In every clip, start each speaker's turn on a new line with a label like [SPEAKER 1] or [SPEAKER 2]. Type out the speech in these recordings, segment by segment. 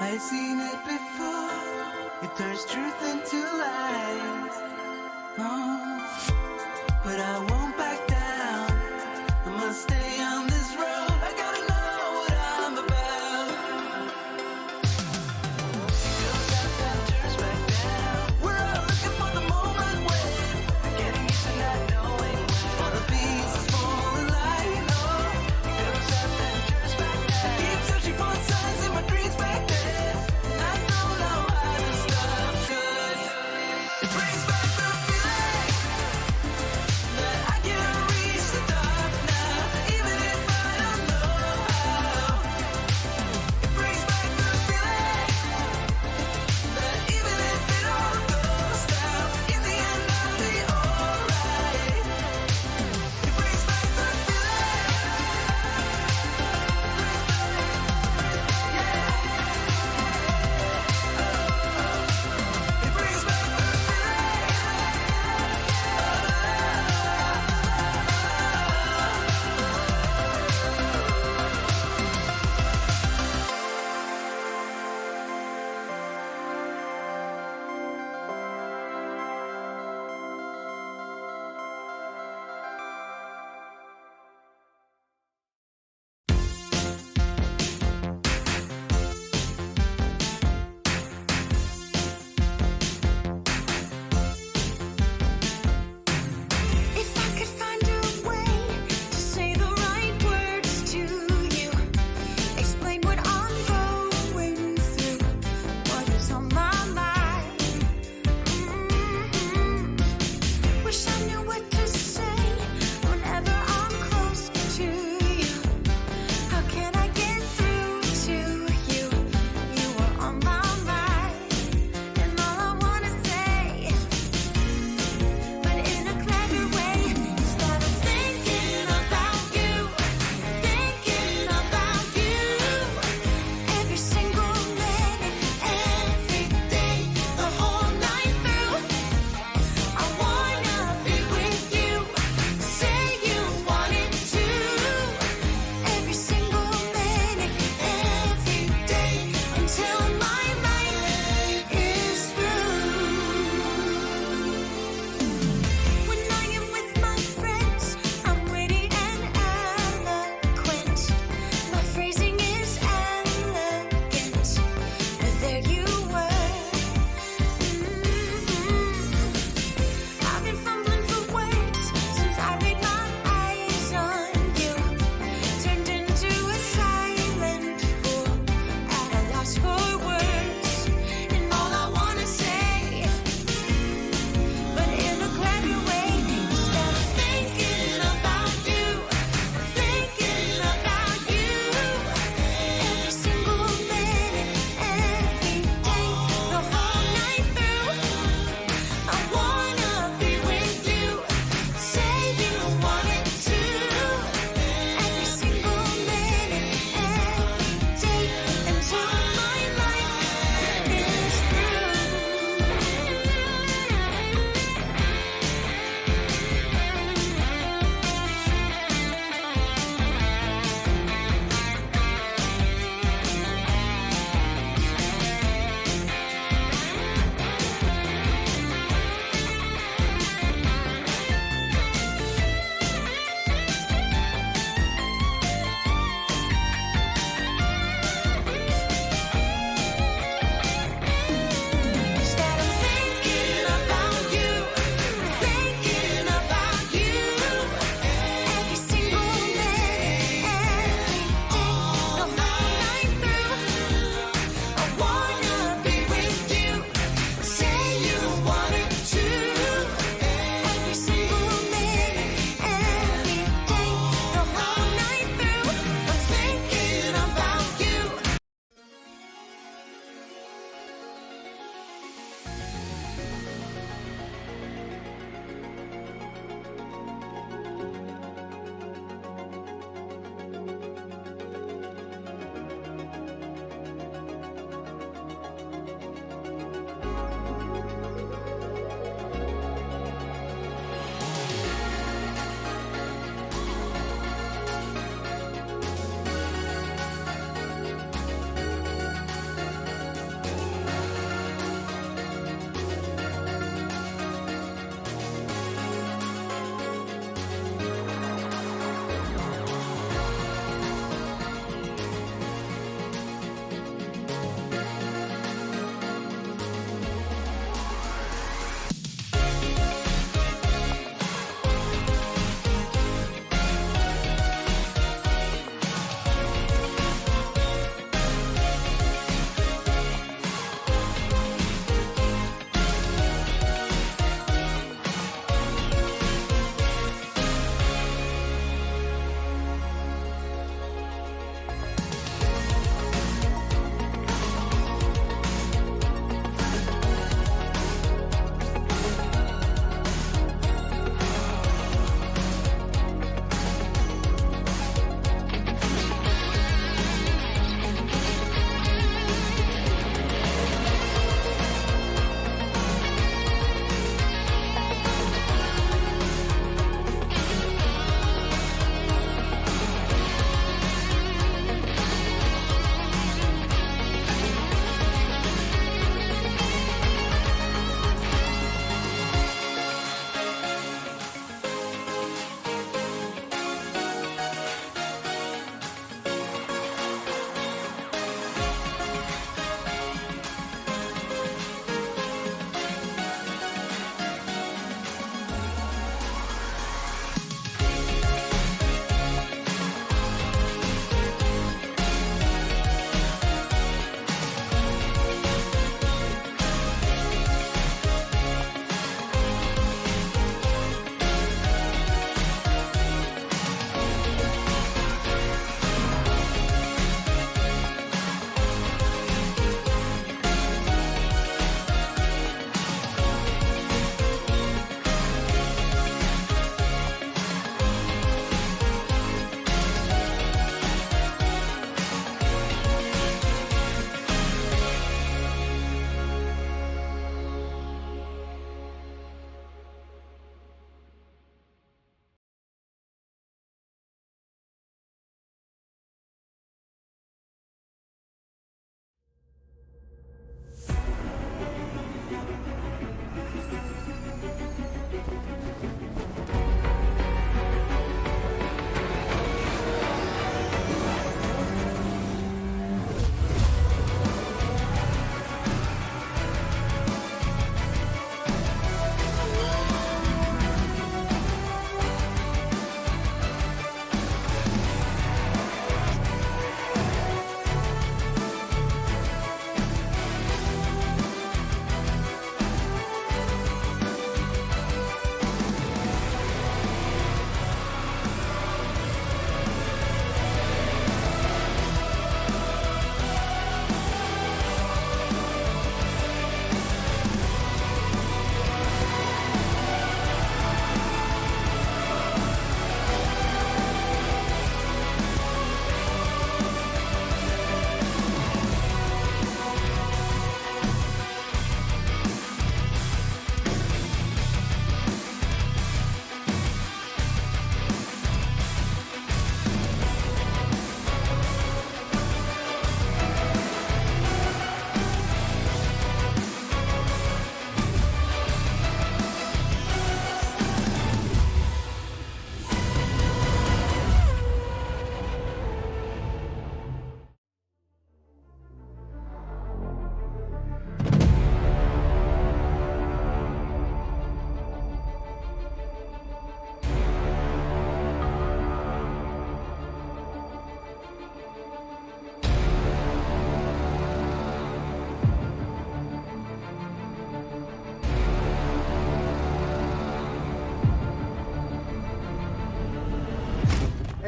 [SPEAKER 1] I've seen it before. It turns truth into lies. Oh, but I won't back down. I must stay on this road. I gotta know what I'm about. It goes up and turns back down. We're all looking for the moment when getting used to not knowing when all the pieces fall in line. Oh, it goes up and turns back down. I keep searching for signs in my dreams back then. I don't know how to stop, 'cause it brings back the feeling that I can't reach the top now. Even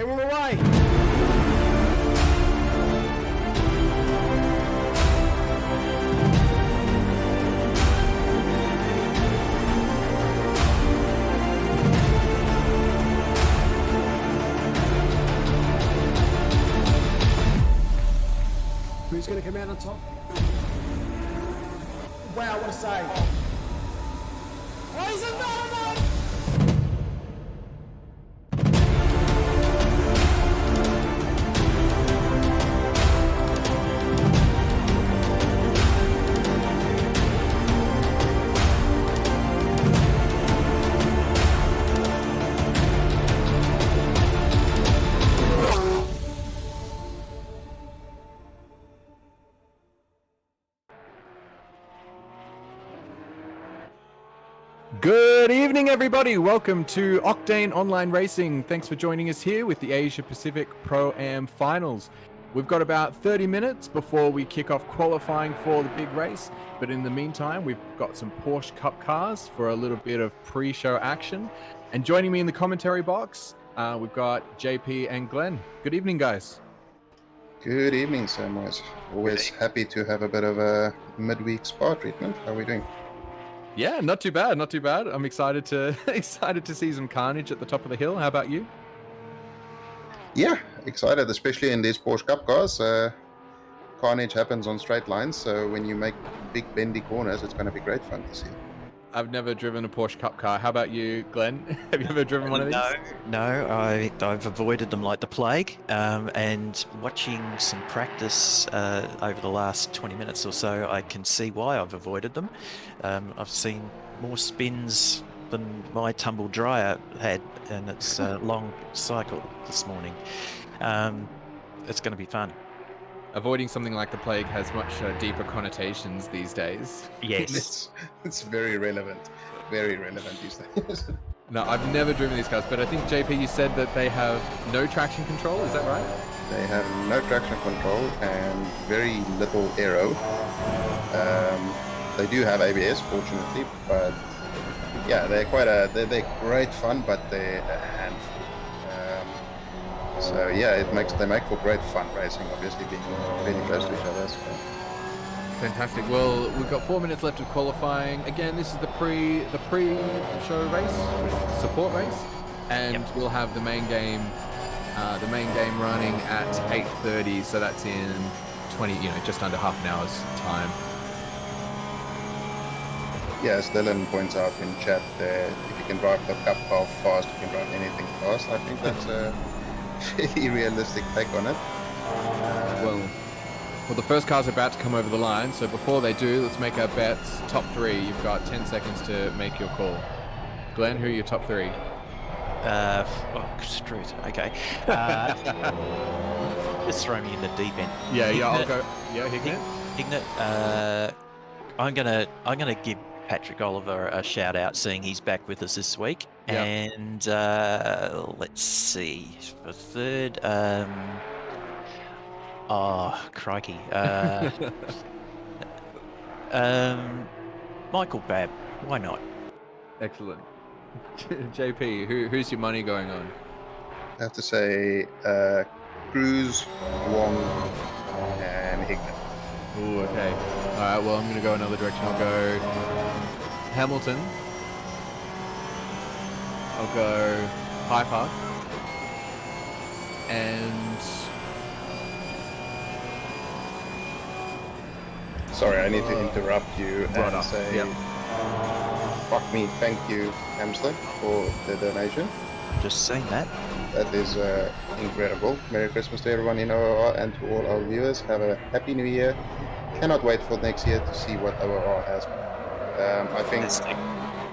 [SPEAKER 2] They're all away. Who's going to come out on top? Wow, what a save. Oh, he's another one!
[SPEAKER 3] Good evening, everybody. Welcome to Octane Online Racing. Thanks for joining us here with the Asia Pacific Pro-Am Finals. We've got about 30 minutes before we kick off qualifying for the big race. But in the meantime, we've got some Porsche Cup cars for a little bit of pre-show action. And joining me in the commentary box, we've got JP and Glenn. Good evening, guys.
[SPEAKER 4] Good evening, Samwise. Always happy to have a bit of a midweek spa treatment. How are we doing?
[SPEAKER 3] Yeah, not too bad, not too bad. I'm excited to see some carnage at the top of the hill. How about you?
[SPEAKER 4] Yeah, excited, especially in these Porsche Cup cars. Carnage happens on straight lines, so when you make big bendy corners, it's going to be great fun to see.
[SPEAKER 3] I've never driven a Porsche Cup car. How about you, Glenn? Have you ever driven one of these?
[SPEAKER 5] No, I've avoided them like the plague. And watching some practice over the last 20 minutes or so, I can see why I've avoided them. I've seen more spins than my tumble dryer had, and it's a long cycle this morning. It's going to be fun.
[SPEAKER 3] Avoiding something like the plague has much deeper connotations these days.
[SPEAKER 5] Yes.
[SPEAKER 4] It's very relevant these days.
[SPEAKER 3] No, I've never driven these cars, but I think, JP, you said that they have no traction control. Is that right?
[SPEAKER 4] They have no traction control and very little aero. They do have ABS, fortunately, but yeah, they're great fun, but they're a handful. So yeah, they make for great fun racing, obviously being really close to each other. So.
[SPEAKER 3] Fantastic. Well, we've got 4 minutes left of qualifying. Again, this is the pre-show race, which is the support race, and we'll have the main game running at 8:30. So that's in 20, just under half an hour's time.
[SPEAKER 4] Yeah, as Dylan points out in chat, if you can drive the cup car fast, you can drive anything fast. I think that's a really realistic take on it.
[SPEAKER 3] Well, the first car's about to come over the line, so before they do, let's make our bets. Top three, you've got 10 seconds to make your call. Glenn, who are your top three?
[SPEAKER 5] Screw it. Okay. Just throw me in the deep end.
[SPEAKER 3] Yeah, I'll
[SPEAKER 5] Hignett.
[SPEAKER 3] go. Yeah, Hignett.
[SPEAKER 5] Hignett, I'm gonna give Patrick Oliver a shout out, seeing he's back with us this week.
[SPEAKER 3] Yep.
[SPEAKER 5] And let's see, for third, crikey, Michael Babb, why not?
[SPEAKER 3] Excellent. JP, who's your money going on?
[SPEAKER 4] I have to say Cruz, Wong, and Hignett.
[SPEAKER 3] Ooh, okay. All right. Well, I'm gonna go another direction. I'll go Hamilton. I'll go Piper. And
[SPEAKER 4] Sorry, I need to interrupt you
[SPEAKER 3] Right
[SPEAKER 4] and
[SPEAKER 3] up.
[SPEAKER 4] say,
[SPEAKER 3] Yep.
[SPEAKER 4] fuck me, thank you, Hamster, for the donation.
[SPEAKER 5] Just saying that.
[SPEAKER 4] That is incredible. Merry Christmas to everyone in OOR and to all our viewers. Have a happy new year. Cannot wait for next year to see what OOR has. I think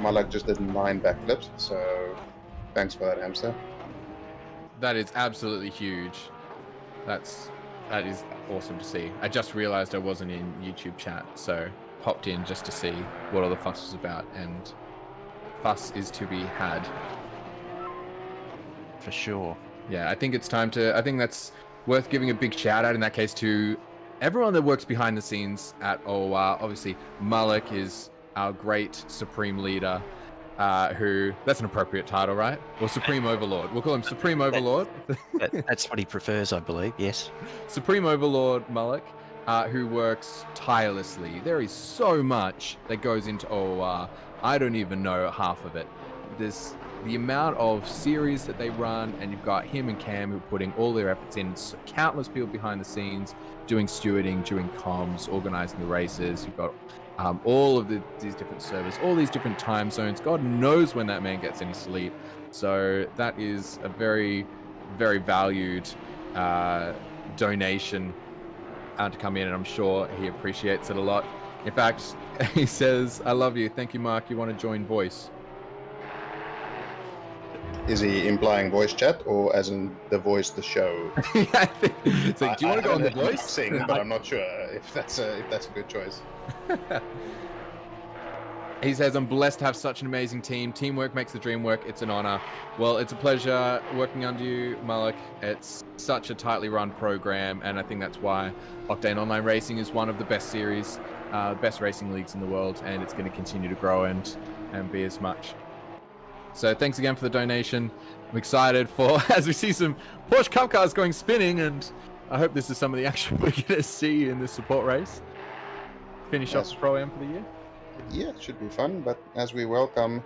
[SPEAKER 4] Malak just did 9 backflips, so thanks for that, Hamster.
[SPEAKER 3] that is absolutely huge. That is awesome to see. I just realized I wasn't in YouTube chat, so popped in just to see what all the fuss was about, and fuss is to be had.
[SPEAKER 5] For sure.
[SPEAKER 3] Yeah, I think it's time to. I think that's worth giving a big shout out in that case to everyone that works behind the scenes at OOR. Obviously, Malik is our great supreme leader. who, that's an appropriate title, right? Or Supreme Overlord. We'll call him Supreme Overlord.
[SPEAKER 5] That's what he prefers, I believe. Yes.
[SPEAKER 3] Supreme Overlord Mullock, who works tirelessly. There is so much that goes into OOR. I don't even know half of it. There's the amount of series that they run, and you've got him and Cam who are putting all their efforts in. Countless people behind the scenes doing stewarding, doing comms, organizing the races. You've got all of these different servers, all these different time zones. God knows when that man gets any sleep. So that is a very, very valued donation to come in, and I'm sure he appreciates it a lot. In fact, he says, "I love you. Thank you, Mark. You want to join voice?"
[SPEAKER 4] Is he implying voice chat or as in the voice the show?
[SPEAKER 3] It's like, do you want to go on the voice?
[SPEAKER 4] Sing, but I'm not sure if that's a good choice.
[SPEAKER 3] He says, "I'm blessed to have such an amazing team. Teamwork makes the dream work. It's an honor." Well, it's a pleasure working under you, Mullock. It's such a tightly run program, and I think that's why Octane Online Racing is one of the best series, best racing leagues in the world, and it's going to continue to grow and be as much. So thanks again for the donation. I'm excited for, as we see some Porsche Cup cars going spinning, and I hope this is some of the action we're going to see in this support race. Finish off the Pro-Am for the year.
[SPEAKER 4] Yeah, it should be fun, but as we welcome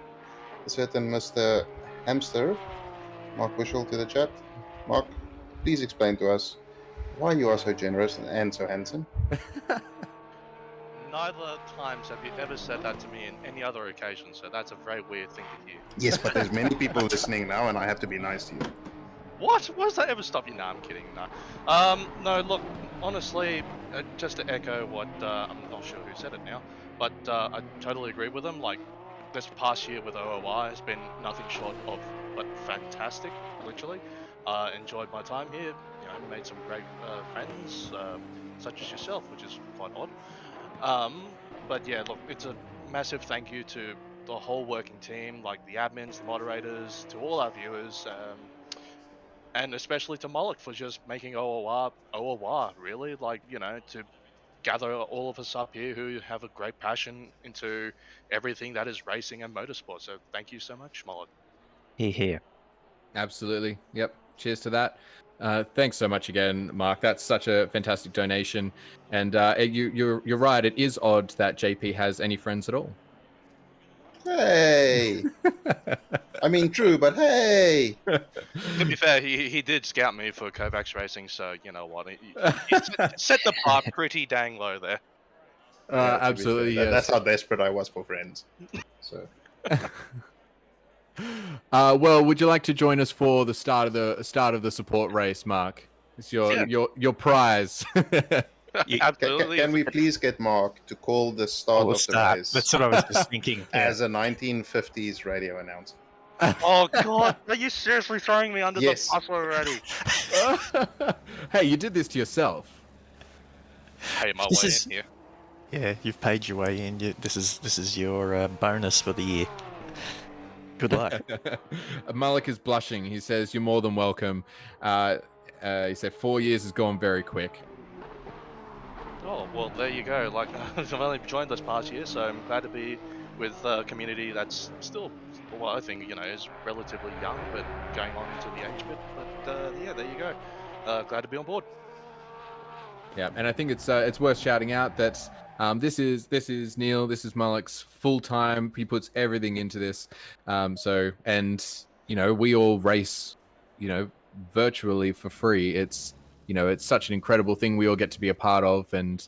[SPEAKER 4] a certain Mr. Hamster, Mark Bushell, to the chat. Mark, please explain to us why you are so generous and so handsome.
[SPEAKER 6] Neither times have you ever said that to me in any other occasion, so that's a very weird thing to hear.
[SPEAKER 4] Yes, but there's many people listening now, and I have to be nice to you.
[SPEAKER 6] What? Why does that ever stop you? No, I'm kidding. No. No, look, honestly, just to echo what, I'm not sure who said it now, but I totally agree with them. Like, this past year with OOR has been nothing short of but fantastic, literally. Enjoyed my time here, you know, made some great friends, such as yourself, which is quite odd. But yeah, look, it's a massive thank you to the whole working team, like the admins, the moderators, to all our viewers, and especially to Mullock for just making OOR, really, like, you know, to gather all of us up here who have a great passion into everything that is racing and motorsport. So thank you so much, Mullock.
[SPEAKER 5] Here.
[SPEAKER 3] Absolutely. Yep. Cheers to that. Thanks so much again, Mark. That's such a fantastic donation. And you're right. It is odd that JP has any friends at all.
[SPEAKER 4] Hey! I mean, true, but hey!
[SPEAKER 6] To be fair, he did scout me for Kovacs Racing, so you know what, he set the bar pretty dang low there.
[SPEAKER 4] Yeah, to be
[SPEAKER 3] Absolutely.
[SPEAKER 4] fair,
[SPEAKER 3] Yes.
[SPEAKER 4] That's how desperate I was for friends. So
[SPEAKER 3] Well, would you like to join us for the start of the support race, Mark? It's your prize.
[SPEAKER 6] Absolutely.
[SPEAKER 4] Can we please get Mark to call the start of the race
[SPEAKER 5] That's what I was just thinking.
[SPEAKER 4] as a 1950s radio announcer?
[SPEAKER 6] Oh God, are you seriously throwing me under
[SPEAKER 4] Yes.
[SPEAKER 6] the bus already?
[SPEAKER 3] Hey, you did this to yourself.
[SPEAKER 6] Hey, my
[SPEAKER 5] This
[SPEAKER 6] way
[SPEAKER 5] is-
[SPEAKER 6] in here.
[SPEAKER 5] Yeah, you've paid your way in. This is your bonus for the year. Good luck.
[SPEAKER 3] Malik is blushing. He says, "You're more than welcome." He said, 4 years has gone very quick.
[SPEAKER 6] Oh well, there you go. Like I've only joined this past year, so I'm glad to be with a community that's still, well, I think, you know, is relatively young, but going on into the age bit. But yeah, there you go. Glad to be on board.
[SPEAKER 3] Yeah, and I think it's worth shouting out that this is Neil. This is Malik's full time. He puts everything into this. So, and you know, we all race, you know, virtually for free. It's, you know, it's such an incredible thing we all get to be a part of, and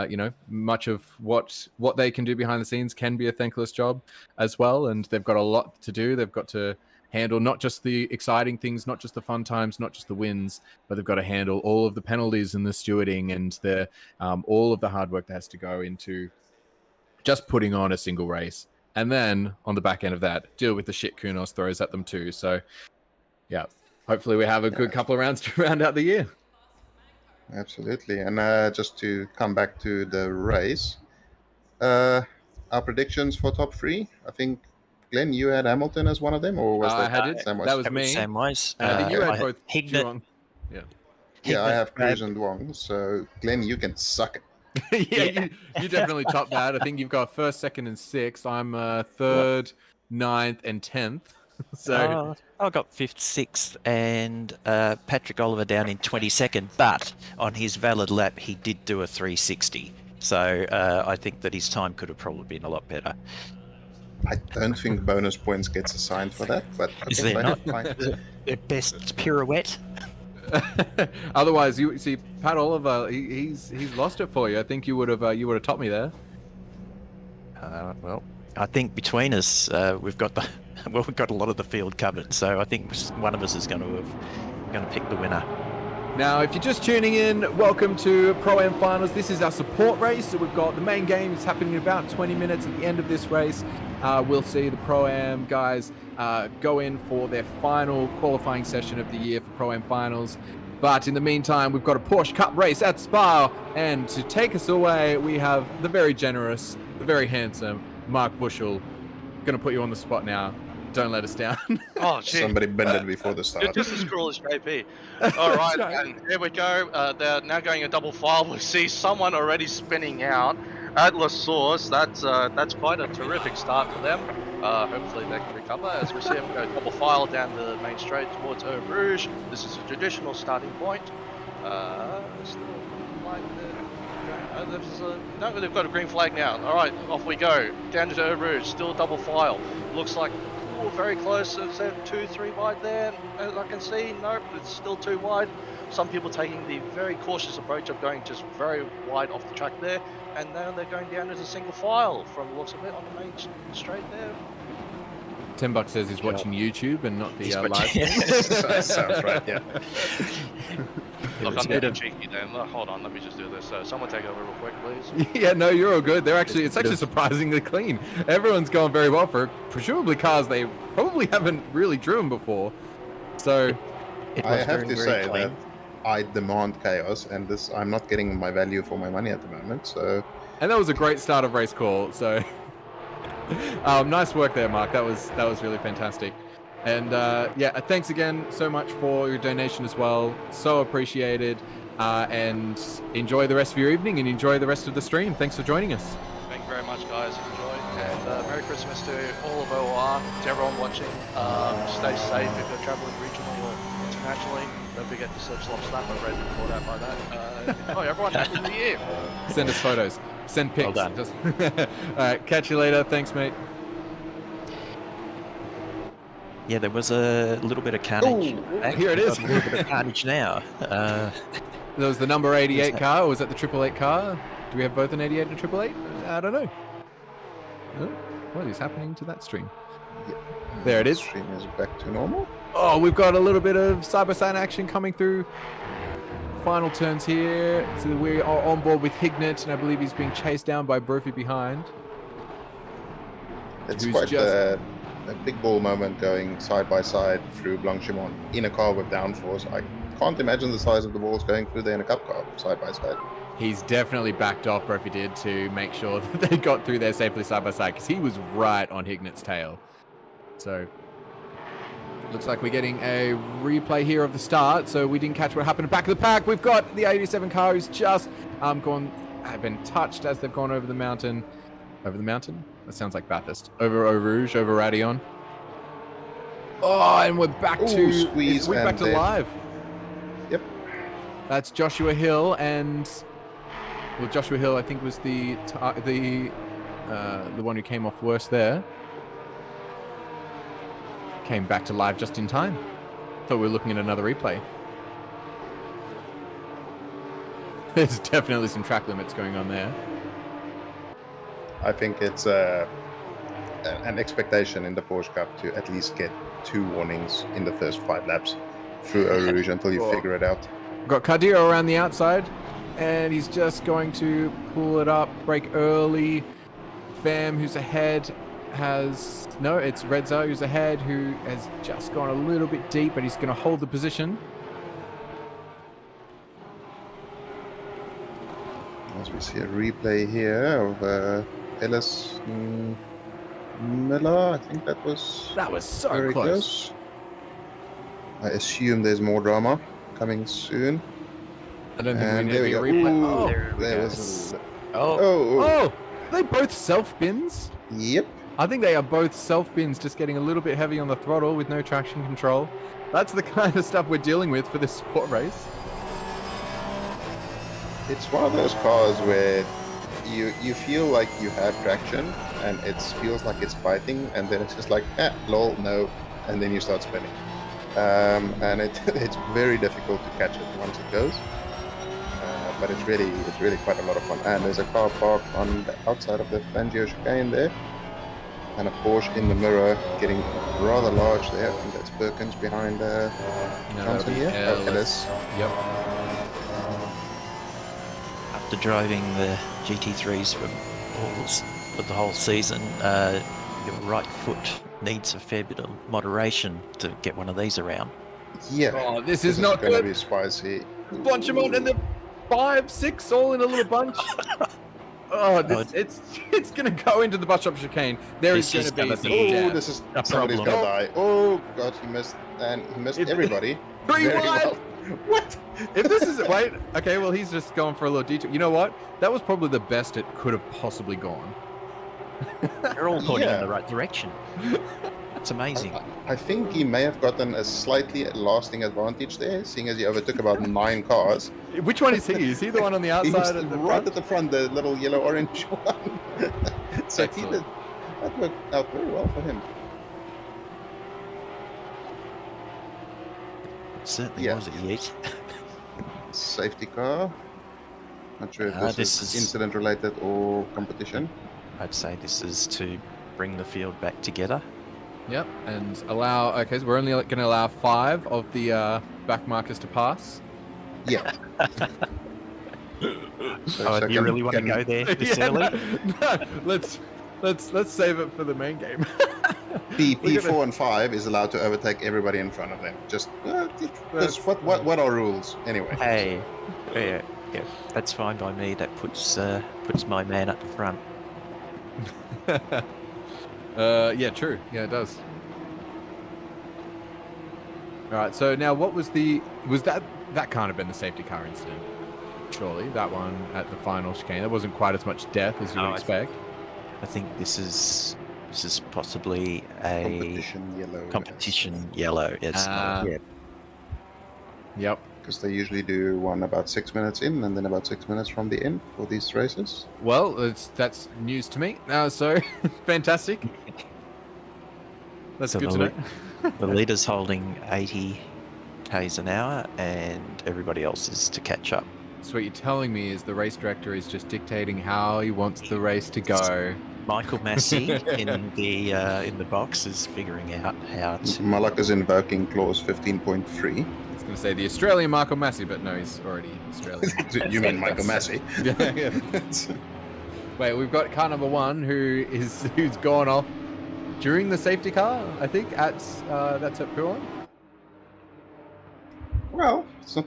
[SPEAKER 3] you know, much of what they can do behind the scenes can be a thankless job as well. And they've got a lot to do. They've got to handle not just the exciting things, not just the fun times, not just the wins, but they've got to handle all of the penalties and the stewarding and the all of the hard work that has to go into just putting on a single race. And then on the back end of that, deal with the shit Kunos throws at them too. So yeah, hopefully we have a good couple of rounds to round out the year.
[SPEAKER 4] Absolutely. And just to come back to the race, our predictions for top three, I think, Glenn, you had Hamilton as one of them, or was
[SPEAKER 3] I
[SPEAKER 4] that
[SPEAKER 3] had it.
[SPEAKER 4] Samwise?
[SPEAKER 3] That was
[SPEAKER 5] That was
[SPEAKER 3] me.
[SPEAKER 5] Samwise.
[SPEAKER 3] And I think you had
[SPEAKER 5] I
[SPEAKER 3] both
[SPEAKER 5] Hignett-
[SPEAKER 3] Duong.
[SPEAKER 4] Yeah, I have
[SPEAKER 5] Hignett,
[SPEAKER 4] Cruz and Wong. So, Glenn, you can suck it.
[SPEAKER 3] Yeah, you definitely top that. I think you've got first, second, and sixth. I'm third, 9th, and 10th. So
[SPEAKER 5] I got 5th, 6th, and Patrick Oliver down in 22nd. But on his valid lap, he did do a 360. So I think that his time could have probably been a lot better.
[SPEAKER 4] I don't think bonus points gets assigned for that, but
[SPEAKER 5] Is
[SPEAKER 4] okay,
[SPEAKER 5] there
[SPEAKER 4] fine,
[SPEAKER 5] not?
[SPEAKER 4] fine.
[SPEAKER 5] The best pirouette?
[SPEAKER 3] otherwise, you see Pat Oliver, he's lost it for you. I think you would have topped me there.
[SPEAKER 5] Well, I think between us, we've got we've got a lot of the field covered. So I think one of us is going to pick the winner.
[SPEAKER 3] Now, if you're just tuning in, welcome to Pro-Am Finals. This is our support race. So we've got the main game. It's happening in about 20 minutes. At the end of this race, we'll see the Pro-Am guys go in for their final qualifying session of the year for Pro-Am Finals. But in the meantime, we've got a Porsche Cup race at Spa. And to take us away, we have the very generous, the very handsome Mark Bushell. Going to put you on the spot now. Don't let us down.
[SPEAKER 6] Oh, gee.
[SPEAKER 4] Somebody bend it before the
[SPEAKER 6] You're
[SPEAKER 4] start.
[SPEAKER 6] just as cruel as JP. All right,
[SPEAKER 3] Sorry.
[SPEAKER 6] and here we go. They're now going a double file. We see someone already spinning out at La Source. That's quite a terrific start for them. Hopefully they can recover as we see them go double file down the main straight towards Eau Rouge. This is a traditional starting point. Still like no, they've got a green flag now. All right, off we go. Down to Eau Rouge, still double file. Looks like very close. Is there 2-3 wide there? As I can see, nope, it's still too wide. Some people taking the very cautious approach of going just very wide off the track there, and now they're going down as a single file from the looks of it on the main straight there.
[SPEAKER 3] $10 says he's watching YouTube and not the
[SPEAKER 5] He's
[SPEAKER 3] live.
[SPEAKER 5] watching-
[SPEAKER 4] That sounds right, yeah.
[SPEAKER 6] Look, I'm being cheeky then. Hold on, let me just do this. Someone take over real quick, please.
[SPEAKER 3] Yeah, no, you're all good. It's actually surprisingly clean. Everyone's going very well for presumably cars they probably haven't really driven before. So
[SPEAKER 5] It
[SPEAKER 4] I
[SPEAKER 5] was
[SPEAKER 4] have
[SPEAKER 5] very,
[SPEAKER 4] to
[SPEAKER 5] very
[SPEAKER 4] say
[SPEAKER 5] clean.
[SPEAKER 4] that I demand chaos, and this I'm not getting my value for my money at the moment. So
[SPEAKER 3] and that was a great start of race call. So nice work there, Mark. That was really fantastic. And yeah, thanks again so much for your donation as well. So appreciated. And enjoy the rest of your evening and enjoy the rest of the stream. Thanks for joining us.
[SPEAKER 6] Thank you very much, guys. Enjoy. And Merry Christmas to all of OOR, to everyone watching. Stay safe if you're traveling regionally or internationally. Don't forget to search Slop Slap. I've already been caught out by that. Enjoy, everyone. Happy New Year.
[SPEAKER 3] Send us photos. Send pics.
[SPEAKER 5] Well done.
[SPEAKER 3] Just all right, catch you later. Thanks, mate.
[SPEAKER 5] Yeah, there was a little bit of carnage.
[SPEAKER 3] Here it is.
[SPEAKER 5] A little bit of carnage now.
[SPEAKER 3] There was the number 88 car, or was that the 888 car? Do we have both an 88 and a 888? I don't know. Oh, what is happening to that stream? There it is.
[SPEAKER 4] stream is back to normal.
[SPEAKER 3] Oh, we've got a little bit of side-by-side action coming through. Final turns here. So we are on board with Hignett, and I believe he's being chased down by Brophy behind.
[SPEAKER 4] It's
[SPEAKER 3] Who's
[SPEAKER 4] quite
[SPEAKER 3] just-
[SPEAKER 4] a big ball moment going side by side through Blanchimont in a car with downforce. I can't imagine the size of the balls going through there in a cup car side by side.
[SPEAKER 3] He's definitely backed off, Brophy did, to make sure that they got through there safely side-by-side, because he was right on Hignett's tail. So looks like we're getting a replay here of the start. So we didn't catch what happened in the back of the pack. We've got the 87 car who's just have been touched as they've gone over the mountain. Over the mountain? That sounds like Bathurst. Over Eau Rouge, over Radion. Oh, and we're back to
[SPEAKER 4] squeeze
[SPEAKER 3] we're
[SPEAKER 4] and
[SPEAKER 3] back to
[SPEAKER 4] dead.
[SPEAKER 3] live.
[SPEAKER 4] Yep.
[SPEAKER 3] That's Joshua Hill and Joshua Hill I think was the one who came off worst there. Came back to live just in time. Thought we were looking at another replay. There's definitely some track limits going on there.
[SPEAKER 4] I think it's an expectation in the Porsche Cup to at least get 2 warnings in the first 5 laps through Eau Rouge until you figure it out.
[SPEAKER 3] Got Cardillo around the outside, and he's just going to pull it up, break early. Fam, who's ahead, it's Redza who's ahead, who has just gone a little bit deep, but he's going to hold the position.
[SPEAKER 4] As we see a replay here of Ellis Miller, I think that was
[SPEAKER 3] That was so
[SPEAKER 4] very
[SPEAKER 3] close.
[SPEAKER 4] I assume there's more drama coming soon.
[SPEAKER 3] I don't think
[SPEAKER 4] And
[SPEAKER 3] we
[SPEAKER 4] there
[SPEAKER 3] need a
[SPEAKER 4] we go.
[SPEAKER 3] replay.
[SPEAKER 4] Ooh,
[SPEAKER 3] Oh,
[SPEAKER 5] There we
[SPEAKER 4] there
[SPEAKER 5] go.
[SPEAKER 4] was
[SPEAKER 5] Oh,
[SPEAKER 4] oh,
[SPEAKER 3] oh, they both self-bins?
[SPEAKER 4] yep.
[SPEAKER 3] I think they are both self-bins, just getting a little bit heavy on the throttle with no traction control. That's the kind of stuff we're dealing with for this sport race.
[SPEAKER 4] It's one of those cars where you feel like you have traction and it feels like it's fighting, and then it's just like, lol, no, and then you start spinning. And it's very difficult to catch it once it goes. But it's really quite a lot of fun. And there's a car parked on the outside of the Fangio chicane there, and a Porsche in the mirror getting rather large there. I think that's Perkins behind Johnson here. Ellis.
[SPEAKER 3] Yep.
[SPEAKER 5] After driving the GT3s for the whole season, your right foot needs a fair bit of moderation to get one of these around.
[SPEAKER 4] Yeah.
[SPEAKER 3] Oh, this is not
[SPEAKER 4] going to
[SPEAKER 3] good.
[SPEAKER 4] be spicy.
[SPEAKER 3] Bunch them on, and they're 5, 6 all in a little bunch. Oh, it's going to go into the bus stop chicane. There is going to be some death.
[SPEAKER 4] This is
[SPEAKER 5] a
[SPEAKER 4] somebody's
[SPEAKER 5] problem.
[SPEAKER 4] going to die. Oh god, he missed, and he missed everybody.
[SPEAKER 3] 3
[SPEAKER 4] Very
[SPEAKER 3] wide.
[SPEAKER 4] well. What?
[SPEAKER 3] If this is wait, okay, well he's just going for a little detour. You know what? That was probably the best it could have possibly gone.
[SPEAKER 5] They're all pointing
[SPEAKER 4] Yeah.
[SPEAKER 5] in the right direction. It's amazing.
[SPEAKER 4] I think he may have gotten a slightly lasting advantage there, seeing as he overtook about 9 cars.
[SPEAKER 3] Which one is he? Is he the one on the
[SPEAKER 4] He was
[SPEAKER 3] outside? Of the
[SPEAKER 4] right
[SPEAKER 3] front?
[SPEAKER 4] at the front, the little yellow-orange one. So he
[SPEAKER 3] Excellent.
[SPEAKER 4] did. That worked out very well for him.
[SPEAKER 5] It certainly
[SPEAKER 4] Yeah.
[SPEAKER 5] was a yeet.
[SPEAKER 4] Safety car. Not sure if
[SPEAKER 5] Uh,
[SPEAKER 4] this
[SPEAKER 5] this
[SPEAKER 4] is
[SPEAKER 5] is-
[SPEAKER 4] incident related or competition.
[SPEAKER 5] I'd say this is to bring the field back together.
[SPEAKER 3] Yep, and allow. Okay, so we're only going to allow 5 of the back markers to pass.
[SPEAKER 4] Yeah.
[SPEAKER 5] Oh, do you really want to go there this
[SPEAKER 3] Yeah,
[SPEAKER 5] early?
[SPEAKER 3] no, let's save it for the main game.
[SPEAKER 4] P4 and 5 is allowed to overtake everybody in front of them. Just
[SPEAKER 3] That's
[SPEAKER 4] what are rules anyway?
[SPEAKER 5] Hey, yeah, that's fine by me. That puts my man at the front.
[SPEAKER 3] Yeah, true. Yeah, it does. All right. So now, what was that can't have been the safety car incident? Surely that one at the final chicane. There wasn't quite as much death as you
[SPEAKER 5] No,
[SPEAKER 3] would expect.
[SPEAKER 5] I think this is possibly a
[SPEAKER 4] Competition yellow.
[SPEAKER 5] yellow. Yes.
[SPEAKER 3] Ah.
[SPEAKER 5] Yeah.
[SPEAKER 3] Yep.
[SPEAKER 4] Because they usually do one about 6 minutes in and then about 6 minutes from the end for these races.
[SPEAKER 3] Well, that's news to me. So fantastic. That's
[SPEAKER 5] So
[SPEAKER 3] good
[SPEAKER 5] the
[SPEAKER 3] to know.
[SPEAKER 5] The leader's holding 80 k's an hour, and everybody else is to catch up.
[SPEAKER 3] So what you're telling me is the race director is just dictating how he wants the race to go.
[SPEAKER 5] Michael Massey in the box is figuring out how to.
[SPEAKER 4] Malak is invoking clause 15.3.
[SPEAKER 3] I was going to say the Australian Michael Massey, but no, he's already Australian.
[SPEAKER 4] You mean Michael Massey?
[SPEAKER 3] Yeah, yeah. Wait, we've got car number 1 who's gone off during the safety car. I think that's at Puon.
[SPEAKER 4] Well, it's not.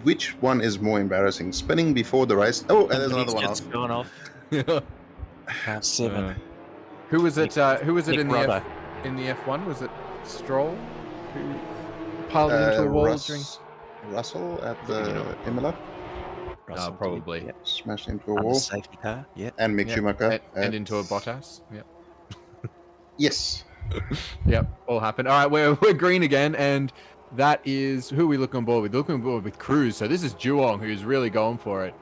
[SPEAKER 4] Which one is more embarrassing? Spinning before the race? Oh, and there's another one
[SPEAKER 5] It's
[SPEAKER 4] off.
[SPEAKER 5] gone off. Car 7.
[SPEAKER 3] Who was it? Who was it
[SPEAKER 5] Nick
[SPEAKER 3] in
[SPEAKER 5] Rodder.
[SPEAKER 3] the F1? Was it Stroll who piled into a wall during?
[SPEAKER 4] Russell at the Imola
[SPEAKER 5] Russell did,
[SPEAKER 3] probably.
[SPEAKER 5] yeah.
[SPEAKER 4] smashed into a
[SPEAKER 5] Under
[SPEAKER 4] wall,
[SPEAKER 5] safety car. Yeah.
[SPEAKER 4] and Mick
[SPEAKER 3] Yeah,
[SPEAKER 4] Schumacher
[SPEAKER 3] and into a Bottas. Yep.
[SPEAKER 4] Yes.
[SPEAKER 3] Yep. All happened. All right, we're green again, and that is who are we looking on board with? Looking on board with Cruz. So this is Juong who's really going for it.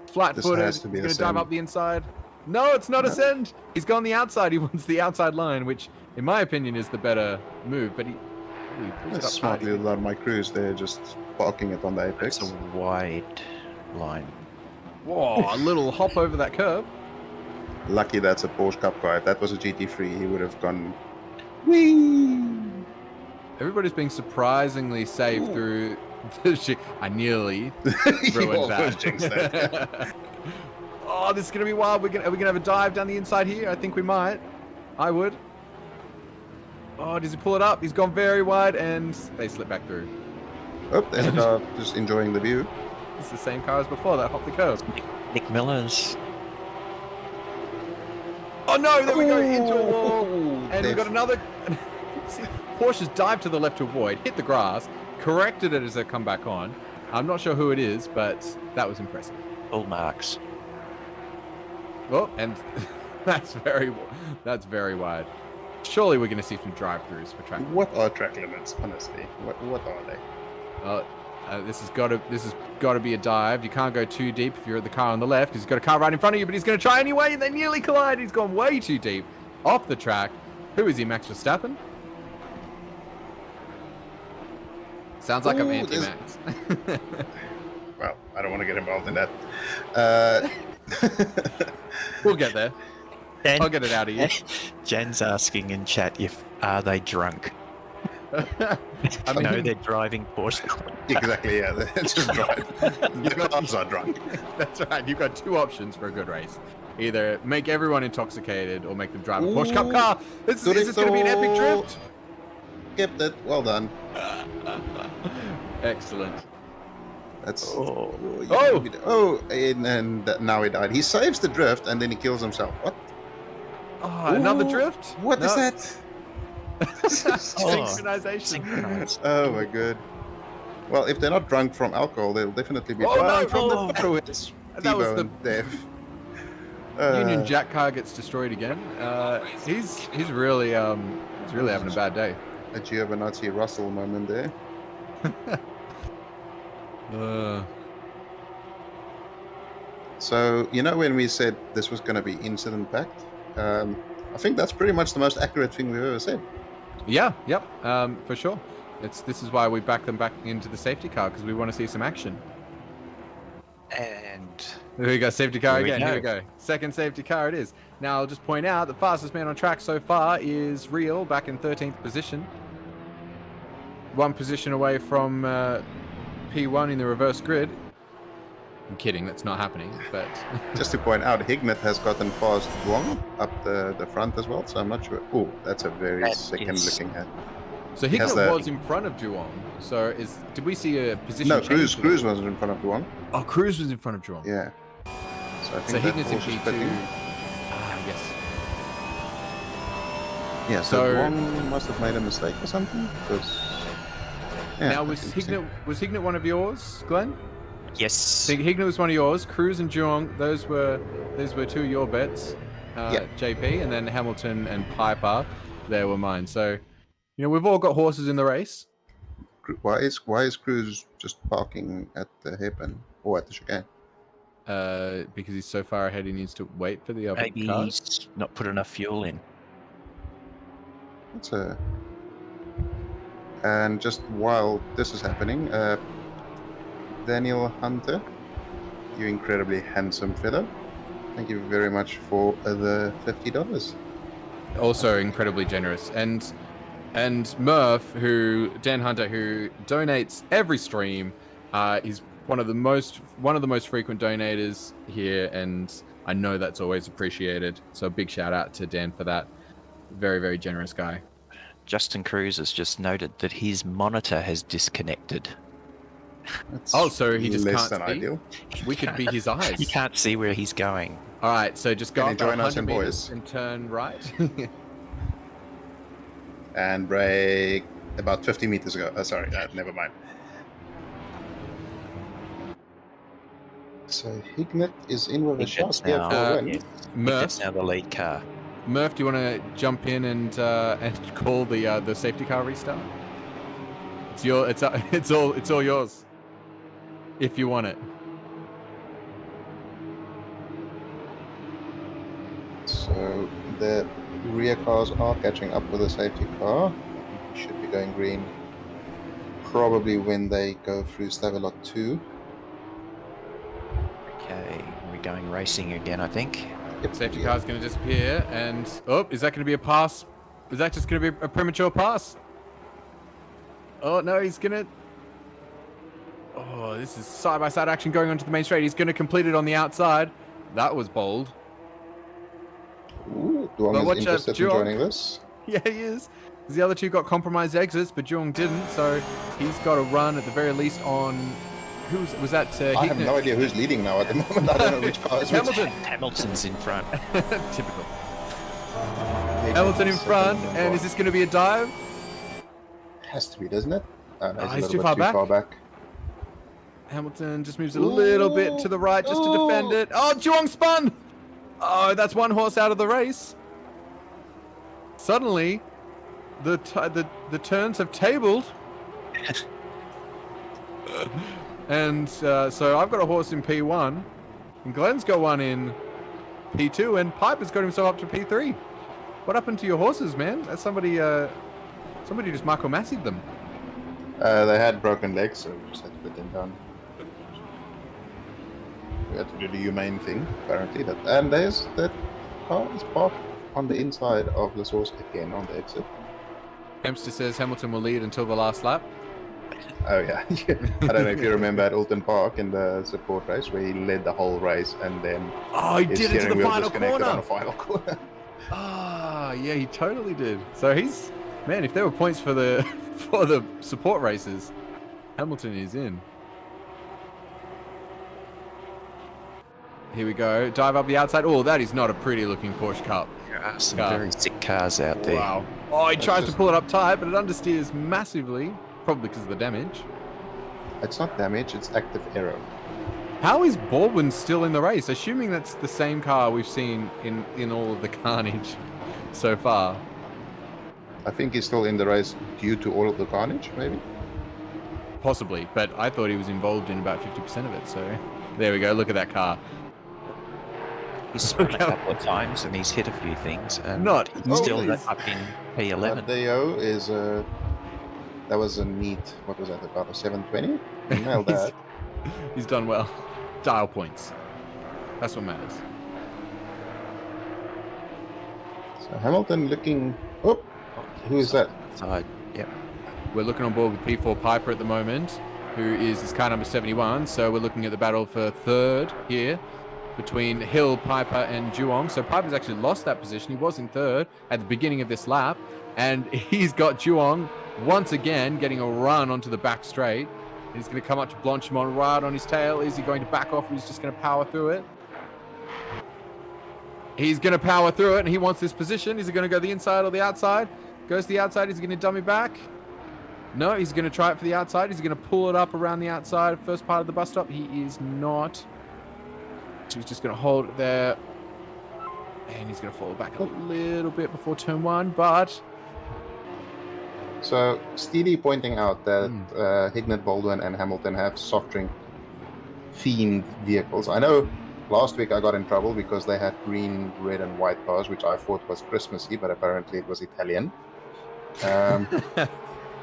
[SPEAKER 3] Flat-footed.
[SPEAKER 4] has
[SPEAKER 3] He's
[SPEAKER 4] to be
[SPEAKER 3] going
[SPEAKER 4] a
[SPEAKER 3] to dive
[SPEAKER 4] send.
[SPEAKER 3] up the inside. No, it's not a send. He's gone the outside. He wants the outside line, which, in my opinion, is the better move. But he pulls it up
[SPEAKER 4] Smartly
[SPEAKER 3] tight.
[SPEAKER 4] allowed my Cruise there, just parking it on the apex.
[SPEAKER 5] It's a wide line.
[SPEAKER 3] Whoa, a little hop over that curb.
[SPEAKER 4] Lucky that's a Porsche Cup car. If that was a GT3, he would have gone. Whee!
[SPEAKER 3] Everybody's being surprisingly safe through the shit. I nearly
[SPEAKER 4] You
[SPEAKER 3] ruined
[SPEAKER 4] almost
[SPEAKER 3] that.
[SPEAKER 4] jinxed that.
[SPEAKER 3] Oh, this is gonna be wild. Are we gonna have a dive down the inside here? I think we might. I would. Oh, does he pull it up? He's gone very wide, and they slip back through.
[SPEAKER 4] Oh, there's a car just enjoying the view.
[SPEAKER 3] It's the same car as before that hopped the curb.
[SPEAKER 5] Nick Miller's.
[SPEAKER 3] Oh no! There we go into a wall, and we've got
[SPEAKER 4] Def-
[SPEAKER 3] another. See, Porsche's dived to the left to avoid, hit the grass, corrected it as they come back on. I'm not sure who it is, but that was impressive.
[SPEAKER 5] All marks.
[SPEAKER 3] Oh, and That's very wide. Surely we're going to see some drive-throughs for track.
[SPEAKER 4] What are track limits, honestly? What are they?
[SPEAKER 3] This has got to be a dive. You can't go too deep if you're at the car on the left because he's got a car right in front of you, but he's going to try anyway, and they nearly collide. He's gone way too deep off the track. Who is he, Max Verstappen? Sounds like I'm anti-Max.
[SPEAKER 4] Well, I don't want to get involved in that.
[SPEAKER 3] We'll get there. I'll get it out of you.
[SPEAKER 5] Jen's asking in chat if are they drunk.
[SPEAKER 3] I mean,
[SPEAKER 5] No, they're driving Porsche.
[SPEAKER 4] Exactly, yeah. They're just drunk. The cars are drunk.
[SPEAKER 3] that's right. You've got two options for a good race. Either make everyone intoxicated or make them drive a Porsche Cup car. Is this going to be an epic drift?
[SPEAKER 4] Kept it. Well done.
[SPEAKER 3] Excellent.
[SPEAKER 4] That's and now he died. He saves the drift and then he kills himself. What?
[SPEAKER 3] Oh, another drift?
[SPEAKER 4] What is that?
[SPEAKER 3] Synchronization.
[SPEAKER 5] Synchronized.
[SPEAKER 4] Oh my god. Well, if they're not drunk from alcohol, they'll definitely be
[SPEAKER 3] Oh,
[SPEAKER 4] drunk
[SPEAKER 3] no,
[SPEAKER 4] from
[SPEAKER 3] oh.
[SPEAKER 4] the T-bone
[SPEAKER 3] That was the
[SPEAKER 4] death.
[SPEAKER 3] Union Jack car gets destroyed again. He's really having a bad day.
[SPEAKER 4] A Giovinazzi Russell moment there. So, you know when we said this was going to be incident-packed? I think that's pretty much the most accurate thing we've ever said.
[SPEAKER 3] Yeah, yep, for sure. This is why we back them back into the safety car, because we want to see some action.
[SPEAKER 5] And
[SPEAKER 3] Here we go, safety car
[SPEAKER 5] Here we
[SPEAKER 3] again.
[SPEAKER 5] go.
[SPEAKER 3] Here we go. Second safety car it is. Now, I'll just point out the fastest man on track so far is Real, back in 13th position. One position away from P1 in the reverse grid. I'm kidding, that's not happening, but...
[SPEAKER 4] Just to point out, Hignett has gotten past Wong up the front as well, so I'm not sure. Oh, that's a very
[SPEAKER 5] That
[SPEAKER 4] second-looking head.
[SPEAKER 3] So
[SPEAKER 4] He has
[SPEAKER 3] Hignett
[SPEAKER 4] the-
[SPEAKER 3] was in front of Duong. So did we see a position
[SPEAKER 4] No,
[SPEAKER 3] change?
[SPEAKER 4] Cruz wasn't in front of Wong.
[SPEAKER 3] Oh, Cruz was in front of Duong.
[SPEAKER 4] Yeah. So I
[SPEAKER 3] So
[SPEAKER 4] think that
[SPEAKER 3] Hignett's in
[SPEAKER 4] Porsche is
[SPEAKER 3] P2.
[SPEAKER 4] pitting.
[SPEAKER 3] Ah, yes.
[SPEAKER 4] Yeah, so
[SPEAKER 3] So-
[SPEAKER 4] Wong must have made a mistake or something. Because
[SPEAKER 3] Now, was Hignett one of yours, Glenn?
[SPEAKER 5] yes,
[SPEAKER 3] So Hignett was one of yours. Cruz and Duong, those were two of your bets.
[SPEAKER 4] Yeah.
[SPEAKER 3] JP, and then Hamilton and Piper, they were mine. So, we've all got horses in the race.
[SPEAKER 4] Why is Cruz just parking at the hairpin or at the chicane?
[SPEAKER 3] Because he's so far ahead, he needs to wait for the other
[SPEAKER 5] maybe
[SPEAKER 3] cars.
[SPEAKER 5] he's not put enough fuel in.
[SPEAKER 4] It's a. And just while this is happening, Daniel Hunter, you incredibly handsome fellow. Thank you very much for the $50.
[SPEAKER 3] Also incredibly generous. And Murph, Dan Hunter, who donates every stream, is one of the most frequent donators here, and I know that's always appreciated. So a big shout out to Dan for that. Very, very generous guy.
[SPEAKER 5] Justin Cruz has just noted that his monitor has disconnected.
[SPEAKER 4] That's
[SPEAKER 3] Oh, so he just
[SPEAKER 4] less
[SPEAKER 3] can't
[SPEAKER 4] than
[SPEAKER 3] see?
[SPEAKER 4] ideal.
[SPEAKER 3] We could be his eyes.
[SPEAKER 5] You can't see where he's going.
[SPEAKER 3] All right, so just go
[SPEAKER 4] Can you
[SPEAKER 3] up
[SPEAKER 4] join
[SPEAKER 3] about
[SPEAKER 4] us in
[SPEAKER 3] 100 meters
[SPEAKER 4] boys?
[SPEAKER 3] and turn right.
[SPEAKER 4] And brake about 50 meters ago. Sorry, never mind. So Hignett is in with a shot
[SPEAKER 5] That's
[SPEAKER 4] here
[SPEAKER 5] now,
[SPEAKER 4] for a win.
[SPEAKER 5] yeah,
[SPEAKER 3] Murph,
[SPEAKER 5] that's now the lead car.
[SPEAKER 3] Murph, do you want to jump in and call the safety car restart? It's all yours. If you want it.
[SPEAKER 4] So the rear cars are catching up with the safety car. Should be going green. Probably when they go through Stavelot 2.
[SPEAKER 5] Okay, we're going racing again, I think.
[SPEAKER 4] Yep,
[SPEAKER 3] Safety
[SPEAKER 4] yeah.
[SPEAKER 3] car's going to disappear, and is that going to be a pass? Is that just going to be a premature pass? Oh no, he's going to. Oh, this is side-by-side action going onto the main straight. He's going to complete it on the outside. That was bold.
[SPEAKER 4] Ooh,
[SPEAKER 3] But
[SPEAKER 4] Duong
[SPEAKER 3] watch
[SPEAKER 4] is
[SPEAKER 3] out,
[SPEAKER 4] interested in
[SPEAKER 3] Duong.
[SPEAKER 4] joining this.
[SPEAKER 3] Yeah, he is. 'Cause the other two got compromised exits, but Duong didn't. So he's got a run at the very least on. Was that?
[SPEAKER 4] I have no idea who's leading now at the moment. I don't know which car is which.
[SPEAKER 3] Hamilton.
[SPEAKER 5] Hamilton's in front.
[SPEAKER 3] Typical. Hamilton in front, and is this going to be a dive?
[SPEAKER 4] Has to be, doesn't it? No, it's a
[SPEAKER 3] he's
[SPEAKER 4] little
[SPEAKER 3] too
[SPEAKER 4] bit
[SPEAKER 3] far back. Hamilton just moves a little bit to the right just to defend it. Oh, Duong spun! Oh, that's one horse out of the race. Suddenly, the turns have tabled. And so I've got a horse in P1, and Glenn's got one in P2, and Piper's got himself up to P3. What happened to your horses, man? That's somebody just Marco Massied them.
[SPEAKER 4] They had broken legs, so we just had to put them down. We had to do the humane thing, apparently. And there's that car is parked on the inside of the source again on the exit.
[SPEAKER 3] Hemster says Hamilton will lead until the last lap.
[SPEAKER 4] Oh yeah, I don't know if you remember at Alton Park in the support race where he led the whole race and then
[SPEAKER 3] Oh, he
[SPEAKER 4] his
[SPEAKER 3] did it to
[SPEAKER 4] steering
[SPEAKER 3] the
[SPEAKER 4] wheel
[SPEAKER 3] final
[SPEAKER 4] disconnected on
[SPEAKER 3] corner.
[SPEAKER 4] the final corner.
[SPEAKER 3] Ah, yeah, he totally did. So he's, man, if there were points for the support races, Hamilton is in. Here we go. Dive up the outside. Oh, that is not a pretty looking Porsche Cup.
[SPEAKER 5] Some
[SPEAKER 3] car.
[SPEAKER 5] very sick cars out there.
[SPEAKER 3] Wow. Oh, he
[SPEAKER 4] That's
[SPEAKER 3] tries to
[SPEAKER 4] just-
[SPEAKER 3] pull it up tight, but it understeers massively, probably because of the damage.
[SPEAKER 4] It's not damage, it's active error.
[SPEAKER 3] How is Baldwin still in the race? Assuming that's the same car we've seen in all of the carnage so far.
[SPEAKER 4] I think he's still in the race due to all of the carnage, maybe?
[SPEAKER 3] Possibly, but I thought he was involved in about 50% of it, so there we go. Look at that car.
[SPEAKER 5] He's spun a couple of times and he's hit a few things. And
[SPEAKER 3] Not
[SPEAKER 5] he's still
[SPEAKER 3] always.
[SPEAKER 5] up in P11.
[SPEAKER 4] Deo is that was a neat, what was that, about a 720? He nailed that.
[SPEAKER 3] He's done well. Dial points. That's what matters.
[SPEAKER 4] So Hamilton looking, oh, who is that?
[SPEAKER 5] Side. Yep.
[SPEAKER 3] We're looking on board with P4 Piper at the moment, who is his car number 71. So we're looking at the battle for third here between Hill, Piper, and Juong. So Piper's actually lost that position. He was in third at the beginning of this lap, and he's got Juong once again getting a run onto the back straight. He's going to come up to Blanchimont right on his tail. Is he going to back off, or he's just going to power through it? He's going to power through it, and he wants this position. Is he going to go the inside or the outside? Goes to the outside. Is he going to dummy back? No, he's going to try it for the outside. He's going to pull it up around the outside, first part of the bus stop. He is not. So he's just going to hold it there. And he's going to fall back a little bit before turn one, but...
[SPEAKER 4] So Steely pointing out that Hignett, Baldwin, and Hamilton have soft drink themed vehicles. I know last week I got in trouble because they had green, red, and white cars, which I thought was Christmassy, but apparently it was Italian.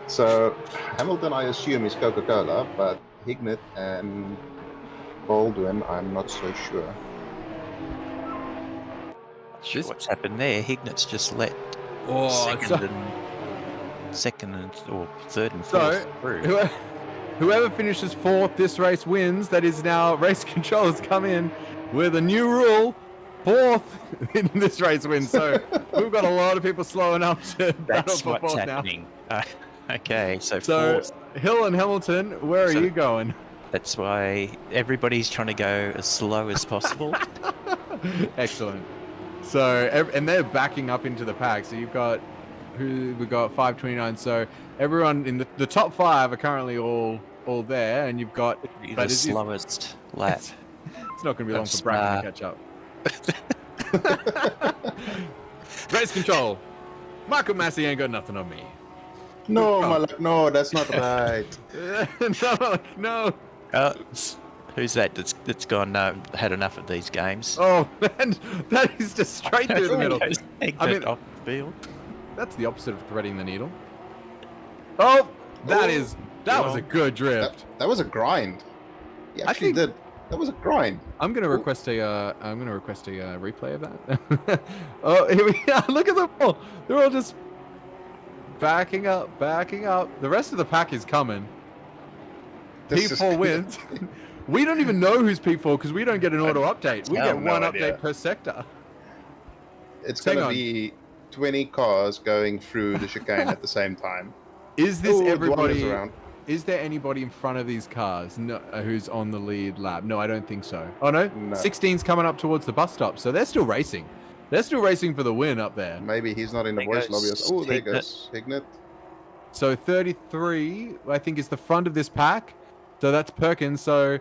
[SPEAKER 4] So Hamilton, I assume, is Coca-Cola, but Hignett and Baldwin, I'm not so sure.
[SPEAKER 5] Sure what's happened there. Hignett's just let second and or third and fourth through.
[SPEAKER 3] Whoever finishes fourth this race wins. That is now race control has come in with a new rule. Fourth in this race wins. So we've got a lot of people slowing up to battle
[SPEAKER 5] That's
[SPEAKER 3] for
[SPEAKER 5] what's
[SPEAKER 3] fourth now.
[SPEAKER 5] happening. Okay, so
[SPEAKER 3] So
[SPEAKER 5] fourth.
[SPEAKER 3] Hill and Hamilton, where are you going?
[SPEAKER 5] That's why everybody's trying to go as slow as possible.
[SPEAKER 3] Excellent. So and they're backing up into the pack. So you've got we got 529. So everyone in the top five are currently all there, and you've got
[SPEAKER 5] The slowest lap.
[SPEAKER 3] It's not going to be long for Brandon to catch up. Race control. Michael Massey ain't got nothing on me.
[SPEAKER 4] No, Malak, no, that's not right.
[SPEAKER 3] No.
[SPEAKER 5] Who's that? That's gone. Had enough of these games.
[SPEAKER 3] Oh man, that is just straight through the middle. I mean,
[SPEAKER 5] off the field.
[SPEAKER 3] that's the opposite of threading the needle. Oh, that was a good drift.
[SPEAKER 4] That was a grind. He actually
[SPEAKER 3] think-
[SPEAKER 4] did. That was a grind.
[SPEAKER 3] I'm gonna request a replay of that. Oh, here we are. Look at them all. They're all just backing up. The rest of the pack is coming.
[SPEAKER 4] This is
[SPEAKER 3] P4
[SPEAKER 4] good.
[SPEAKER 3] wins. We don't even know who's P4 because we don't get an auto update. We
[SPEAKER 4] I
[SPEAKER 3] get
[SPEAKER 4] have no
[SPEAKER 3] one
[SPEAKER 4] idea.
[SPEAKER 3] update per sector.
[SPEAKER 4] It's
[SPEAKER 3] Hang
[SPEAKER 4] going to
[SPEAKER 3] on.
[SPEAKER 4] be 20 cars going through the chicane at the same time.
[SPEAKER 3] Is this
[SPEAKER 4] Ooh, Dwan is
[SPEAKER 3] everybody?
[SPEAKER 4] around.
[SPEAKER 3] Is there anybody in front of these cars who's on the lead lap? No, I don't think so. Oh no,
[SPEAKER 4] No.
[SPEAKER 3] 16's coming up towards the bus stop, so they're still racing. They're still racing for the win up there.
[SPEAKER 4] Maybe he's not in the
[SPEAKER 5] There
[SPEAKER 4] voice
[SPEAKER 5] goes
[SPEAKER 4] lobby. Oh, there
[SPEAKER 5] Hignett.
[SPEAKER 4] goes Hignett.
[SPEAKER 3] So 33, I think, is the front of this pack. So that's Perkins. So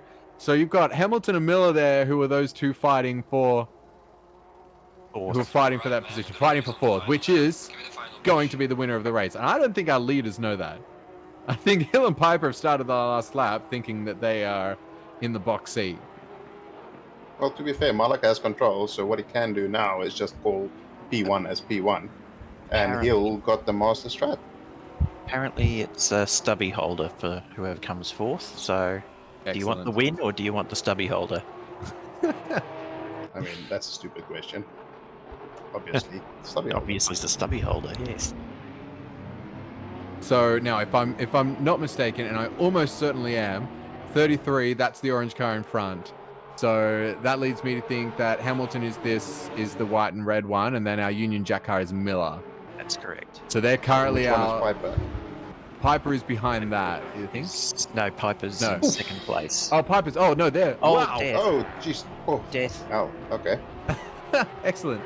[SPEAKER 3] you've got Hamilton and Miller there, who are those two fighting for who are fighting for that position, fighting for fourth, which is going to be the winner of the race. And I don't think our leaders know that. I think Hill and Piper have started the last lap thinking that they are in the box seat.
[SPEAKER 4] Well, to be fair, Malak has control, so what he can do now is just call P1 as P1. And
[SPEAKER 5] Apparently.
[SPEAKER 4] Hill got the master strat.
[SPEAKER 5] Apparently, it's a stubby holder for whoever comes fourth. So, do you want the win or do you want the stubby holder?
[SPEAKER 4] I mean, that's a stupid question. Obviously, stubby holder.
[SPEAKER 5] Obviously, it's the stubby holder. Yes.
[SPEAKER 3] So now, if I'm not mistaken, and I almost certainly am, 33. That's the orange car in front. So that leads me to think that Hamilton is the white and red one, and then our Union Jack car is Miller.
[SPEAKER 5] That's correct.
[SPEAKER 3] So they're currently
[SPEAKER 4] Which one is
[SPEAKER 3] our
[SPEAKER 4] Piper?
[SPEAKER 3] Piper is behind that. You think?
[SPEAKER 5] No, Piper's
[SPEAKER 3] No.
[SPEAKER 5] in second place.
[SPEAKER 3] Oh, Piper's. Oh no, there.
[SPEAKER 5] Oh,
[SPEAKER 3] Wow.
[SPEAKER 5] death.
[SPEAKER 4] Oh, jeez. Oh,
[SPEAKER 5] Death.
[SPEAKER 4] oh, okay.
[SPEAKER 3] Excellent.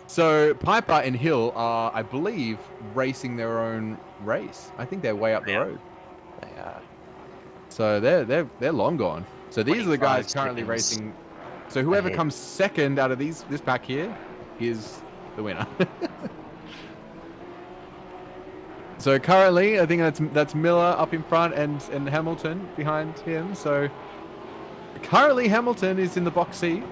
[SPEAKER 3] So Piper and Hill are, I believe, racing their own race. I think they're way up the
[SPEAKER 5] Yeah.
[SPEAKER 3] road.
[SPEAKER 5] They are.
[SPEAKER 3] So they're long gone. So these are the guys
[SPEAKER 5] 25
[SPEAKER 3] currently
[SPEAKER 5] seconds
[SPEAKER 3] racing. So whoever
[SPEAKER 5] ahead.
[SPEAKER 3] comes second out of this pack here is the winner. So currently, I think that's Miller up in front and Hamilton behind him. So currently Hamilton is in the box seat.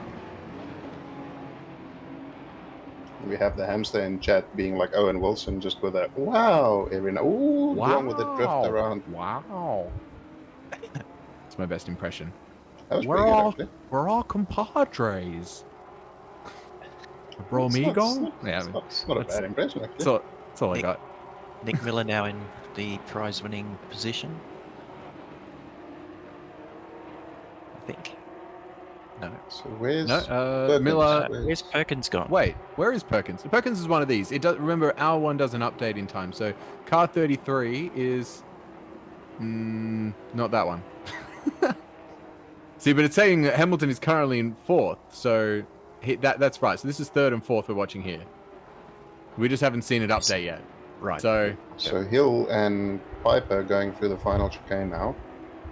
[SPEAKER 4] We have the hamster in chat being like Owen Wilson, just with a wow every now. Ooh, wrong with the drift around.
[SPEAKER 3] Wow. That's my best impression.
[SPEAKER 4] That was
[SPEAKER 3] We're
[SPEAKER 4] pretty good,
[SPEAKER 3] all
[SPEAKER 4] actually.
[SPEAKER 3] we're all compadres. Bro,
[SPEAKER 4] It's
[SPEAKER 3] amigo.
[SPEAKER 4] not-
[SPEAKER 3] Yeah,
[SPEAKER 4] it's not a
[SPEAKER 3] that's-
[SPEAKER 4] bad impression, actually.
[SPEAKER 3] that's all I
[SPEAKER 5] Nick.
[SPEAKER 3] got.
[SPEAKER 5] Nick Miller now in the prize-winning position. I think. No.
[SPEAKER 4] So where's
[SPEAKER 3] No,
[SPEAKER 4] Perkins?
[SPEAKER 3] Miller.
[SPEAKER 5] Where's Perkins gone?
[SPEAKER 3] Wait, where is Perkins? Perkins is one of these. It does. Remember, our one doesn't update in time. So car 33 is not that one. See, but it's saying that Hamilton is currently in fourth. So that's right. So this is third and fourth we're watching here. We just haven't seen it update yet.
[SPEAKER 5] Right.
[SPEAKER 3] So
[SPEAKER 4] So Hill and Piper going through the final chicane now.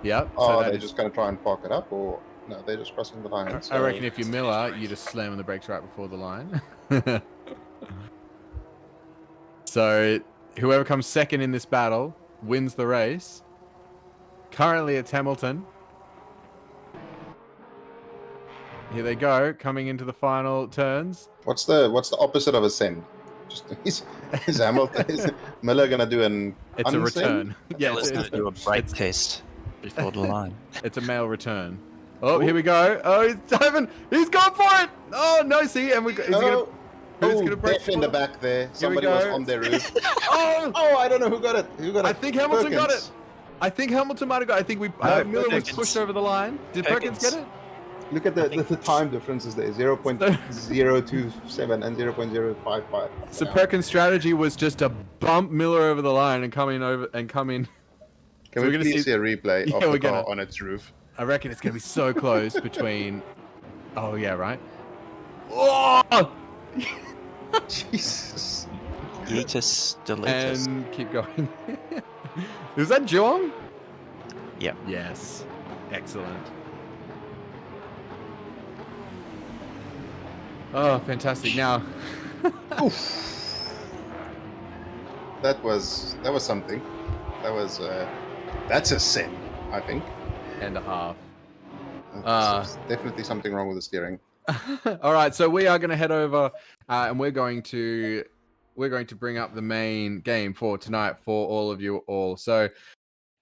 [SPEAKER 3] yeah. So
[SPEAKER 4] Oh,
[SPEAKER 3] that
[SPEAKER 4] they're
[SPEAKER 3] is-
[SPEAKER 4] just going to try and park it up, or no? They're just crossing the line.
[SPEAKER 3] I
[SPEAKER 4] so-
[SPEAKER 3] reckon if you're Miller, you just slam on the brakes right before the line. So whoever comes second in this battle wins the race. Currently, it's Hamilton. Here they go, coming into the final turns.
[SPEAKER 4] What's the opposite of a send? Just is Hamilton is Miller going to do an
[SPEAKER 3] It's a
[SPEAKER 4] unsend?
[SPEAKER 3] return. Yeah,
[SPEAKER 5] Let's
[SPEAKER 3] it's,
[SPEAKER 5] do a brake test before the line.
[SPEAKER 3] it's a male return. Oh, here we go. Oh, he's diving. He's gone for it. Oh no, see, and is he gonna?
[SPEAKER 4] Oh,
[SPEAKER 3] Who's
[SPEAKER 4] oh,
[SPEAKER 3] gonna break
[SPEAKER 4] Def in the
[SPEAKER 3] for-
[SPEAKER 4] back there.
[SPEAKER 3] we
[SPEAKER 4] Somebody was
[SPEAKER 3] go.
[SPEAKER 4] on their roof.
[SPEAKER 3] Oh,
[SPEAKER 4] Oh, I don't know who got it. Who got it?
[SPEAKER 3] I think Hamilton got
[SPEAKER 4] Perkins.
[SPEAKER 3] it. I think Hamilton might have got. I think Miller was
[SPEAKER 5] Perkins.
[SPEAKER 3] pushed over the line. Did Perkins get it?
[SPEAKER 4] Look at the time differences there. 0.027 and 0.055.
[SPEAKER 3] So Perkins' strategy was just to bump Miller over the line and come in.
[SPEAKER 4] Can
[SPEAKER 3] So
[SPEAKER 4] we
[SPEAKER 3] we're gonna
[SPEAKER 4] please
[SPEAKER 3] see-
[SPEAKER 4] see a replay
[SPEAKER 3] Yeah,
[SPEAKER 4] of
[SPEAKER 3] we're
[SPEAKER 4] the car
[SPEAKER 3] gonna.
[SPEAKER 4] on its roof?
[SPEAKER 3] I reckon it's gonna be so close between. Oh yeah, right. Oh!
[SPEAKER 4] Jesus.
[SPEAKER 5] Yeetus deletus.
[SPEAKER 3] And keep going. Is that John?
[SPEAKER 5] Yep.
[SPEAKER 3] Yes. Excellent. Oh, fantastic! Now,
[SPEAKER 4] That was something. That was that's a sin, I think.
[SPEAKER 3] and a half.
[SPEAKER 4] There's definitely something wrong with the steering.
[SPEAKER 3] All right, so we are going to head over, and we're going to bring up the main game for tonight for all of you all. So,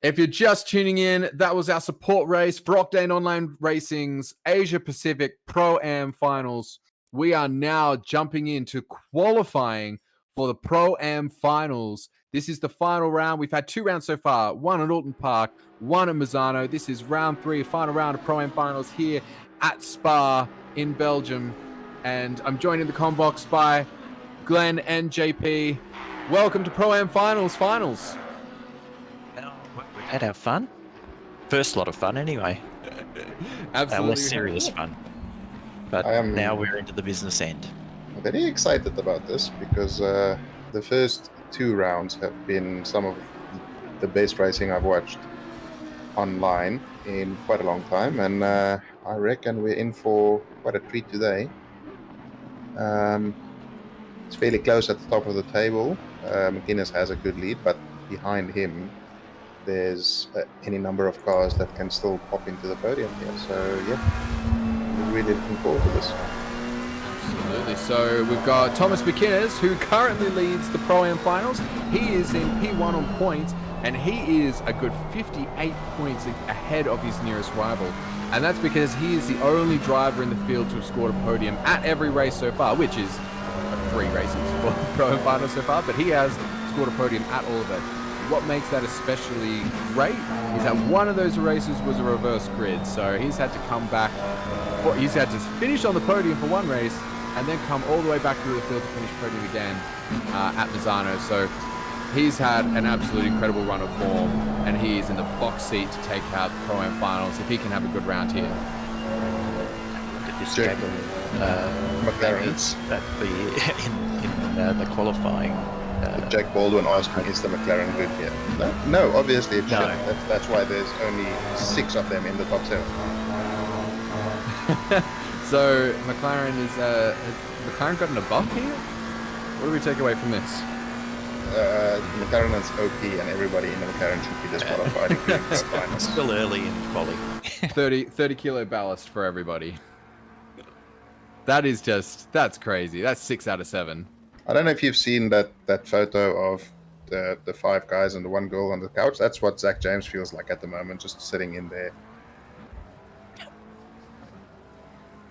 [SPEAKER 3] if you're just tuning in, that was our support race for Octane Online Racing's Asia Pacific Pro-Am Finals. We are now jumping into qualifying for the Pro-Am Finals. This is the final round. We've had 2 rounds so far, one at Alton Park, one at Mazzano. This is round 3, final round of Pro-Am Finals here at Spa in Belgium. And I'm joined in the comm box by Glenn and JP. Welcome to Pro-Am Finals.
[SPEAKER 5] We've had our fun. First lot of fun, anyway.
[SPEAKER 3] Absolutely.
[SPEAKER 5] Less serious fun. But
[SPEAKER 4] I am-
[SPEAKER 5] now we're into the business end.
[SPEAKER 4] I'm very excited about this because the first 2 rounds have been some of the best racing I've watched online in quite a long time, and I reckon we're in for quite a treat today. It's fairly close at the top of the table. McInnes has a good lead, but behind him, there's any number of cars that can still pop into the podium here. So yeah, really looking forward to this.
[SPEAKER 3] Absolutely. So we've got Thomas McInnes, who currently leads the Pro-Am finals. He is in P1 on points, and he is a good 58 points ahead of his nearest rival. And that's because he is the only driver in the field to have scored a podium at every race so far, which is 3 races for the Pro-Am finals so far, but he has scored a podium at all of it. What makes that especially great is that one of those races was a reverse grid, so he's had to come back, he's had to finish on the podium for one race and then come all the way back through the field to finish podium again at Misano. So he's had an absolutely incredible run of form, and he is in the box seat to take out the Pro-Am finals if he can have a good round here.
[SPEAKER 5] This
[SPEAKER 4] Jack- McLaren.
[SPEAKER 5] At in the qualifying.
[SPEAKER 4] Jack Baldwin asking, is the McLaren good here? No, obviously it's
[SPEAKER 5] No.
[SPEAKER 4] shit. That's why there's only 6 of them in the top 7.
[SPEAKER 3] So McLaren has McLaren gotten a buff here? What do we take away from this?
[SPEAKER 4] McLaren is OP, and everybody in the McLaren should be disqualified, including the finals.
[SPEAKER 5] Still early in quali.
[SPEAKER 3] 30 kilo ballast for everybody. That's crazy. That's 6 out of 7.
[SPEAKER 4] I don't know if you've seen that photo of the 5 guys and the 1 girl on the couch. That's what Zach James feels like at the moment, just sitting in there.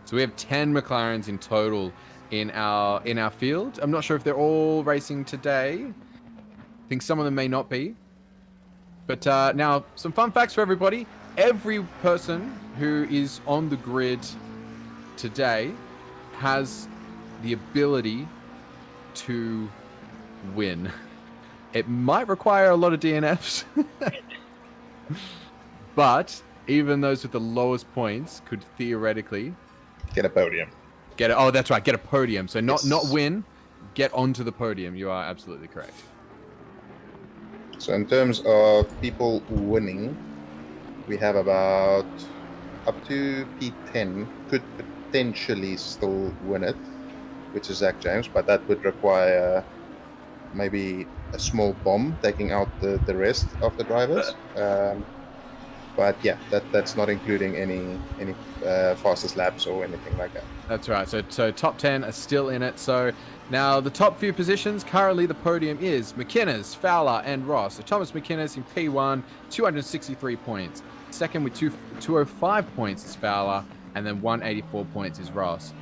[SPEAKER 3] So we have 10 McLarens in total in our field. I'm not sure if they're all racing today. I think some of them may not be. But now, some fun facts for everybody. Every person who is on the grid today has the ability to win. It might require a lot of DNFs. But even those with the lowest points could theoretically
[SPEAKER 4] Get a podium.
[SPEAKER 3] get it. Oh, that's right. Get a podium. So not
[SPEAKER 4] Yes.
[SPEAKER 3] win, get onto the podium. You are absolutely correct.
[SPEAKER 4] So in terms of people winning, we have about up to P10 could potentially still win it, which is Zach James, but that would require maybe a small bomb taking out the rest of the drivers. But yeah, that's not including any fastest laps or anything like that.
[SPEAKER 3] That's right. So top 10 are still in it. So now the top few positions, currently the podium is McInnes, Fowler, and Ross. So Thomas McInnes in P1, 263 points. Second with 205 points is Fowler, and then 184 points is Ross.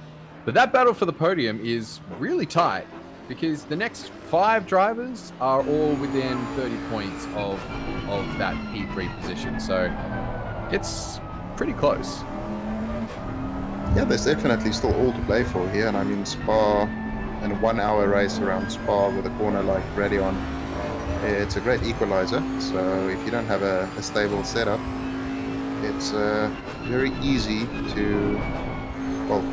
[SPEAKER 3] But that battle for the podium is really tight because the next 5 drivers are all within 30 points of that P3 position. So it's pretty close.
[SPEAKER 4] Yeah, there's definitely still all to play for here, and I mean Spa, and a 1-hour race around Spa with a corner like Radion, it's a great equalizer. So if you don't have a stable setup, it's very easy to, well,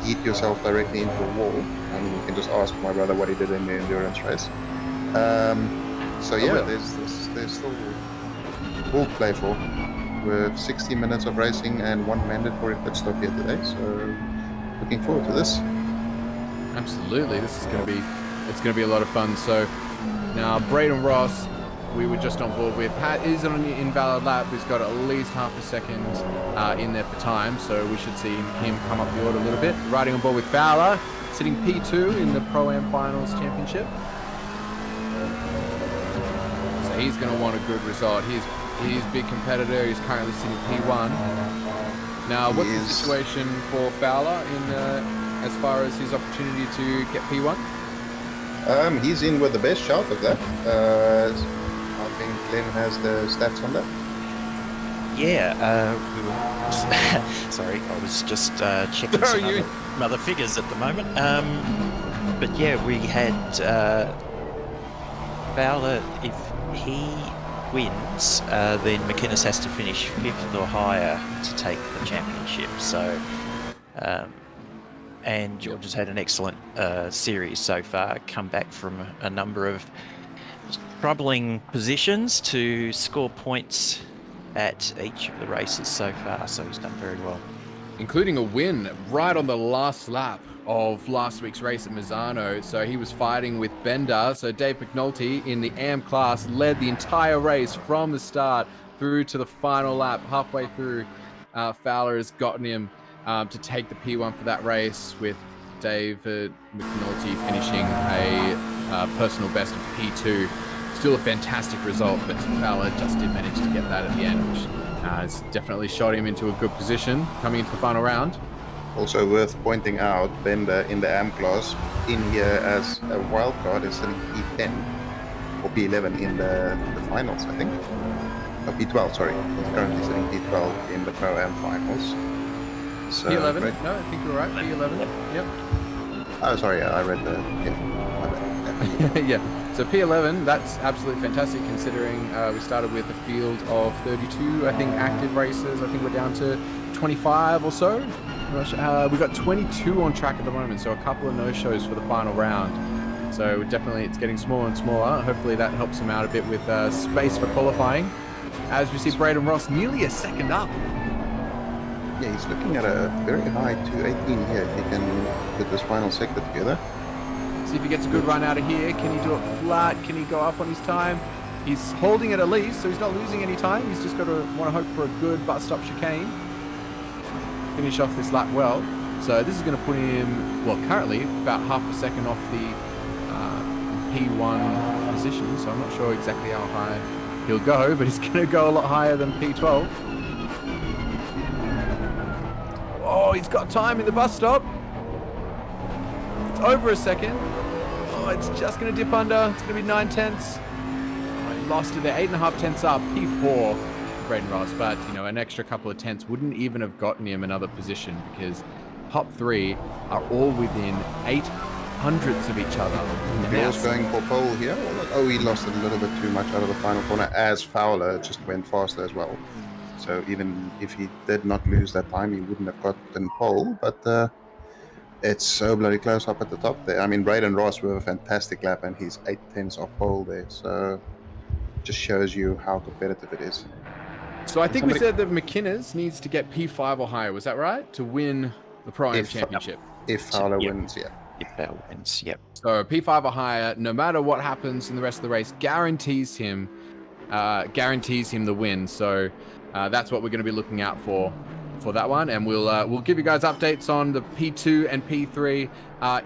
[SPEAKER 4] eat yourself directly into a wall. I mean, you can just ask my brother what he did in the endurance race. So yeah, there's still all to play for. With 60 minutes of racing and 1 mandatory pit stop here today, so looking forward to this.
[SPEAKER 3] Absolutely, it's going to be a lot of fun. So now Braden Ross, we were just on board with, is on an invalid lap. He's got at least half a second in there for time, so we should see him come up the order a little bit. Riding on board with Fowler, sitting P2 in the Pro-Am Finals Championship. So he's going to want a good result. He's big competitor. He's currently sitting P1. Now, what's the situation for Fowler in as far as his opportunity to get P1?
[SPEAKER 4] He's in with the best shot of that. I think Glenn has the stats on that.
[SPEAKER 5] Yeah, we were, sorry, I was just checking some other figures at the moment. But yeah, we had Fowler, if he wins, then McInnes has to finish 5th or higher to take the championship. So, and George has had an excellent series so far, come back from a number of troubling positions to score points at each of the races so far, so he's done very well.
[SPEAKER 3] Including a win right on the last lap of last week's race at Mazzano. So he was fighting with Bender. So Dave McNulty in the AM class led the entire race from the start through to the final lap. Halfway through, Fowler has gotten him to take the P1 for that race, with David McNulty finishing a personal best of P2. Still a fantastic result, but Fowler just did manage to get that at the end, which has definitely shot him into a good position coming into the final round.
[SPEAKER 4] Also worth pointing out, Bender in the AM class in here as a wild card is sitting P10 or P11 in the finals, I think. Oh, P12, sorry. He's currently sitting P12 in the Pro Am finals. So,
[SPEAKER 3] P11?
[SPEAKER 4] great.
[SPEAKER 3] No, I think you're right. P11. Yep.
[SPEAKER 4] Oh, sorry, yeah, I read the... Yeah, my bad.
[SPEAKER 3] Yeah. So P11, that's absolutely fantastic considering we started with a field of 32, I think, active racers. I think we're down to 25 or so. We've got 22 on track at the moment, so a couple of no-shows for the final round. So definitely it's getting smaller and smaller. Hopefully that helps him out a bit with space for qualifying. As we see Braden Ross nearly a second up.
[SPEAKER 4] Yeah, he's looking at a very high 218 here if he can put this final sector together.
[SPEAKER 3] See if he gets a good run out of here. Can he do it flat? Can he go up on his time? He's holding it at least, so he's not losing any time. He's just got to want to hope for a good bus stop chicane. Finish off this lap well. So this is going to put him, well, currently about half a second off the P1 position. So I'm not sure exactly how high he'll go, but he's going to go a lot higher than P12. Oh, he's got time in the bus stop. It's over a second. Oh, it's just going to dip under. It's going to be 9 tenths. Oh, he lost it there. 8.5 tenths up. P4. Braden Ross, but you know, an extra couple of tenths wouldn't even have gotten him another position because top 3 are all within 8/100ths of each other.
[SPEAKER 4] Bill's going for pole here. Oh, he lost a little bit too much out of the final corner as Fowler just went faster as well. So even if he did not lose that time, he wouldn't have gotten pole, but it's so bloody close up at the top there. I mean, Braden Ross with a fantastic lap and he's 8 tenths off pole there, so just shows you how competitive it is.
[SPEAKER 3] So I think we said that McInnes needs to get P5 or higher. Was that right? To win the Pro Am Championship.
[SPEAKER 4] If Fowler wins, yeah.
[SPEAKER 5] If Fowler wins, yep.
[SPEAKER 3] So P5 or higher, no matter what happens in the rest of the race, guarantees him the win. So that's what we're going to be looking out for that one, and we'll give you guys updates on the P2 and P3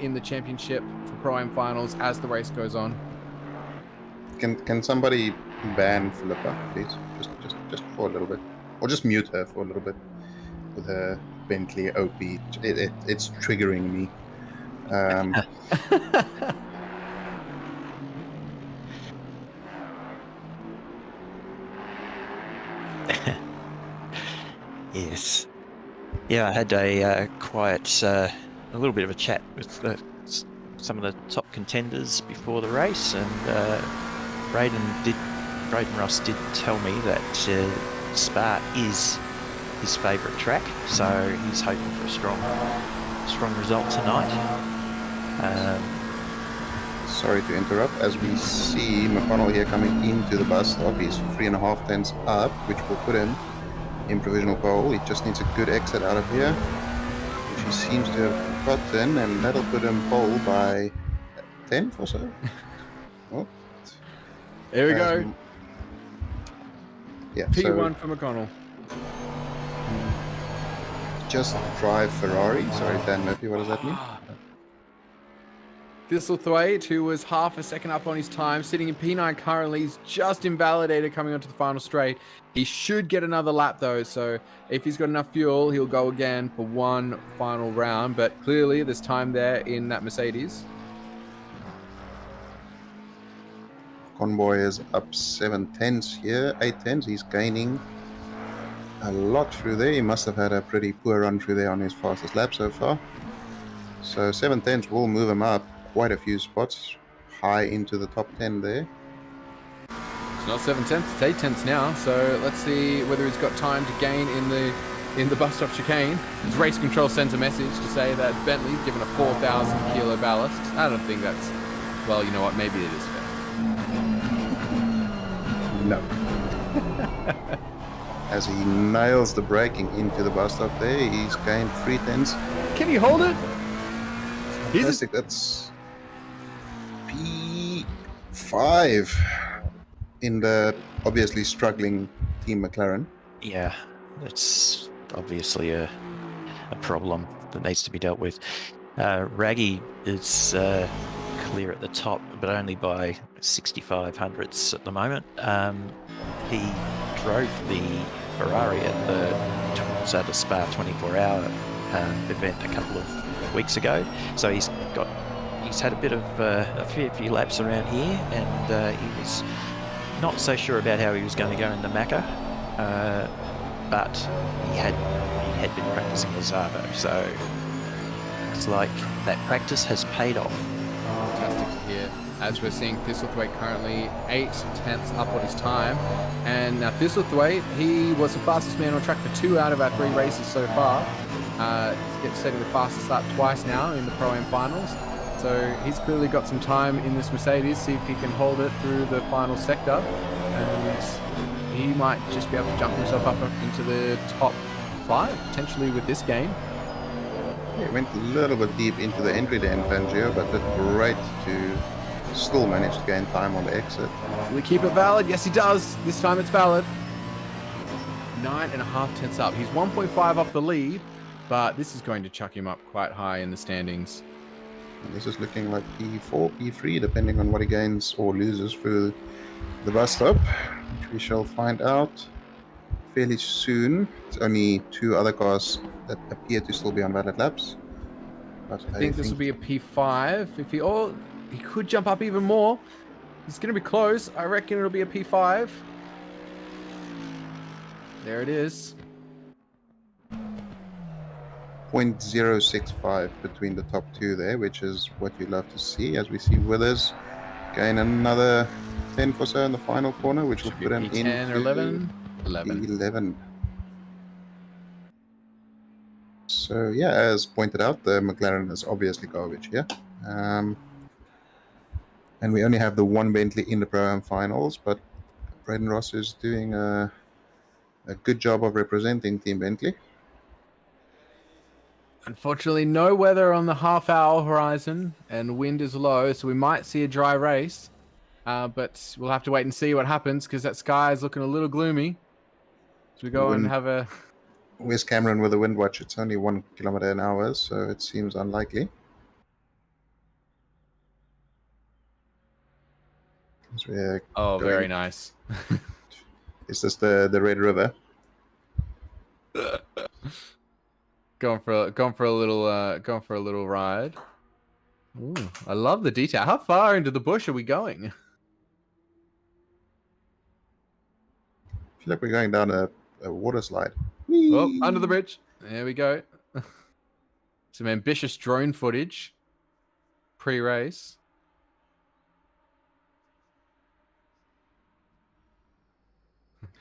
[SPEAKER 3] in the championship for Pro Am finals as the race goes on.
[SPEAKER 4] Can somebody ban Philippa, please? Just for a little bit, or just mute her for a little bit with her Bentley OP. It's triggering me.
[SPEAKER 5] Yes. Yeah, I had a a little bit of a chat with some of the top contenders before the race, and Braden Ross did tell me that Spa is his favourite track, so he's hoping for a strong result tonight.
[SPEAKER 4] Sorry to interrupt. As we see McConnell here coming into the bus stop, he's 3.5 tenths up, which will put him in provisional pole. He just needs a good exit out of here, which he seems to have gotten, and that'll put him pole by 10th or so. Oh.
[SPEAKER 3] There we go.
[SPEAKER 4] Yeah,
[SPEAKER 3] P1
[SPEAKER 4] so
[SPEAKER 3] for McConnell.
[SPEAKER 4] just drive Ferrari. Sorry, Dan Murphy, what does that mean?
[SPEAKER 3] Thistlethwaite, who was half a second up on his time, sitting in P9 currently, he's just invalidated coming onto the final straight. He should get another lap though, so if he's got enough fuel, he'll go again for one final round, but clearly there's time there in that Mercedes.
[SPEAKER 4] Convoy is up 7 tenths here, 8 tenths. He's gaining a lot through there. He must have had a pretty poor run through there on his fastest lap so far. So 7 tenths will move him up quite a few spots, high into the top 10 there.
[SPEAKER 3] It's not 7 tenths, it's 8 tenths now, so let's see whether he's got time to gain in the bus stop chicane. His race control sends a message to say that Bentley's given a 4,000 kilo ballast. I don't think that's, well, you know what, maybe it is fair.
[SPEAKER 4] No. As he nails the braking into the bus stop there, he's gained 3 tenths.
[SPEAKER 3] Can he hold it?
[SPEAKER 4] fantastic. That's P5 in the obviously struggling Team McLaren.
[SPEAKER 5] Yeah, it's obviously a problem that needs to be dealt with. Raggy is clear at the top, but only by 65 hundredths at the moment. He drove the Ferrari at the Spa 24-hour event a couple of weeks ago, so he's had a bit of a few laps around here, and he was not so sure about how he was going to go in the Macca, but he had been practicing the Zavo, so it's like that practice has paid off.
[SPEAKER 3] Fantastic to hear. As we're seeing Thistlethwaite currently 8/10 up on his time. And now Thistlethwaite, he was the fastest man on track for 2 out of our 3 races so far. He's setting the fastest lap twice now in the Pro-Am finals. So he's clearly got some time in this Mercedes, see if he can hold it through the final sector. And he might just be able to jump himself up into the top 5, potentially with this game.
[SPEAKER 4] He went a little bit deep into the entry there in Fangio, but did great to still manage to gain time on the exit.
[SPEAKER 3] Will he keep it valid? Yes, he does. This time it's valid. 9.5 tenths up. He's 1.5 off the lead, but this is going to chuck him up quite high in the standings.
[SPEAKER 4] And this is looking like P4, P3, depending on what he gains or loses through the bus stop, which we shall find out fairly soon. It's only 2 other cars that appear to still be on valid laps. But
[SPEAKER 3] I think this will be a P5. If he could jump up even more. He's going to be close. I reckon it'll be a P5. There it is.
[SPEAKER 4] 0.065 between the top 2 there, which is what you love to see, as we see Withers gain another 10 or so in the final corner, which will put him in
[SPEAKER 3] P10 or 11?
[SPEAKER 4] 11. So yeah, as pointed out, the McLaren is obviously garbage here. And we only have the 1 Bentley in the Pro-Am finals, but Braden Ross is doing a good job of representing Team Bentley.
[SPEAKER 3] Unfortunately, no weather on the half-hour horizon, and wind is low, so we might see a dry race. But we'll have to wait and see what happens, because that sky is looking a little gloomy. So we go and have a...
[SPEAKER 4] Where's Cameron with the wind watch? It's only 1 kilometer an hour, so it seems unlikely.
[SPEAKER 3] Oh, very nice.
[SPEAKER 4] Is this the Red River?
[SPEAKER 3] Going for a little ride. Ooh, I love the detail. How far into the bush are we going?
[SPEAKER 4] I feel like we're going down a water slide.
[SPEAKER 3] Oh, under the bridge. There we go. Some ambitious drone footage. Pre-race.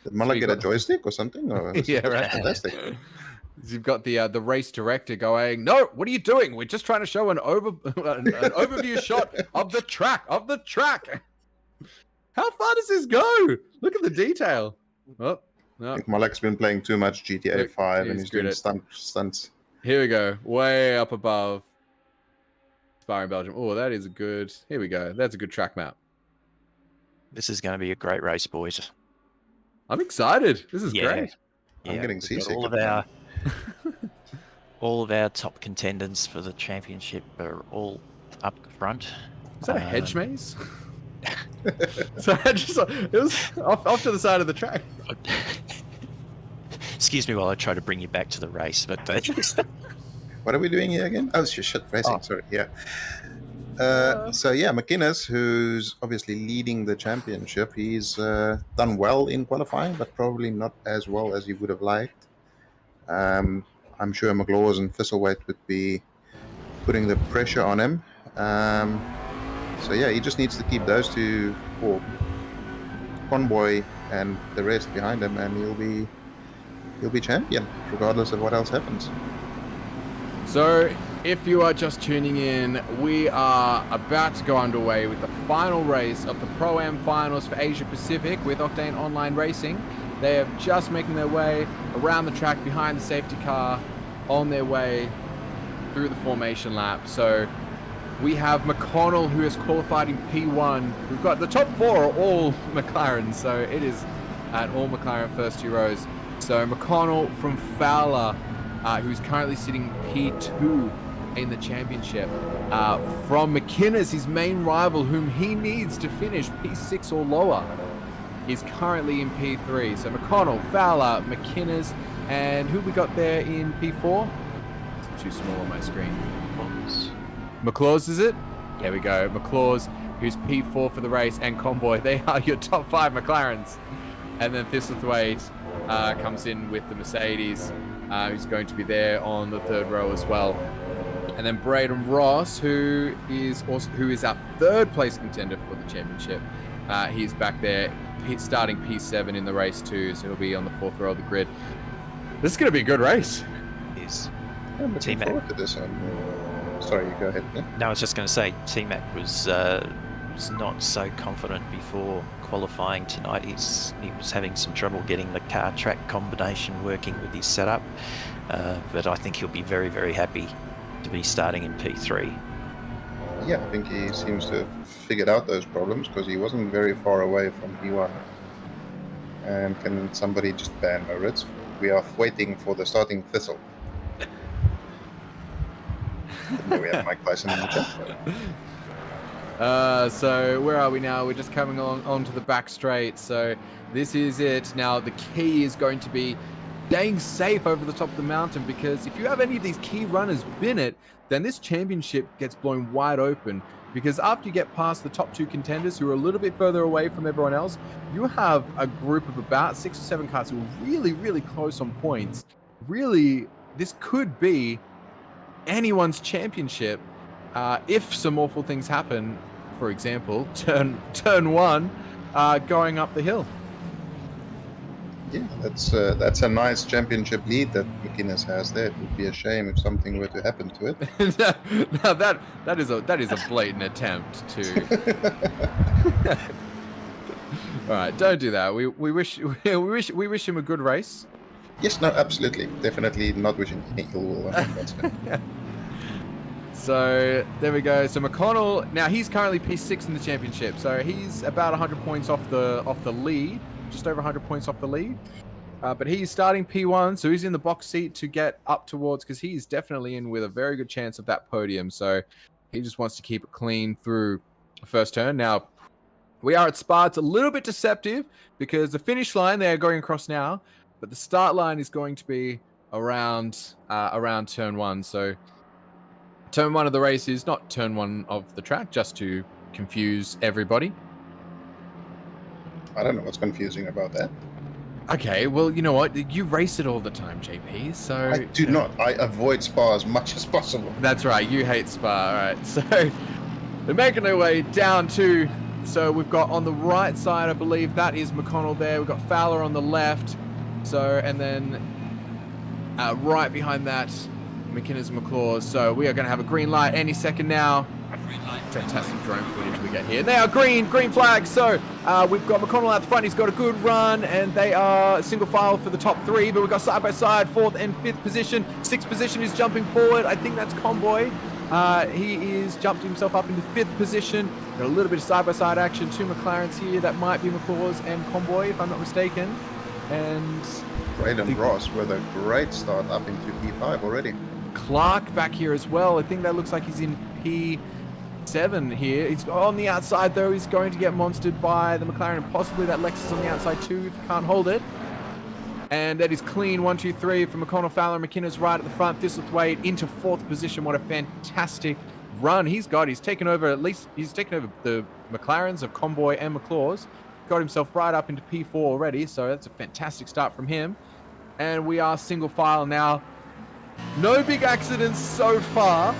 [SPEAKER 4] Did Mullah get a joystick or something? Or
[SPEAKER 3] Yeah, right.
[SPEAKER 4] Fantastic.
[SPEAKER 3] You've got the race director going, no, what are you doing? We're just trying to show an overview shot of the track. How far does this go? Look at the detail. Oh, no.
[SPEAKER 4] I think Malak's been playing too much GTA
[SPEAKER 3] Look,
[SPEAKER 4] 5 and
[SPEAKER 3] he's
[SPEAKER 4] he's
[SPEAKER 3] good
[SPEAKER 4] doing
[SPEAKER 3] at-
[SPEAKER 4] stunts.
[SPEAKER 3] Here we go. Way up above. Spa in Belgium. Oh, that is a good... Here we go. That's a good track map.
[SPEAKER 5] This is going to be a great race, boys.
[SPEAKER 3] I'm excited. This is great.
[SPEAKER 4] I'm getting
[SPEAKER 5] we've got
[SPEAKER 4] seasick.
[SPEAKER 5] all of our top contenders for the championship are all up front.
[SPEAKER 3] Is that a hedge maze? So it was off to the side of the track.
[SPEAKER 5] Excuse me while I try to bring you back to the race, but
[SPEAKER 4] What are we doing here again? Oh, it's just shit racing.
[SPEAKER 5] Oh.
[SPEAKER 4] Sorry. Yeah. So yeah, McInnes, who's obviously leading the championship, he's done well in qualifying, but probably not as well as he would have liked. I'm sure McLaws and Thistlethwaite would be putting the pressure on him. So yeah, he just needs to keep those two, or Convoy and the rest behind him, and he'll be champion regardless of what else happens.
[SPEAKER 3] So, if you are just tuning in, we are about to go underway with the final race of the Pro-Am Finals for Asia Pacific with Octane Online Racing. They are just making their way around the track behind the safety car on their way through the formation lap. So, we have McConnell, who is qualified in P1. We've got the top 4 are all McLaren, so it is at all McLaren first 2 rows. So McConnell from Fowler, who's currently sitting P2 in the championship. From McInnes, his main rival, whom he needs to finish P6 or lower, is currently in P3. So McConnell, Fowler, McInnes, and who we got there in P4? It's too small on my screen. McClaws, is it? There we go. McClaws, who's P4 for the race, and Convoy. They are your top 5 McLarens. And then Thistlethwaite comes in with the Mercedes, who's going to be there on the 3rd row as well. And then Braden Ross, who is our 3rd place contender for the championship. He's back there, starting P7 in the race too, so he'll be on the 4th row of the grid. This is going to be a good race.
[SPEAKER 5] Is
[SPEAKER 4] I'm looking forward to this. Sorry, you go ahead. Yeah?
[SPEAKER 5] No, I was just going to say, T-Mac was not so confident before qualifying tonight. He was having some trouble getting the car track combination working with his setup, but I think he'll be very, very happy to be starting in P3.
[SPEAKER 4] Yeah, I think he seems to have figured out those problems because he wasn't very far away from P1. And can somebody just ban Moritz? We are waiting for the starting Thistle. We have Mike Tyson in the chat.
[SPEAKER 3] So where are we now? We're just coming along onto the back straight. So this is it. Now the key is going to be staying safe over the top of the mountain, because if you have any of these key runners bin it, then this championship gets blown wide open. Because after you get past the top 2 contenders who are a little bit further away from everyone else, you have a group of about 6 or 7 cars who are really, really close on points. Really, this could be anyone's championship if some awful things happen. For example, turn 1 going up the hill.
[SPEAKER 4] Yeah, that's a nice championship lead that McInnes has there. It would be a shame if something were to happen to it.
[SPEAKER 3] Now that is a blatant attempt to. All right, don't do that. We wish him a good race.
[SPEAKER 4] Yes, no, absolutely, definitely not wishing any ill will. That's good.
[SPEAKER 3] So there we go. So McConnell, now he's currently P6 in the championship. So he's about 100 points off the lead, just over 100 points off the lead. But he's starting P1, so he's in the box seat to get up towards, because he's definitely in with a very good chance of that podium. So he just wants to keep it clean through the first turn. Now we are at Spa. It's a little bit deceptive because the finish line they are going across now, but the start line is going to be around turn 1. So turn 1 of the race is not turn 1 of the track, just to confuse everybody.
[SPEAKER 4] I don't know what's confusing about that.
[SPEAKER 3] Okay, well, you know what? You race it all the time, JP, so...
[SPEAKER 4] I do not. I avoid Spa as much as possible.
[SPEAKER 3] That's right, you hate Spa, all right. So they're making their way down to... So we've got on the right side, I believe, that is McConnell there. We've got Fowler on the left. So, and then right behind that, McInnes and McClaws. So we are going to have a green light any second now. Fantastic drone footage we get here. They are green flag. So we've got McConnell out the front. He's got a good run, and they are single file for the top 3. But we've got side by side 4th and 5th position. 6th position is jumping forward. I think that's Convoy. He is jumped himself up into 5th position. Got a little bit of side by side action. 2 McLarens here. That might be McClaws and Convoy, if I'm not mistaken. And
[SPEAKER 4] Braden Ross with a great start up into P5 already.
[SPEAKER 3] Clark back here as well. I think that looks like he's in P7 here. He's on the outside though. He's going to get monstered by the McLaren, and possibly that Lexus on the outside too if he can't hold it. And that is clean 1, 2, 3 from McConnell, Fowler, McInnes right at the front. Thistlethwaite into 4th position. What a fantastic run he's got. He's taken over the McLarens of Convoy and McClaws. Got himself right up into P4 already, so that's a fantastic start from him. And we are single file now. No big accidents so far.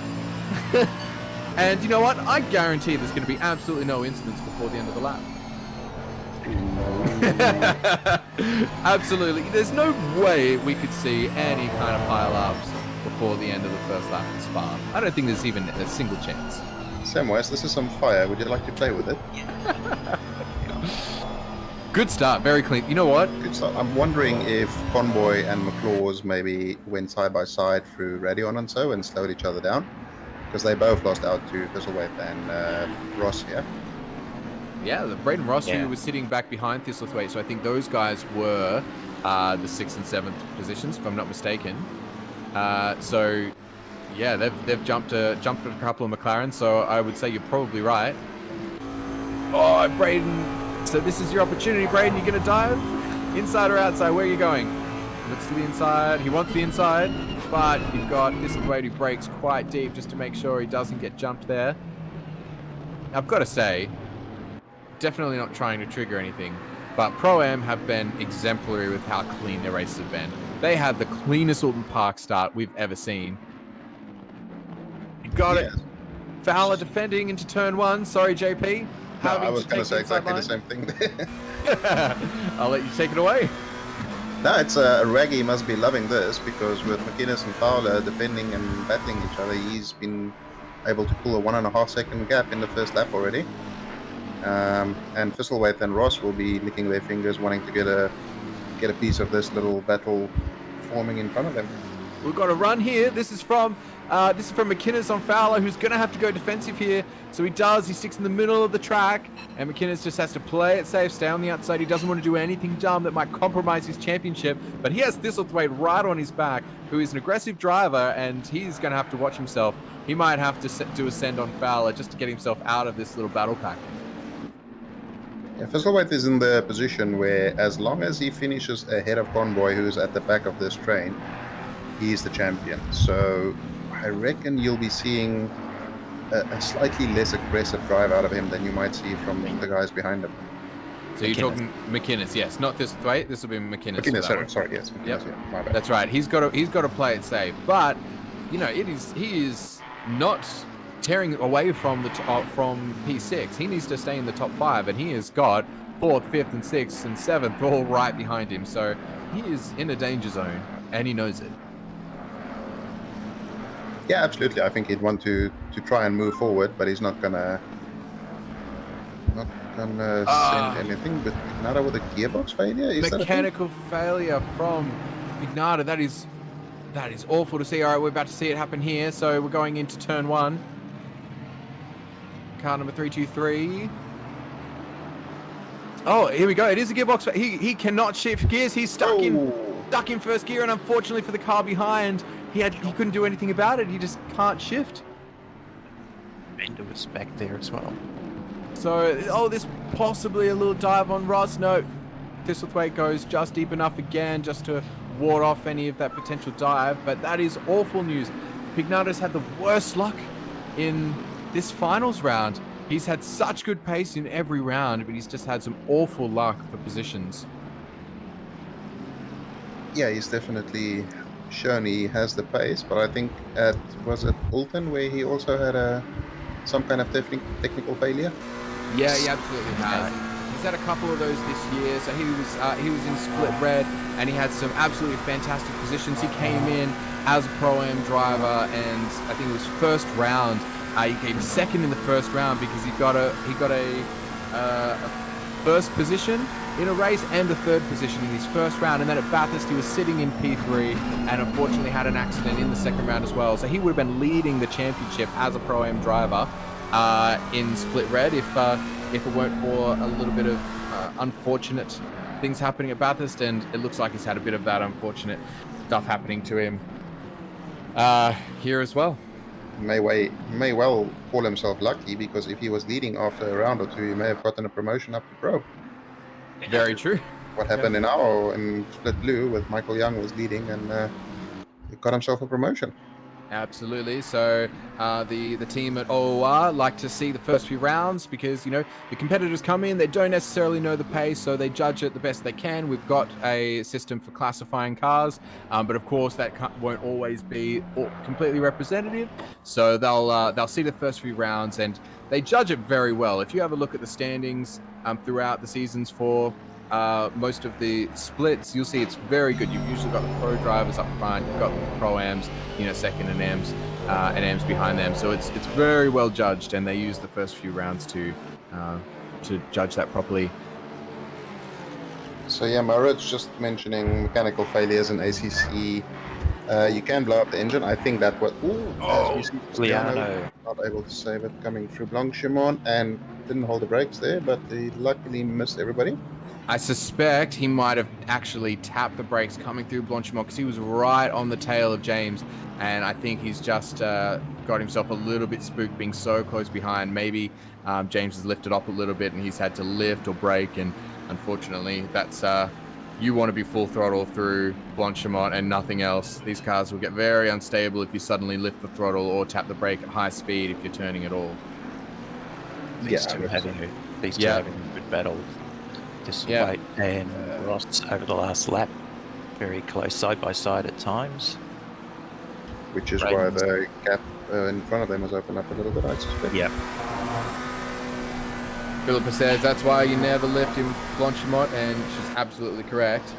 [SPEAKER 3] And you know what? I guarantee there's going to be absolutely no incidents before the end of the lap. Absolutely. There's no way we could see any kind of pile-ups before the end of the first lap of Spa. I don't think there's even a single chance.
[SPEAKER 4] Samwise, this is some fire. Would you like to play with it?
[SPEAKER 3] Good start, very clean. You know what?
[SPEAKER 4] Good start. I'm wondering if Convoy and McClaws maybe went side by side through Radion and so and slowed each other down. because they both lost out to Thistlewaite and Ross here.
[SPEAKER 3] Yeah, the Braden Ross,
[SPEAKER 5] Yeah.
[SPEAKER 3] who was sitting back behind Thistlethwaite, so I think those guys were the 6th and 7th positions, if I'm not mistaken. So, yeah, they've jumped a couple of McLarens, so I would say you're probably right. Oh, Braden. So this is your opportunity, Braden. You're going to dive? Inside or outside? Where are you going? Looks to the inside. He wants the inside, but you've got Thistlethwaite who breaks quite deep just to make sure he doesn't get jumped there. I've got to say, definitely not trying to trigger anything, but Pro-Am have been exemplary with how clean their races have been. They had the cleanest Alton Park start we've ever seen. You got it. Fowler defending into turn 1. Sorry, JP.
[SPEAKER 4] No,
[SPEAKER 3] Having
[SPEAKER 4] I was
[SPEAKER 3] to
[SPEAKER 4] going
[SPEAKER 3] take
[SPEAKER 4] to say
[SPEAKER 3] inside
[SPEAKER 4] exactly the
[SPEAKER 3] line.
[SPEAKER 4] same thing.
[SPEAKER 3] I'll let you take it away.
[SPEAKER 4] No, it's Raggy must be loving this, because with McInnes and Fowler defending and battling each other, he's been able to pull a 1.5 second gap in the first lap already. And Thistlethwaite and Ross will be licking their fingers, wanting to get a piece of this little battle forming in front of them.
[SPEAKER 3] We've got a run here. This is from McInnes on Fowler, who's going to have to go defensive here. So he does. He sticks in the middle of the track, and McInnes just has to play it safe, stay on the outside. He doesn't want to do anything dumb that might compromise his championship. But he has Thistlethwaite right on his back, who is an aggressive driver, and he's going to have to watch himself. He might have to do a send on Fowler just to get himself out of this little battle pack.
[SPEAKER 4] Yeah, Thistlethwaite is in the position where, as long as he finishes ahead of Convoy, who's at the back of this train, he's the champion. So I reckon you'll be seeing a slightly less aggressive drive out of him than you might see from the guys behind him.
[SPEAKER 3] So you're talking McInnes, yes, not Thistlethwaite. This will be McInnes.
[SPEAKER 4] McInnes, sorry, yes. McInnes,
[SPEAKER 3] Yep.
[SPEAKER 4] yeah, my bad.
[SPEAKER 3] That's right. He's got to play it safe. But you know, he is not tearing away from the from P6. He needs to stay in the top 5, and he has got 4th, 5th, and 6th, and 7th all right behind him. So he is in a danger zone, and he knows it.
[SPEAKER 4] Yeah, absolutely. I think he'd want to try and move forward, but he's not gonna send anything. But Ignata with a gearbox failure? Is
[SPEAKER 3] Mechanical failure from Ignata. That is awful to see. All right, we're about to see it happen here. So we're going into turn 1. Car number 323. Oh, here we go. It is a gearbox. He cannot shift gears. He's stuck in first gear, and unfortunately for the car behind, he couldn't do anything about it. He just can't shift.
[SPEAKER 5] Bender was back there as well.
[SPEAKER 3] So, this possibly a little dive on Ross. No, Thistlethwaite goes just deep enough again just to ward off any of that potential dive. But that is awful news. Pignata's had the worst luck in this finals round. He's had such good pace in every round, but he's just had some awful luck for positions.
[SPEAKER 4] Yeah, he's definitely shown he has the pace, but I think was it Alton where he also had some kind of technical failure?
[SPEAKER 3] Yeah, he absolutely has. He's had a couple of those this year. So he was in split red, and he had some absolutely fantastic positions. He came in as a Pro-Am driver, and I think it was first round. He came second in the first round because he got a first position in a race and a third position in his first round. And then at Bathurst, he was sitting in P3 and unfortunately had an accident in the second round as well. So he would have been leading the championship as a Pro-Am driver in split red if it weren't for a little bit of unfortunate things happening at Bathurst. And it looks like he's had a bit of that unfortunate stuff happening to him here as well.
[SPEAKER 4] May well call himself lucky, because if he was leading after a round or two, he may have gotten a promotion up to pro.
[SPEAKER 3] Very true.
[SPEAKER 4] What happened in Split Blue with Michael Young was leading, and he got himself a promotion.
[SPEAKER 3] Absolutely. So the team at OOR like to see the first few rounds because, you know, the competitors come in, they don't necessarily know the pace, so they judge it the best they can. We've got a system for classifying cars, but of course that won't always be completely representative. So they'll see the first few rounds and they judge it very well. If you have a look at the standings throughout the seasons for most of the splits, you'll see it's very good. You've usually got the pro drivers up front, you've got the pro-ams, you know, second and AMs behind them. So it's very well judged, and they use the first few rounds to judge that properly.
[SPEAKER 4] So yeah, Maurits just mentioning mechanical failures in ACC You can blow up the engine. I think that was. Ooh, as we see, Cristiano
[SPEAKER 5] Liano.
[SPEAKER 4] not able to save it coming through Blanchimon and didn't hold the brakes there, but he luckily missed everybody.
[SPEAKER 3] I suspect he might have actually tapped the brakes coming through Blanchimont because he was right on the tail of James, and I think he's just got himself a little bit spooked being so close behind. Maybe James has lifted up a little bit and he's had to lift or brake, and unfortunately that's you want to be full throttle through Blanchimont and nothing else. These cars will get very unstable if you suddenly lift the throttle or tap the brake at high speed if you're turning at all.
[SPEAKER 5] These
[SPEAKER 4] Yeah,
[SPEAKER 5] two
[SPEAKER 4] 100%.
[SPEAKER 5] having a good battle. This
[SPEAKER 3] Yeah.
[SPEAKER 5] White and Ross over the last lap, very close side by side at times.
[SPEAKER 4] Which is why the gap in front of them has opened up a little bit, I suspect.
[SPEAKER 5] Yep.
[SPEAKER 3] Philippa says that's why you never lift in Blanchimont, and she's absolutely correct.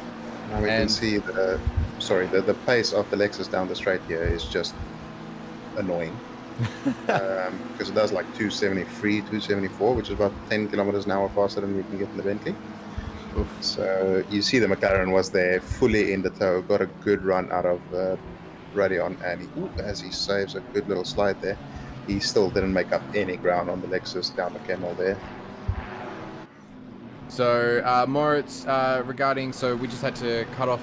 [SPEAKER 4] Now we can see the pace of the Lexus down the straight here is just annoying. Because it does like 273, 274, which is about 10 kilometers an hour faster than we can get in the Bentley.
[SPEAKER 3] Oof.
[SPEAKER 4] So you see the McLaren was there fully in the tow, got a good run out of Radion, and as he saves a good little slide there, he still didn't make up any ground on the Lexus down the Camel there.
[SPEAKER 3] So Moritz, regarding, so we just had to cut off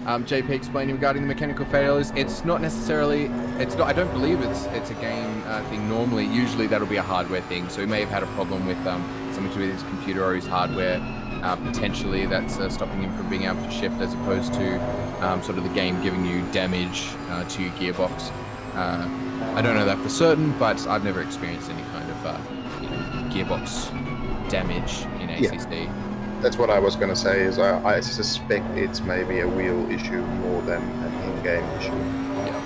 [SPEAKER 3] JP explaining regarding the mechanical failures. It's not necessarily, I don't believe it's a game thing normally. Usually that'll be a hardware thing. So he may have had a problem with something to do with his computer or his hardware. Potentially that's stopping him from being able to shift, as opposed to sort of the game giving you damage to your gearbox. I don't know that for certain, but I've never experienced any kind of gearbox damage in ACC.
[SPEAKER 4] That's what I was going to say, is I suspect it's maybe a wheel issue more than an in-game issue.
[SPEAKER 3] Yeah.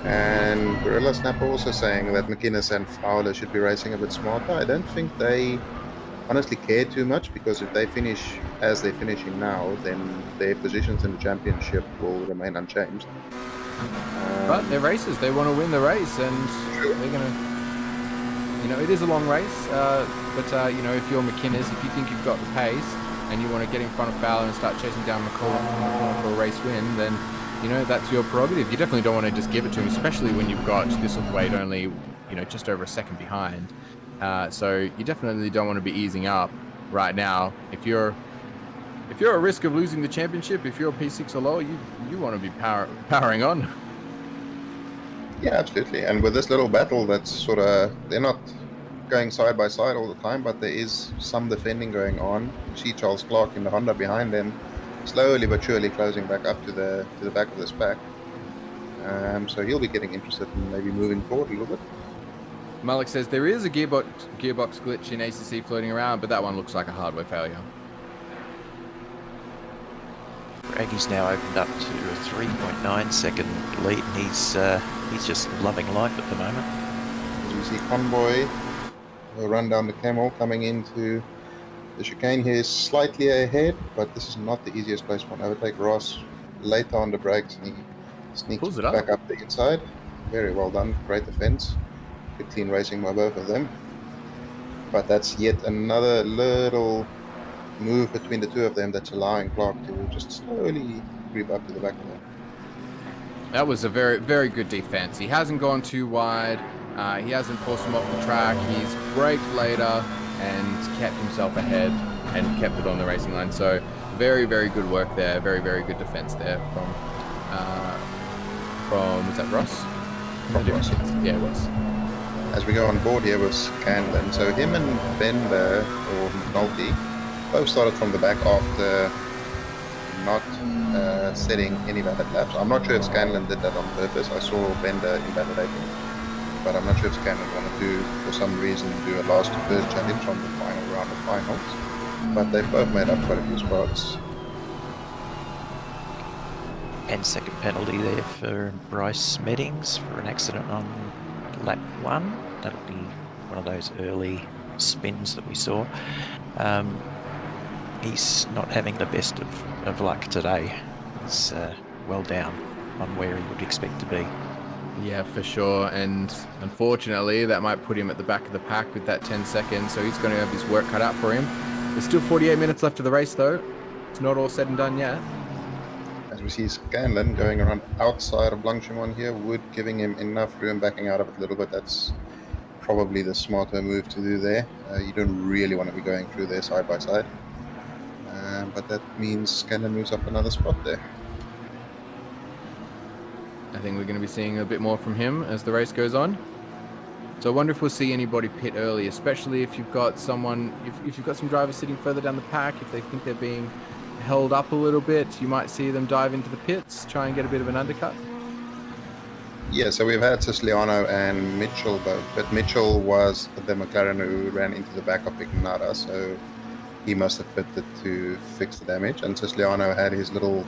[SPEAKER 4] And Gorilla Snapper also saying that McInnes and Fowler should be racing a bit smarter. I don't think they honestly care too much, because if they finish as they're finishing now, then their positions in the championship will remain unchanged.
[SPEAKER 3] But they're racers. They want to win the race, and
[SPEAKER 4] Sure.
[SPEAKER 3] they're going to... it is a long race, but if you're McInnes, if you think you've got the pace and you want to get in front of Fowler and start chasing down McCall for a race win, then, that's your prerogative. You definitely don't want to just give it to him, especially when you've got Thistlethwaite only, just over a second behind. So you definitely don't want to be easing up right now. If you're at risk of losing the championship, if you're P6 or lower, you want to be powering on.
[SPEAKER 4] Yeah, absolutely. And with this little battle, that's sort of, they're not going side by side all the time, but there is some defending going on. You see Charles Clark in the Honda behind them, slowly but surely closing back up to the back of this pack. So he'll be getting interested in maybe moving forward a little bit.
[SPEAKER 3] Malik says there is a gearbox glitch in ACC floating around, but that one looks like a hardware failure.
[SPEAKER 5] Braggy's now opened up to a 3.9 second lead, and he's just loving life at the moment.
[SPEAKER 4] As we see Convoy run down the Camel coming into the chicane. He is slightly ahead, but this is not the easiest place for an overtake. Ross later on the brakes, and he sneaks
[SPEAKER 3] Pulls it up.
[SPEAKER 4] back up the inside. Very well done, great defense. Good clean racing by both of them. But that's yet another little move between the two of them that's allowing Clark to just slowly creep up to the back of them.
[SPEAKER 3] That was a very, very good defense. He hasn't gone too wide. He hasn't forced him off the track. He's braked later and kept himself ahead and kept it on the racing line. So very, very good work there. Very, very good defense there from was that Ross?
[SPEAKER 4] From Ross, yes.
[SPEAKER 3] Yeah, it was.
[SPEAKER 4] As we go on board here with Scanlon, so him and Bender or McNulty both started from the back after not setting any valid laps. I'm not sure if Scanlon did that on purpose. I saw Bender invalidating, but I'm not sure if Scanlon wanted to, for some reason, do a last to first challenge on the final round of finals. But they've both made up quite a few spots.
[SPEAKER 5] And second penalty there for Bryce Meddings for an accident on lap 1. That'll be one of those early spins that we saw. He's not having the best of luck today. He's well down on where he would expect to be.
[SPEAKER 3] Yeah, for sure. And unfortunately, that might put him at the back of the pack with that 10 seconds. So he's going to have his work cut out for him. There's still 48 minutes left of the race, though. It's not all said and done yet.
[SPEAKER 4] As As we see Scanlon going around outside of Blanchimon here, Wood giving him enough room, backing out of it a little bit. That's probably the smarter move to do there. You don't really want to be going through there side by side. But that means Scanlon moves up another spot there.
[SPEAKER 3] I think we're going to be seeing a bit more from him as the race goes on. So I wonder if we'll see anybody pit early, especially if you've got someone, if you've got some drivers sitting further down the pack, if they think they're being held up a little bit, you might see them dive into the pits, try and get a bit of an undercut.
[SPEAKER 4] Yeah, so we've had Siciliano and Mitchell both, but Mitchell was the McLaren who ran into the back of Ignata, so he must have pitted to fix the damage, and Siciliano had his little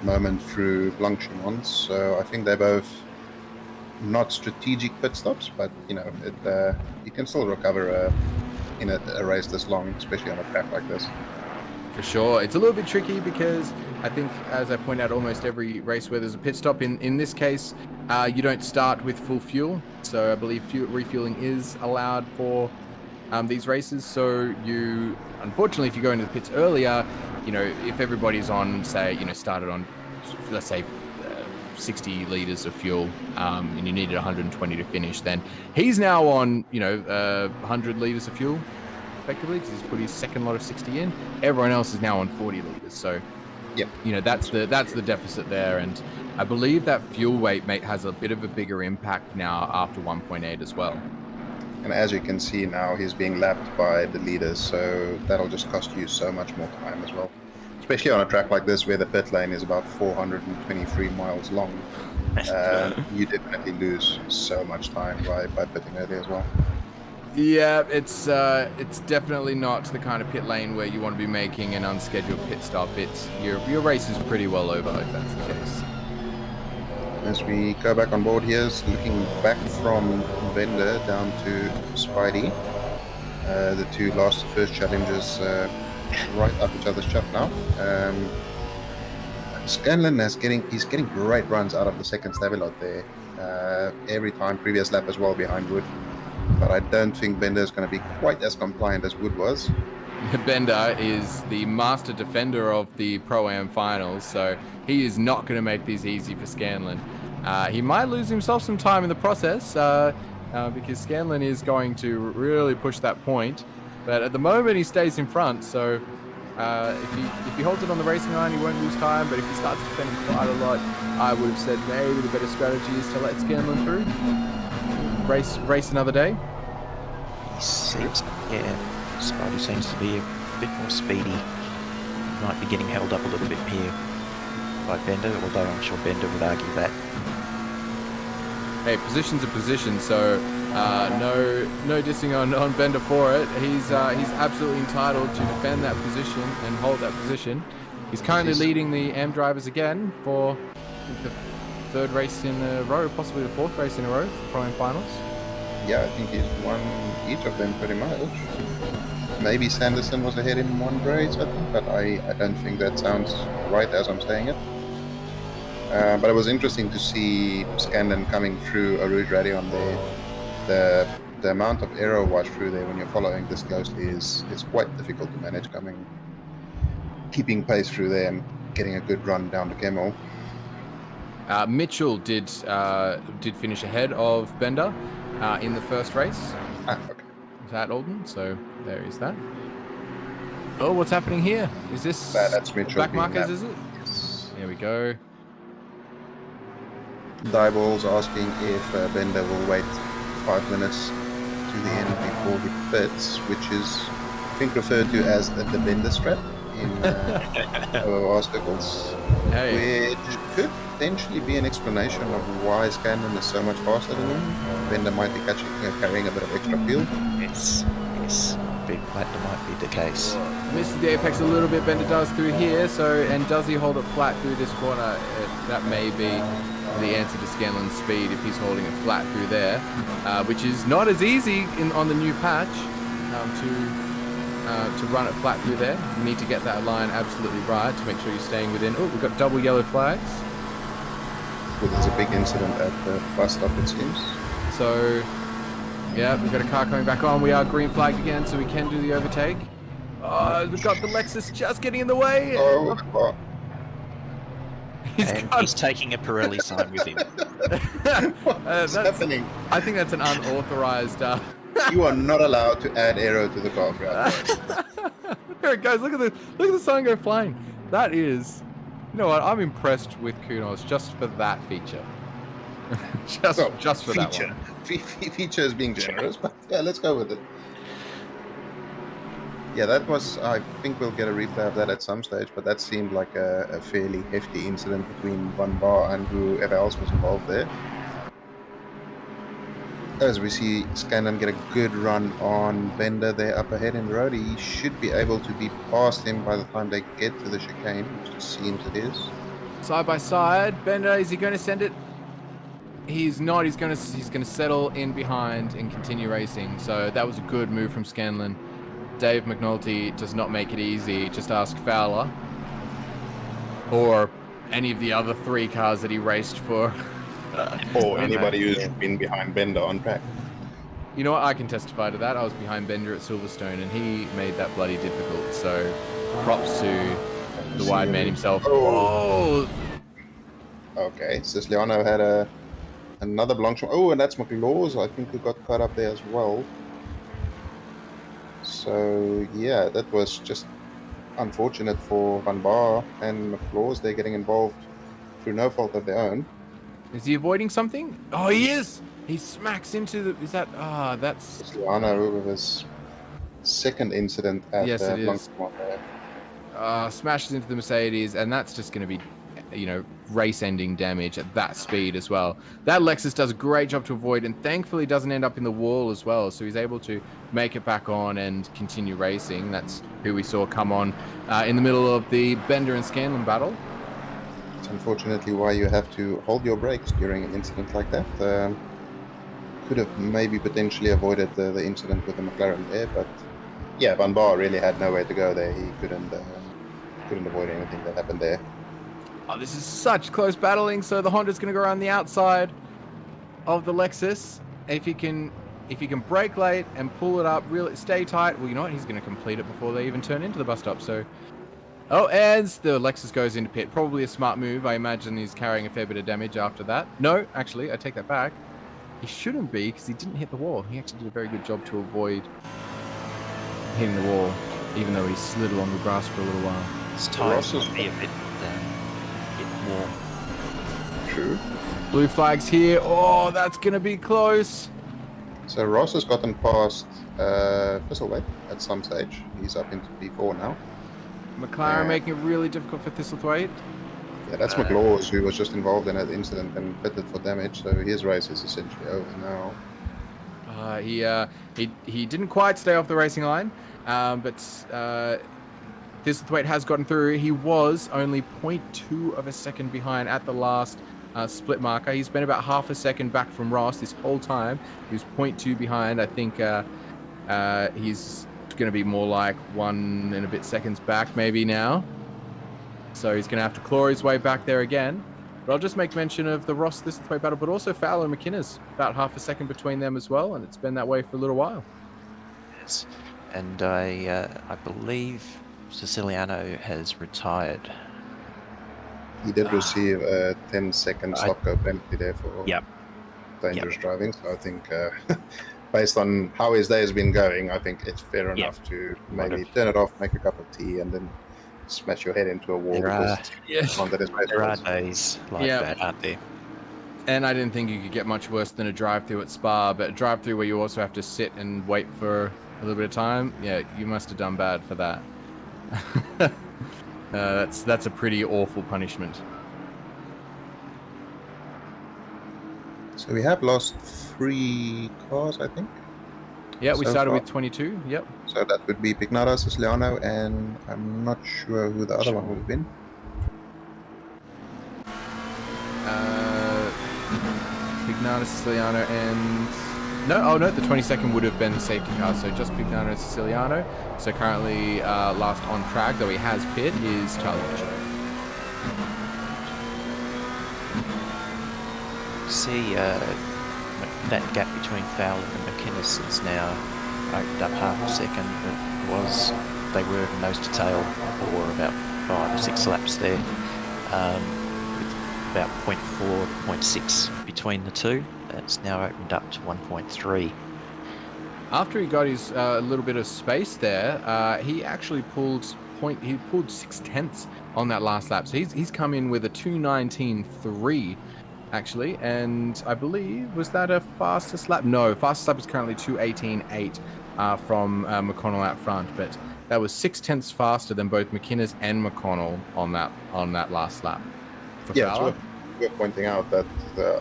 [SPEAKER 4] moment through Blanchimon, so I think they're both not strategic pit stops, but you know, you can still recover in a race this long, especially on a track like this.
[SPEAKER 3] For sure. It's a little bit tricky because I think, as I point out, almost every race where there's a pit stop, in this case, you don't start with full fuel. So I believe refueling is allowed for these races. So you, unfortunately, if you go into the pits earlier, you know, if everybody's on, say, you know, started on, let's say, 60 liters of fuel, and you needed 120 to finish, then he's now on, you know, 100 liters of fuel, effectively, because he's put his second lot of 60 in. Everyone else is now on 40 liters, so
[SPEAKER 4] yep,
[SPEAKER 3] you know, that's the deficit there. And I believe that fuel weight has a bit of a bigger impact now after 1.8 as well.
[SPEAKER 4] And as you can see now, he's being lapped by the leaders, so that'll just cost you so much more time as well. Especially on a track like this where the pit lane is about 423 miles long. You definitely lose so much time by pitting early as well.
[SPEAKER 3] Yeah, it's definitely not the kind of pit lane where you want to be making an unscheduled pit stop. It's your race is pretty well over if that's the case.
[SPEAKER 4] As we go back on board here, looking back from Bender down to Spidey. The two last first challenges right up each other's chuff now. Scanlon he's getting great runs out of the second Stabilot there. Every time, previous lap as well behind Wood. But I don't think Bender is going to be quite as compliant as Wood was.
[SPEAKER 3] Bender is the master defender of the Pro-Am finals, so he is not going to make these easy for Scanlon. He might lose himself some time in the process because Scanlon is going to really push that point. But at the moment, he stays in front, so if he holds it on the racing line, he won't lose time. But if he starts defending quite a lot, I would have said maybe the better strategy is to let Scanlon through. Race another day.
[SPEAKER 5] He seems, yeah, Spidey seems to be a bit more speedy. He might be getting held up a little bit here by Bender, although I'm sure Bender would argue that.
[SPEAKER 3] Hey, position's a position, so no dissing on Bender for it. He's absolutely entitled to defend that position and hold that position. He's currently leading the AM drivers again for the third race in a row, possibly the fourth race in a row for Pro-Am finals.
[SPEAKER 4] Yeah, I think he's won each of them pretty much. Maybe Sanderson was ahead in one race, I think, but I don't think that sounds right as I'm saying it. But it was interesting to see Scanlon coming through a Rouge Radion there. The amount of aero wash through there when you're following this closely is quite difficult to manage, keeping pace through there and getting a good run down the Camel.
[SPEAKER 3] Mitchell did finish ahead of Bender in the first race.
[SPEAKER 4] Okay.
[SPEAKER 3] At Alden, so there is that. Oh, what's happening here? Is this
[SPEAKER 4] that's Mitchell
[SPEAKER 3] back
[SPEAKER 4] being
[SPEAKER 3] markers,
[SPEAKER 4] lapped.
[SPEAKER 3] is it?
[SPEAKER 4] Yes.
[SPEAKER 3] Here we go.
[SPEAKER 4] Dieball's asking if Bender will wait 5 minutes to the end before he pits, which is, I think, referred to as the Bender strap in OOR circles, which could potentially be an explanation of why Scanlon is so much faster than him. Bender might be carrying a bit of extra fuel.
[SPEAKER 5] Yes, that might be the case.
[SPEAKER 3] Misses the apex a little bit, Bender does through here, so, and does he hold it flat through this corner? That may be the answer to Scanlon's speed if he's holding it flat through there, which is not as easy on the new patch to run it flat through there. You need to get that line absolutely right to make sure you're staying within. Oh, we've got double yellow flags.
[SPEAKER 4] Well, there's a big incident at the bus stop, it seems.
[SPEAKER 3] So, yeah, we've got a car coming back on. We are green flagged again, so we can do the overtake. Oh, we've got the Lexus just getting in the way.
[SPEAKER 4] Oh.
[SPEAKER 5] And he's taking a Pirelli sign with him.
[SPEAKER 4] What's happening?
[SPEAKER 3] I think that's an unauthorized.
[SPEAKER 4] You are not allowed to add aero to the car throughout.
[SPEAKER 3] There it goes. Look at the sign go flying. That is, you know what? I'm impressed with Kunos just for that feature. just for that one.
[SPEAKER 4] Feature is being generous, but yeah, let's go with it. Yeah, that was. I think we'll get a replay of that at some stage, but that seemed like a fairly hefty incident between Van Bar and whoever else was involved there. As we see Scanlon get a good run on Bender there up ahead in the road, he should be able to be past him by the time they get to the chicane, which it seems it is.
[SPEAKER 3] Side by side, Bender, is he going to send it? He's not. He's going to settle in behind and continue racing. So that was a good move from Scanlon. Dave McNulty does not make it easy. Just ask Fowler or any of the other 3 cars that he raced for.
[SPEAKER 4] Or anybody who's been behind Bender on track.
[SPEAKER 3] You know what? I can testify to that. I was behind Bender at Silverstone, and he made that bloody difficult. So, props to the wide man himself. Oh!
[SPEAKER 4] Okay, Siciliano had another Blanchard. Oh, and that's McLaws, I think, who got caught up there as well. So, yeah, that was just unfortunate for Van Bar and McLaws. They're getting involved through no fault of their own.
[SPEAKER 3] Is he avoiding something? Oh, he is! He smacks into the... Is that... Ah, that's...
[SPEAKER 4] Siciliano with his second incident at
[SPEAKER 3] yes, it is.
[SPEAKER 4] Blanchard.
[SPEAKER 3] Smashes into the Mercedes, and that's just going to be, you know, race-ending damage at that speed as well. That Lexus does a great job to avoid, and thankfully doesn't end up in the wall as well, so he's able to make it back on and continue racing. That's who we saw come on in the middle of the Bender and Scanlon battle.
[SPEAKER 4] It's unfortunately why you have to hold your brakes during an incident like that. Could have maybe potentially avoided the incident with the McLaren there, but yeah, Van Bar really had nowhere to go there. He couldn't avoid anything that happened there.
[SPEAKER 3] Oh, this is such close battling. So the Honda's going to go around the outside of the Lexus. If he can brake late and pull it up, really stay tight. Well, you know what? He's going to complete it before they even turn into the bus stop. So, oh, as the Lexus goes into pit, probably a smart move. I imagine he's carrying a fair bit of damage after that. No, actually, I take that back. He shouldn't be because he didn't hit the wall. He actually did a very good job to avoid hitting the wall, even though he slid along the grass for a little while.
[SPEAKER 5] His tires must be a bit warm.
[SPEAKER 4] True.
[SPEAKER 3] Blue flags here. Oh, that's going to be close.
[SPEAKER 4] So Ross has gotten past Thistlethwaite at some stage. He's up into P4 now.
[SPEAKER 3] McLaren making it really difficult for Thistlethwaite.
[SPEAKER 4] Yeah, that's McLaws, who was just involved in that incident and pitted for damage, so his race is essentially over now.
[SPEAKER 3] He didn't quite stay off the racing line, but Thistlethwaite has gotten through. He was only 0.2 of a second behind at the last split marker. He's been about half a second back from Ross this whole time. He was 0.2 behind. I think he's going to be more like 1 and a bit seconds back maybe now. So he's going to have to claw his way back there again. But I'll just make mention of the Ross Thistlethwaite battle, but also Fowler and McInnes. About half a second between them as well, and it's been that way for a little while.
[SPEAKER 5] Yes, and I believe Siciliano has retired.
[SPEAKER 4] He did receive a 10-second stop-go penalty there for dangerous driving, so I think based on how his day has been going, I think it's fair enough to maybe turn it off, make a cup of tea, and then smash your head into a wall. There are
[SPEAKER 5] days like that, aren't there?
[SPEAKER 3] And I didn't think you could get much worse than a drive-through at Spa, but a drive-through where you also have to sit and wait for a little bit of time, yeah, you must have done bad for that. That's a pretty awful punishment.
[SPEAKER 4] So we have lost 3 cars, I think.
[SPEAKER 3] Yeah, we
[SPEAKER 4] so
[SPEAKER 3] started
[SPEAKER 4] far.
[SPEAKER 3] with 22. Yep.
[SPEAKER 4] So that would be Pignata, Siciliano, and I'm not sure who the other one would have been.
[SPEAKER 3] Pignata, Siciliano, and no, the 22nd would have been the safety car. So just Pignata and Siciliano. So currently last on track, though he has pit, is Charlie Mitchell.
[SPEAKER 5] See that gap between Fowler and McInnes is now opened up half a second. They were nose to tail for about 5 or 6 laps there. about 0.4 to 0.6 between the two. It's now opened up to 1.3.
[SPEAKER 3] After he got his little bit of space there, he actually pulled 6/10 on that last lap. So he's come in with a 2:19.3 actually, and I believe, was that a fastest lap? No, fastest lap is currently 2:18.8 from McConnell out front, but that was 6/10 faster than both McInnes and McConnell on that last lap. For
[SPEAKER 4] Yeah, it's
[SPEAKER 3] Fowler.
[SPEAKER 4] worth pointing out that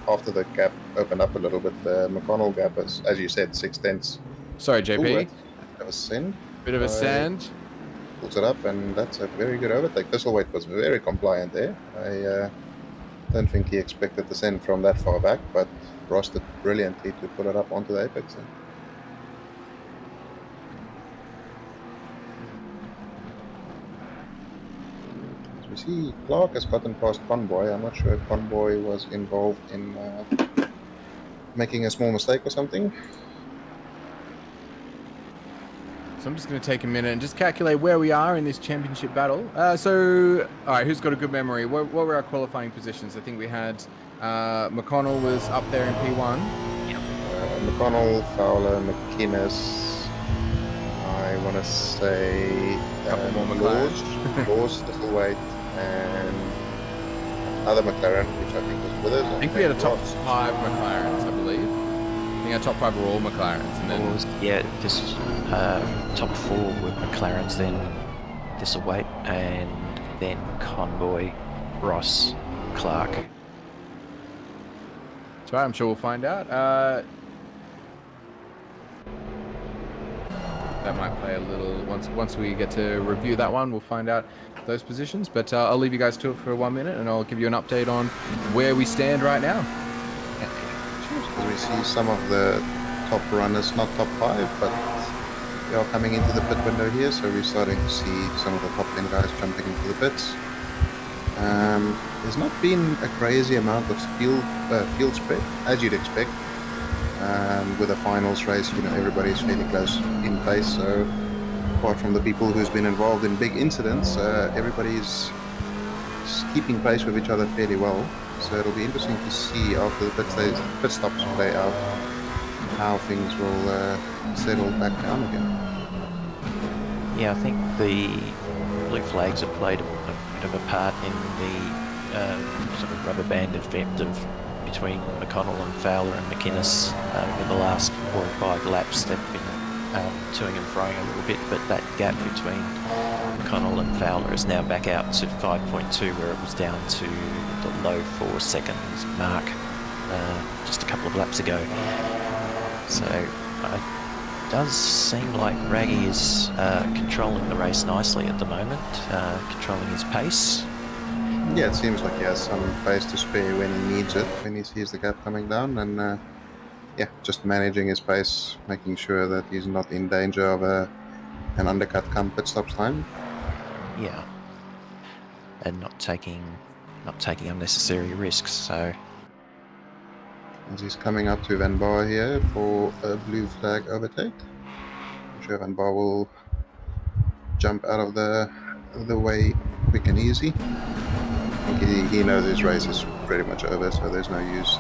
[SPEAKER 4] after the gap opened up a little bit, the McConnell gap is, as you said, 6/10.
[SPEAKER 3] Sorry, JP.
[SPEAKER 4] Ooh, that's a bit of a send.
[SPEAKER 3] Bit of a sand.
[SPEAKER 4] Pulls it up, and that's a very good overtake. Thistleweight was very compliant there. I don't think he expected the send from that far back, but Ross did brilliantly to pull it up onto the apex. We see Clark has gotten past Convoy. I'm not sure if Convoy was involved in making a small mistake or something.
[SPEAKER 3] So I'm just going to take a minute and just calculate where we are in this championship battle. So, all right, who's got a good memory? What were our qualifying positions? I think we had McConnell was up there in P1.
[SPEAKER 4] McConnell, Fowler, McInnes. I want to say
[SPEAKER 3] Couple more McLarens.
[SPEAKER 4] Laws, Thistleweight, and other McLaren, which I think was with us.
[SPEAKER 3] I think we had a top 5 McLarens, I believe. I think our top 5 were all McLarens, and then
[SPEAKER 5] Yeah, just top 4 were McLarens, then Thistleweight, and then Convoy, Ross, Clark.
[SPEAKER 3] that's right. I'm sure we'll find out. That might play a little once we get to review that one. We'll find out those positions, but I'll leave you guys to it for 1 minute, and I'll give you an update on where we stand right now.
[SPEAKER 4] As we see some of the top runners, not top 5, but they are coming into the pit window here, so we're starting to see some of the top 10 guys jumping into the pits. There's not been a crazy amount of field spread, as you'd expect. With a finals race, everybody's fairly close in pace, so apart from the people who's been involved in big incidents, everybody's keeping pace with each other fairly well. So it'll be interesting to see after the pit stops play out how things will settle back down again.
[SPEAKER 5] Yeah, I think the blue flags have played a bit of a part in the sort of rubber band effect of between McConnell and Fowler and McInnes over the last 4 or 5 laps. They've been toing and froing a little bit, but that gap between McConnell and Fowler is now back out to 5.2, where it was down to the low 4 seconds mark just a couple of laps ago. So it does seem like Raggy is controlling the race nicely at the moment, controlling his pace.
[SPEAKER 4] Yeah, it seems like he has some pace to spare when he needs it, when he sees the gap coming down, and just managing his pace, making sure that he's not in danger of an undercut come pit stops time.
[SPEAKER 5] Yeah, and not taking unnecessary risks. So
[SPEAKER 4] As he's coming up to Van Bar here for a blue flag overtake, I'm sure Van Bar will jump out of the way quick and easy. I think he knows his race is pretty much over, so there's no use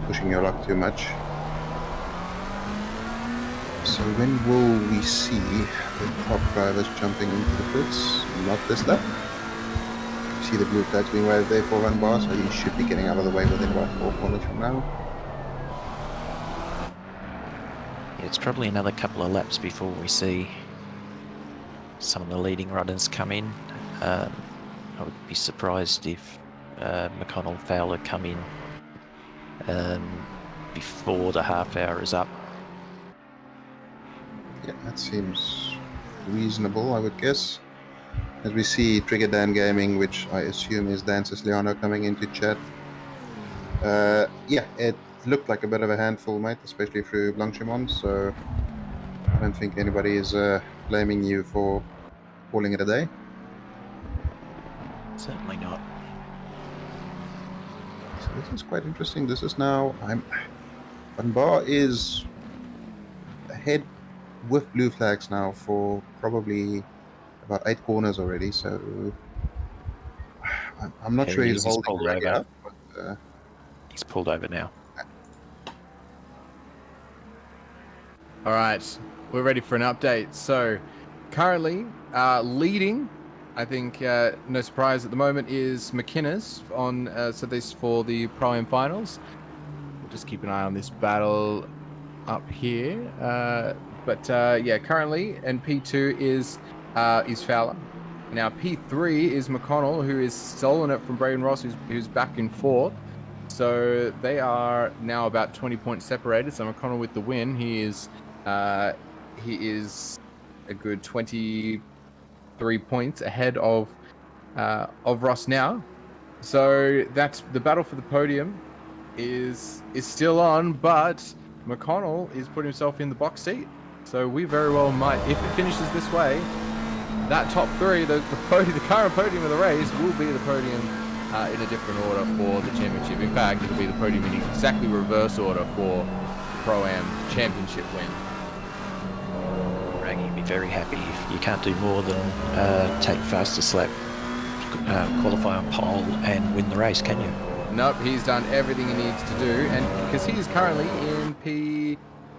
[SPEAKER 4] pushing your luck too much. So when will we see the top drivers jumping into the pits? Not this lap. You see the blue flags being waved there for Van Bar, so he should be getting out of the way within about 4 corners from now.
[SPEAKER 5] yeah, it's probably another couple of laps before we see some of the leading runners come in. I would be surprised if McConnell Fowler come in before the half hour is up.
[SPEAKER 4] Yeah, that seems reasonable, I would guess. As we see Trigger Dan Gaming, which I assume is Dan Siciliano, coming into chat. Yeah, it looked like a bit of a handful, mate, especially through Blanchimont, so I don't think anybody is blaming you for calling it a day.
[SPEAKER 5] Certainly not.
[SPEAKER 4] So this is quite interesting. This is now... Van Bar is ahead with blue flags now for probably about 8 corners already, so I'm not
[SPEAKER 5] Here
[SPEAKER 4] sure
[SPEAKER 5] he
[SPEAKER 4] he's
[SPEAKER 5] is, he's
[SPEAKER 4] holding
[SPEAKER 5] pulled
[SPEAKER 4] Reggie
[SPEAKER 5] over.
[SPEAKER 4] up, but
[SPEAKER 5] He's pulled over now.
[SPEAKER 3] All right, we're ready for an update. So, currently leading, I think no surprise at the moment, is McInnes on. So this for the Pro Am finals. We'll just keep an eye on this battle up here. But yeah, currently, and P2 is Fowler. Now P3 is McConnell, who is stolen it from Braden Ross, who's back in fourth. So they are now about 20 points separated. So McConnell with the win. He is a good 23 points ahead of Ross now. So that's the battle for the podium is still on, but McConnell is putting himself in the box seat. So we very well might, if it finishes this way, that top three, the current podium of the race will be the podium in a different order for the championship. In fact, it'll be the podium in exactly reverse order for the Pro-Am championship win.
[SPEAKER 5] Raggy would be very happy. You can't do more than take fastest lap, qualify on pole, and win the race, can you?
[SPEAKER 3] Nope, he's done everything he needs to do, and because he is currently in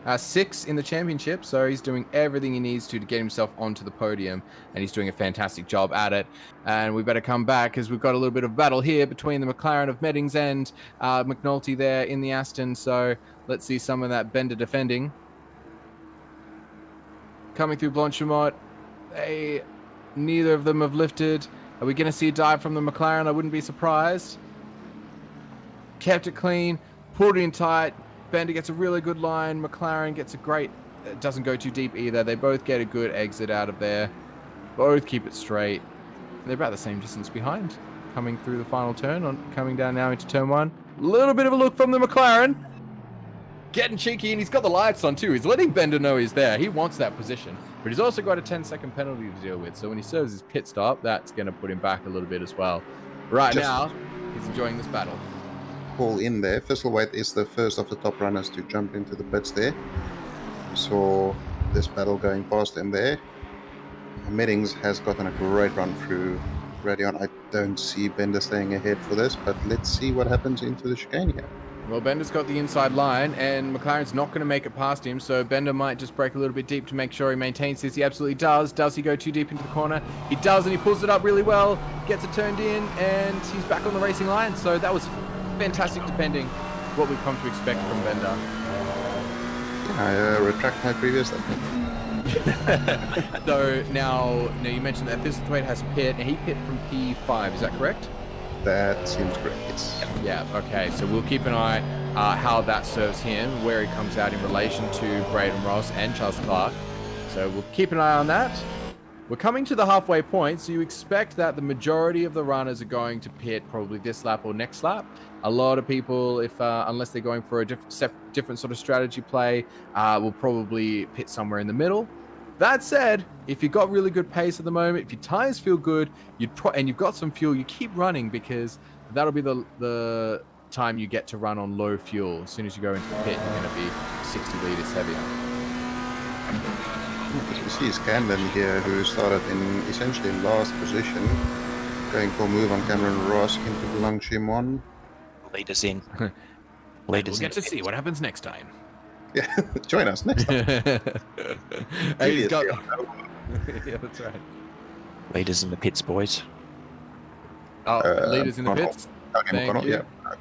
[SPEAKER 3] P6 in the championship, so he's doing everything he needs to get himself onto the podium, and he's doing a fantastic job at it. And we better come back because we've got a little bit of battle here between the McLaren of Meddings and McNulty there in the Aston. So let's see some of that Bender defending. Coming through Blanchimont, neither of them have lifted. Are we going to see a dive from the McLaren? I wouldn't be surprised. Kept it clean, pulled it in tight. Bender gets a really good line. McLaren gets a great, doesn't go too deep either. They both get a good exit out of there. Both keep it straight. They're about the same distance behind. Coming through the final turn, coming down now into turn one. Little bit of a look from the McLaren. Getting cheeky, and he's got the lights on too. He's letting Bender know he's there. He wants that position. But he's also got a 10-second penalty to deal with. So when he serves his pit stop, that's going to put him back a little bit as well. Right now, he's enjoying this battle.
[SPEAKER 4] Call in there. Fisselwaite is the first of the top runners to jump into the pits there. We saw this battle going past him there. Meddings has gotten a great run through Radion. I don't see Bender staying ahead for this, but let's see what happens into the chicane here.
[SPEAKER 3] Well, Bender's got the inside line, and McLaren's not going to make it past him, so Bender might just break a little bit deep to make sure he maintains this. He absolutely does. Does he go too deep into the corner? He does, and he pulls it up really well, gets it turned in, and he's back on the racing line. So that was fantastic defending, what we've come to expect from Bender.
[SPEAKER 4] I retract my previous statement.
[SPEAKER 3] So now you mentioned that this Thwaite has pit, and he pit from P5, is that correct?
[SPEAKER 4] That seems great, yes.
[SPEAKER 3] Yeah, okay, so we'll keep an eye how that serves him, where he comes out in relation to Braden Ross and Charles Clark. So we'll keep an eye on that. We're coming to the halfway point, so you expect that the majority of the runners are going to pit probably this lap or next lap. A lot of people, unless they're going for a different sort of strategy play, will probably pit somewhere in the middle. That said, if you've got really good pace at the moment, if your tires feel good, and you've got some fuel, you keep running, because that'll be the time you get to run on low fuel. As soon as you go into the pit, you're going to be 60 liters heavier.
[SPEAKER 4] You see Scandon here, who started in essentially last position, going for a move on Cameron Ross into Blanchimont.
[SPEAKER 5] Leaders in.
[SPEAKER 3] We'll get to see what happens next time.
[SPEAKER 4] Yeah, join us next time.
[SPEAKER 3] Hey, he's got... Yeah, that's right.
[SPEAKER 5] Leaders in the pits, boys.
[SPEAKER 3] Oh, leaders in the
[SPEAKER 4] Connell.
[SPEAKER 3] pits.
[SPEAKER 4] Okay,
[SPEAKER 3] Thank
[SPEAKER 4] Connell,
[SPEAKER 3] you.
[SPEAKER 4] yeah. Okay.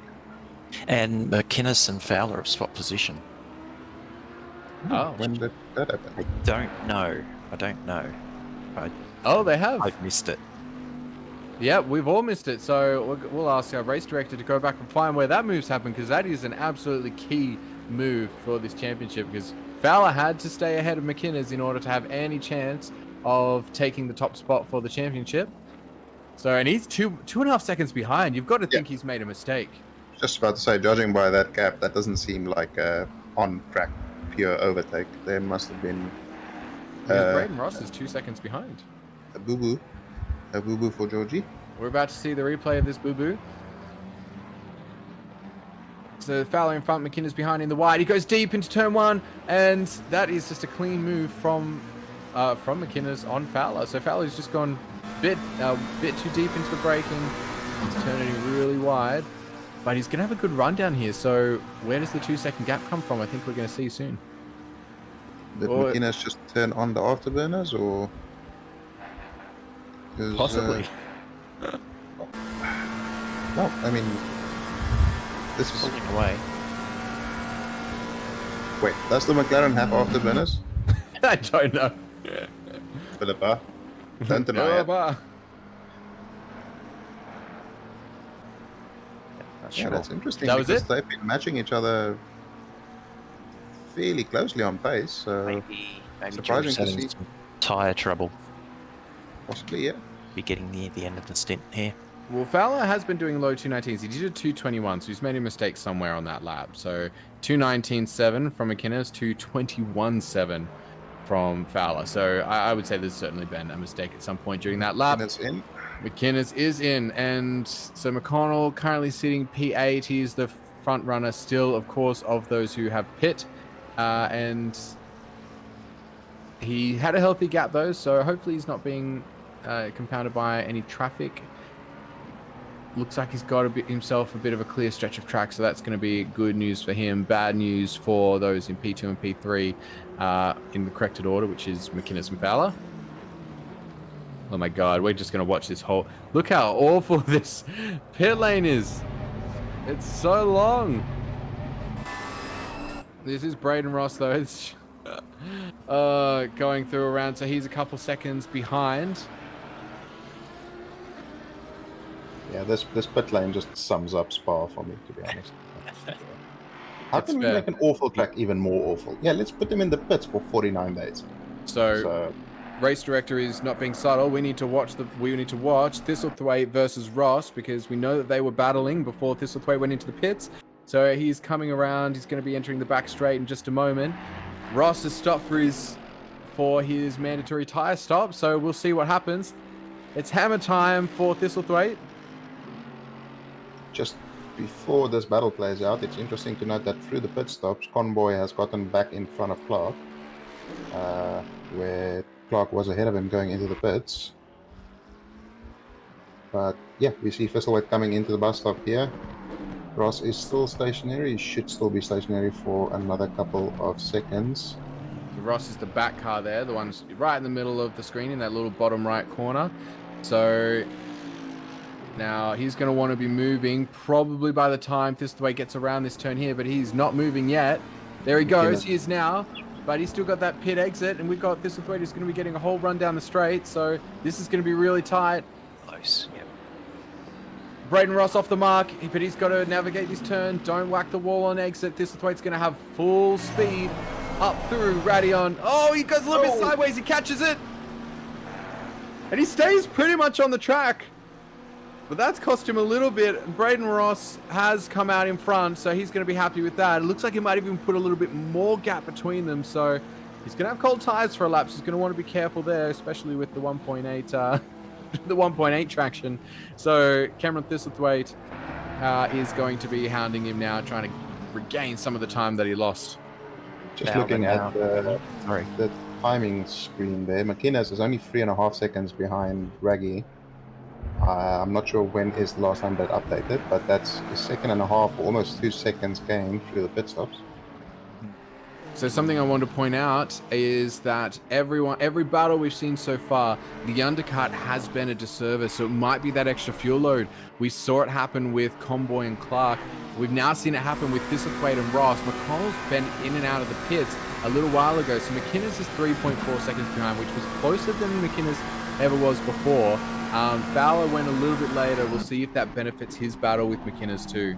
[SPEAKER 5] And McInnes and Fowler have swapped position.
[SPEAKER 3] Oh,
[SPEAKER 4] When did that happen?
[SPEAKER 5] I don't know.
[SPEAKER 3] oh, they have.
[SPEAKER 5] I've missed it.
[SPEAKER 3] Yeah, we've all missed it. So we'll ask our race director to go back and find where that move's happened, because that is an absolutely key move for this championship, because Fowler had to stay ahead of McInnes in order to have any chance of taking the top spot for the championship. So, and he's two and a half seconds behind. You've got to think he's made a mistake.
[SPEAKER 4] Just about to say, judging by that gap, that doesn't seem like a on-track pure overtake. There must have been
[SPEAKER 3] Braden Ross is 2 seconds behind.
[SPEAKER 4] a boo-boo. A boo-boo for Georgie.
[SPEAKER 3] We're about to see the replay of this boo-boo. So Fowler in front, McInnes behind in the wide. He goes deep into turn one, and that is just a clean move from McInnes on Fowler. So Fowler's just gone a bit too deep into the braking, He's turning really wide, but he's going to have a good run down here. So where does the 2-second gap come from? I think we're going to see soon.
[SPEAKER 4] Did
[SPEAKER 3] Or-
[SPEAKER 4] McInnes just turn on the afterburners, or? 'Cause,
[SPEAKER 3] Possibly.
[SPEAKER 4] No, I mean, this is.
[SPEAKER 5] Pulling away.
[SPEAKER 4] Wait, does the McLaren have afterburners?
[SPEAKER 3] I don't know.
[SPEAKER 4] Philippa, don't deny it.
[SPEAKER 3] Blah,
[SPEAKER 5] Not
[SPEAKER 4] Yeah,
[SPEAKER 5] sure.
[SPEAKER 4] that's interesting.
[SPEAKER 3] That was
[SPEAKER 4] because
[SPEAKER 3] it?
[SPEAKER 4] They've been matching each other fairly closely on pace, so
[SPEAKER 5] Maybe
[SPEAKER 4] surprising
[SPEAKER 5] George's
[SPEAKER 4] to
[SPEAKER 5] having
[SPEAKER 4] see.
[SPEAKER 5] some tyre trouble.
[SPEAKER 4] possibly, yeah.
[SPEAKER 5] Be getting near the end of the stint here.
[SPEAKER 3] Well, Fowler has been doing low 219s. He did a 221, so he's made a mistake somewhere on that lap. So 219.7 from McInnes, 221.7 from Fowler. So I would say there's certainly been a mistake at some point during that lap.
[SPEAKER 4] And it's in.
[SPEAKER 3] McInnes is in, and so McConnell currently sitting P8. He's the front runner still, of course, of those who have pit, and he had a healthy gap though, so hopefully he's not being compounded by any traffic. Looks like he's got himself a bit of a clear stretch of track, so that's going to be good news for him. Bad news for those in P2 and P3 in the corrected order, which is McInnes and Fowler. Oh my god, we're just going to watch this whole... Look how awful this pit lane is. It's so long. This is Braden Ross, though. It's going through around, so he's a couple seconds behind.
[SPEAKER 4] Yeah, this pit lane just sums up Spa for me, to be honest. How
[SPEAKER 3] It's
[SPEAKER 4] can we
[SPEAKER 3] fair.
[SPEAKER 4] make an awful track even more awful? Yeah, let's put them in the pits for 49 days.
[SPEAKER 3] So race director is not being subtle. We need to watch Thistlethwaite versus Ross, because we know that they were battling before Thistlethwaite went into the pits. So he's coming around. He's going to be entering the back straight in just a moment. Ross has stopped for his mandatory tire stop. So we'll see what happens. It's hammer time for Thistlethwaite.
[SPEAKER 4] just before this battle plays out, it's interesting to note that through the pit stops, Convoy has gotten back in front of Clark, where Clark was ahead of him going into the pits. But yeah, we see Thistlethwaite coming into the bus stop here. Ross is still stationary. He should still be stationary for another couple of seconds.
[SPEAKER 3] So Ross is the back car there, the one right in the middle of the screen in that little bottom right corner. So now he's going to want to be moving probably by the time Thistlethwaite gets around this turn here, but he's not moving yet. There he goes. He is now, but he's still got that pit exit, and we've got Thistlethwaite who's going to be getting a whole run down the straight. So this is going to be really tight.
[SPEAKER 5] Close. Yep.
[SPEAKER 3] Braden Ross off the mark, but he's got to navigate this turn. Don't whack the wall on exit. Thistlethwaite's going to have full speed up through Radion. Oh, he goes a little bit sideways. He catches it. And he stays pretty much on the track. But that's cost him a little bit. Braden Ross has come out in front, so he's going to be happy with that. It looks like he might even put a little bit more gap between them, so he's going to have cold tires for a lap, so he's going to want to be careful there, especially with the 1.8 the 1.8 traction. So Cameron Thistlethwaite is going to be hounding him now, trying to regain some of the time that he lost.
[SPEAKER 4] Just
[SPEAKER 5] Now
[SPEAKER 4] looking
[SPEAKER 5] then,
[SPEAKER 4] at
[SPEAKER 5] Sorry.
[SPEAKER 4] the timing screen there, McInnes is only 3.5 seconds behind Raggy. I'm not sure when is the last time that updated, but that's a second and a half, or almost 2 seconds gain through the pit stops.
[SPEAKER 3] So something I want to point out is that every battle we've seen so far, the undercut has been a disservice. So it might be that extra fuel load. We saw it happen with Convoy and Clark. We've now seen it happen with Thistlethwaite and Ross. McConnell's been in and out of the pits a little while ago. So McInnes is 3.4 seconds behind, which was closer than McInnes ever was before. Fowler went a little bit later. We'll see if that benefits his battle with McInnes too.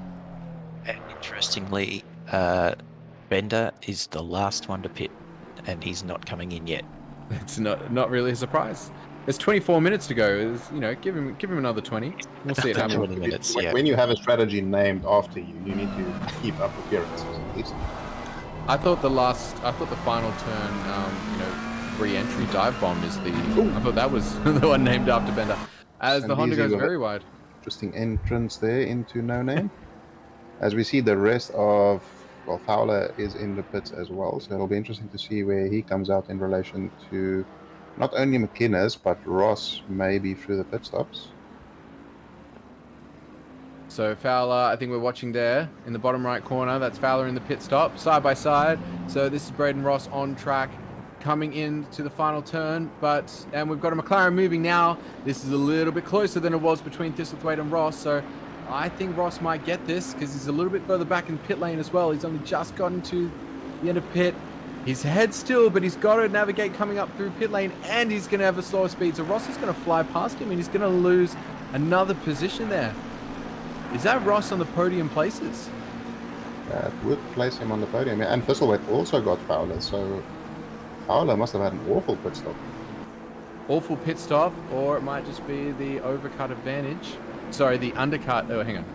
[SPEAKER 5] And interestingly, Bender is the last one to pit, and he's not coming in yet.
[SPEAKER 3] It's not really a surprise. There's 24 minutes to go. Give him another 20. We'll see it happen.
[SPEAKER 5] 20 minutes, yeah.
[SPEAKER 4] When you have a strategy named after you, you need to keep up appearances at least.
[SPEAKER 3] I thought the final turn, re-entry dive bomb is the. I thought that was the one named after Bender. As the Honda goes very wide.
[SPEAKER 4] Interesting entrance there into No Name. As we see, the rest of Fowler is in the pits as well, so it'll be interesting to see where he comes out in relation to not only McInnes but Ross, maybe through the pit stops.
[SPEAKER 3] So Fowler, I think we're watching there in the bottom right corner. That's Fowler in the pit stop, side by side. So this is Braden Ross on track, coming into the final turn. And we've got a McLaren moving now. This is a little bit closer than it was between Thistlethwaite and Ross. So I think Ross might get this because he's a little bit further back in pit lane as well. He's only just gotten to the end of pit. He's ahead still, but he's got to navigate coming up through pit lane, and he's going to have a slower speed. So Ross is going to fly past him, and he's going to lose another position there. Is that Ross on the podium places?
[SPEAKER 4] That would place him on the podium. And Thistlethwaite also got Fowler, so Fowler must have had an awful pit stop.
[SPEAKER 3] Awful pit stop, or it might just be the overcut advantage. Sorry, the undercut. Oh, hang on.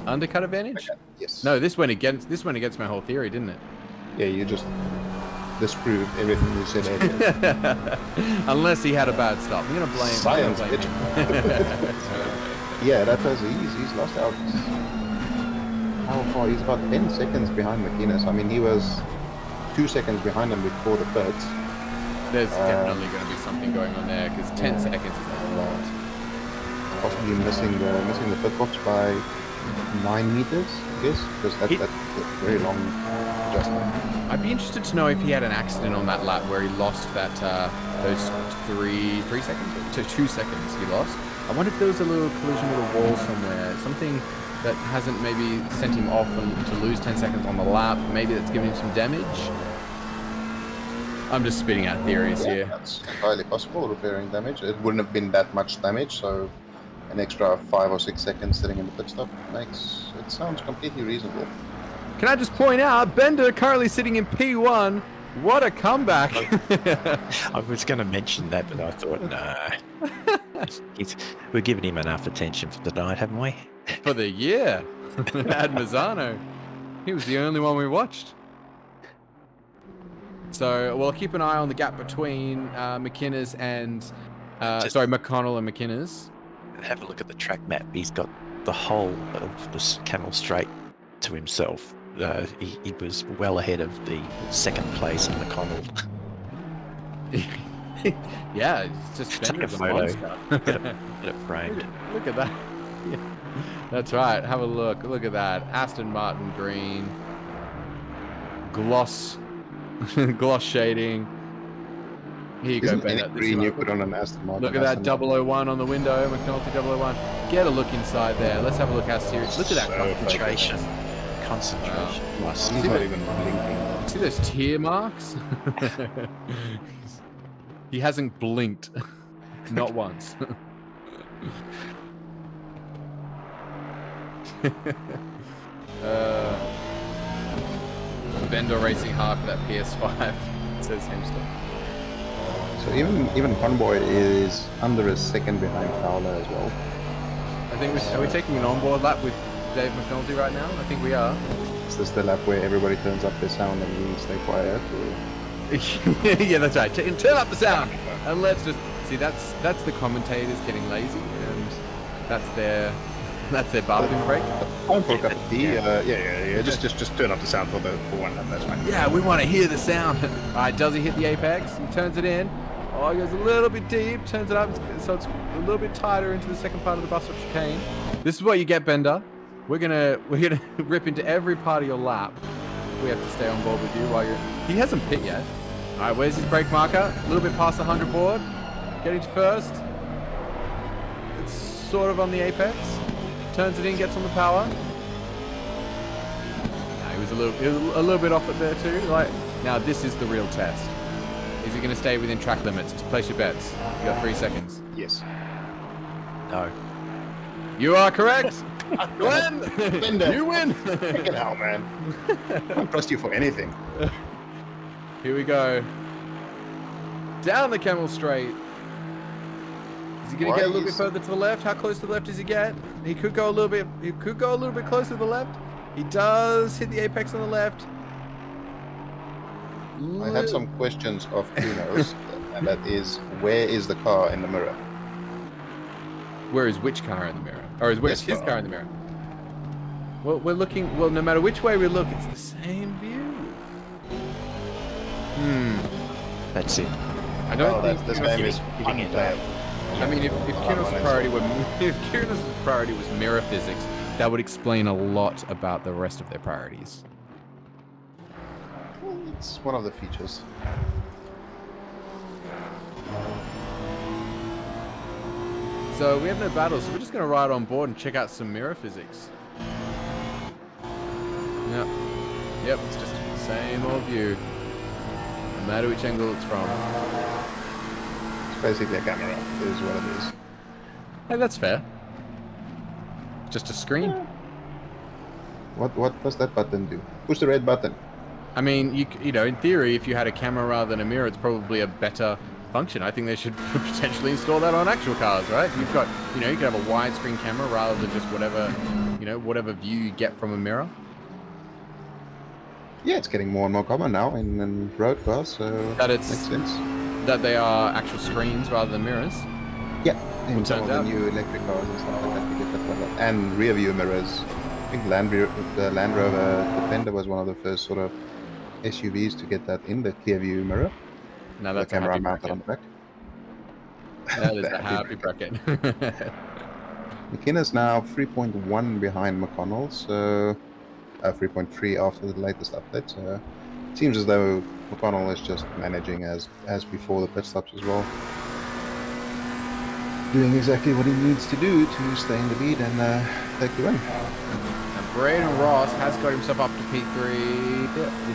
[SPEAKER 3] Undercut advantage?
[SPEAKER 4] Okay. Yes.
[SPEAKER 3] No, this went against my whole theory, didn't it?
[SPEAKER 4] Yeah, you just disproved everything you said earlier.
[SPEAKER 3] Unless he had a bad stop. I'm gonna blame.
[SPEAKER 4] Science,
[SPEAKER 3] I'm gonna blame him.
[SPEAKER 4] Yeah, that was he's lost out. How far? He's about 10 seconds behind McInnes. I mean, he was 2 seconds behind him before the pits.
[SPEAKER 3] There's definitely going to be something going on there because 10 seconds is a lot.
[SPEAKER 4] Possibly missing the pit box by 9 meters, I guess, because that's a very long adjustment.
[SPEAKER 3] I'd be interested to know if he had an accident on that lap where he lost that those 3 seconds to 2 seconds he lost. I wonder if there was a little collision with a wall somewhere, something that hasn't maybe sent him off and to lose 10 seconds on the lap. Maybe that's giving him some damage. I'm just spitting out theories here.
[SPEAKER 4] That's entirely possible, repairing damage. It wouldn't have been that much damage, so an extra 5 or 6 seconds sitting in the pit stop sounds completely reasonable.
[SPEAKER 3] Can I just point out, Bender currently sitting in P1. What a comeback!
[SPEAKER 5] I was going to mention that, but I thought, no. We're giving him enough attention for the night, haven't we?
[SPEAKER 3] For the year. Ad Mazzano. He was the only one we watched. So we'll keep an eye on the gap between McInnes and McConnell and McInnes.
[SPEAKER 5] Have a look at the track map. He's got the whole of this Camel Straight to himself. He was well ahead of the second place in McConnell.
[SPEAKER 3] Yeah, it's just
[SPEAKER 5] Take a photo. Get it framed.
[SPEAKER 3] Look at that. Yeah. That's right. Have a look. Look at that. Aston Martin green. Gloss shading. Here you
[SPEAKER 4] Isn't
[SPEAKER 3] go, Ben.
[SPEAKER 4] any green you put on an Aston Martin?
[SPEAKER 3] Look at that 001 on the window, McNulty 001. Get a look inside there. Let's have a look how serious. Look at that
[SPEAKER 5] Concentration. Concentration.
[SPEAKER 3] Wow.
[SPEAKER 4] He's not even blinking.
[SPEAKER 3] See those tear marks? He hasn't blinked. Not once. Bender racing hard for that PS5, says Hemster.
[SPEAKER 4] So even Conboy is under a second behind Fowler as well.
[SPEAKER 3] I think are we taking an onboard lap with Dave McNulty right now? I think we are.
[SPEAKER 4] Is this the lap where everybody turns up their sound and we stay quiet? Or?
[SPEAKER 3] Yeah, that's right. Turn up the sound and let's just see. That's the commentators getting lazy, and that's their bathroom break.
[SPEAKER 4] Time for a cup of tea.
[SPEAKER 7] Yeah. Just turn up the sound for one lap. That's fine.
[SPEAKER 3] Yeah, we want to hear the sound. All right, does he hit the apex? He turns it in. Oh, he goes a little bit deep, turns it up, so it's a little bit tighter into the second part of the bus stop chicane. This is what you get, Bender. We're gonna rip into every part of your lap. We have to stay on board with you while you're. He hasn't pit yet. All right, where's his brake marker? A little bit past the 100 board. Getting to first. It's sort of on the apex. Turns it in, gets on the power. No, he was a little bit off it there too. Like, now this is the real test. Is he going to stay within track limits? Place your bets. You got 3 seconds.
[SPEAKER 7] Yes.
[SPEAKER 5] No.
[SPEAKER 3] You are correct. Glenn, you win.
[SPEAKER 7] Fucking hell, man. I don't trust you for anything.
[SPEAKER 3] Here we go. Down the Camel Straight. Is he going to get a little bit further to the left? How close to the left does he get? He could go a little bit. He could go a little bit closer to the left. He does hit the apex on the left.
[SPEAKER 4] I have some questions of Kuno's, and that is, where is the car in the mirror?
[SPEAKER 3] Where is which car in the mirror? Or is where's his car in the mirror? Well, we're looking. Well, no matter which way we look, it's the same view.
[SPEAKER 5] That's it.
[SPEAKER 3] I don't think
[SPEAKER 7] this game is unplayable.
[SPEAKER 3] I mean, if Kuno's priority was mirror physics, that would explain a lot about the rest of their priorities.
[SPEAKER 4] Well, it's one of the features.
[SPEAKER 3] So we have no battles, so we're just going to ride on board and check out some mirror physics. Yep. Yep, it's just the same old view. No matter which angle it's from.
[SPEAKER 4] It's basically a camera. It is what it is.
[SPEAKER 3] Hey, that's fair. Just a screen.
[SPEAKER 4] What does that button do? Push the red button.
[SPEAKER 3] I mean, you know, in theory, if you had a camera rather than a mirror, it's probably a better function. I think they should potentially install that on actual cars, right? You've got, you know, you could have a widescreen camera rather than just whatever, you know, whatever view you get from a mirror.
[SPEAKER 4] Yeah, it's getting more and more common now in road cars, so
[SPEAKER 3] That it's
[SPEAKER 4] makes sense.
[SPEAKER 3] that they are actual screens rather than mirrors.
[SPEAKER 4] Yeah, in some of
[SPEAKER 3] turns
[SPEAKER 4] the
[SPEAKER 3] out-
[SPEAKER 4] new electric cars and stuff like that, you get that quite a lot. And rear view mirrors. I think the Land Rover Defender was one of the first sort of SUVs to get that in, the clear view mirror.
[SPEAKER 3] Now
[SPEAKER 4] The
[SPEAKER 3] that's a
[SPEAKER 4] camera
[SPEAKER 3] happy
[SPEAKER 4] mounted on
[SPEAKER 3] bracket.
[SPEAKER 4] the back.
[SPEAKER 3] That is
[SPEAKER 4] The
[SPEAKER 3] a happy bracket.
[SPEAKER 4] McKenna's now 3.1 behind McConnell, so 3.3 after the latest update. So it seems as though McConnell is just managing as before the pit stops as well, doing exactly what he needs to do to stay in the lead and take the win.
[SPEAKER 3] And Braden Ross has got himself up to P3.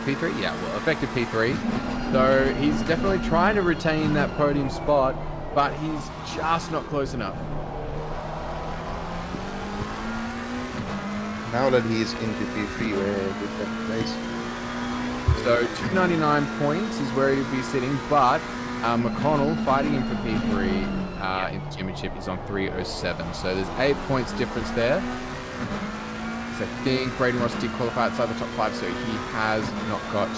[SPEAKER 3] P3? Yeah, well, effective P3. So he's definitely trying to retain that podium spot, but he's just not close enough.
[SPEAKER 4] Now that he's into P3, where with that place.
[SPEAKER 3] So 299 points is where he'll be sitting, but McConnell fighting him for P3 in the championship is on 307. So there's 8 points difference there. So I think Braden Ross did qualify outside the top 5, so he has not got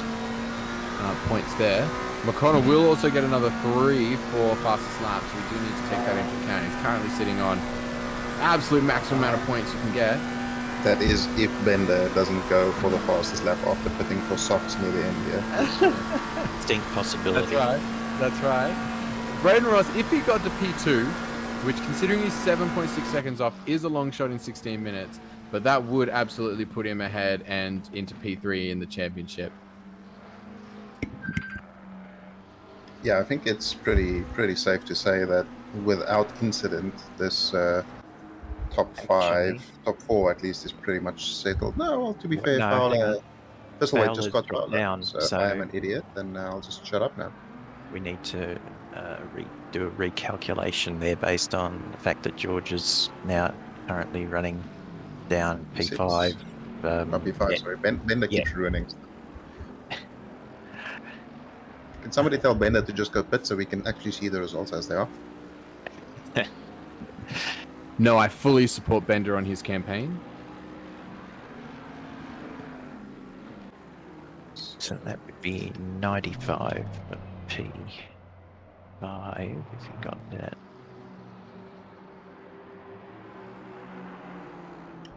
[SPEAKER 3] points there. McConnell will also get another 3 for fastest lap, so we do need to take that into account. He's currently sitting on absolute maximum amount of points you can get.
[SPEAKER 4] That is if Bender doesn't go for the fastest lap after putting for softs near the end, yeah.
[SPEAKER 5] Distinct possibility.
[SPEAKER 3] That's right. Braden Ross, if he got to P2, which considering he's 7.6 seconds off is a long shot in 16 minutes, but that would absolutely put him ahead and into P3 in the championship.
[SPEAKER 4] Yeah, I think it's pretty safe to say that without incident, this top 5, top 4 at least is pretty much settled. No, well, to be fair,
[SPEAKER 5] No, hang
[SPEAKER 4] Fowler,
[SPEAKER 5] on.
[SPEAKER 4] Thistlewaite just got
[SPEAKER 5] dropped
[SPEAKER 4] Fowler,
[SPEAKER 5] down,
[SPEAKER 4] so I am an idiot, and I'll just shut up now.
[SPEAKER 5] We need to do a recalculation there based on the fact that George is now currently running down P5.
[SPEAKER 4] Not P5,
[SPEAKER 5] yeah.
[SPEAKER 4] sorry. Bender
[SPEAKER 5] Yeah.
[SPEAKER 4] keeps ruining stuff. Can somebody tell Bender to just go pit so we can actually see the results as they are?
[SPEAKER 3] No, I fully support Bender on his campaign.
[SPEAKER 5] So that would be 95 for P5 if you got that.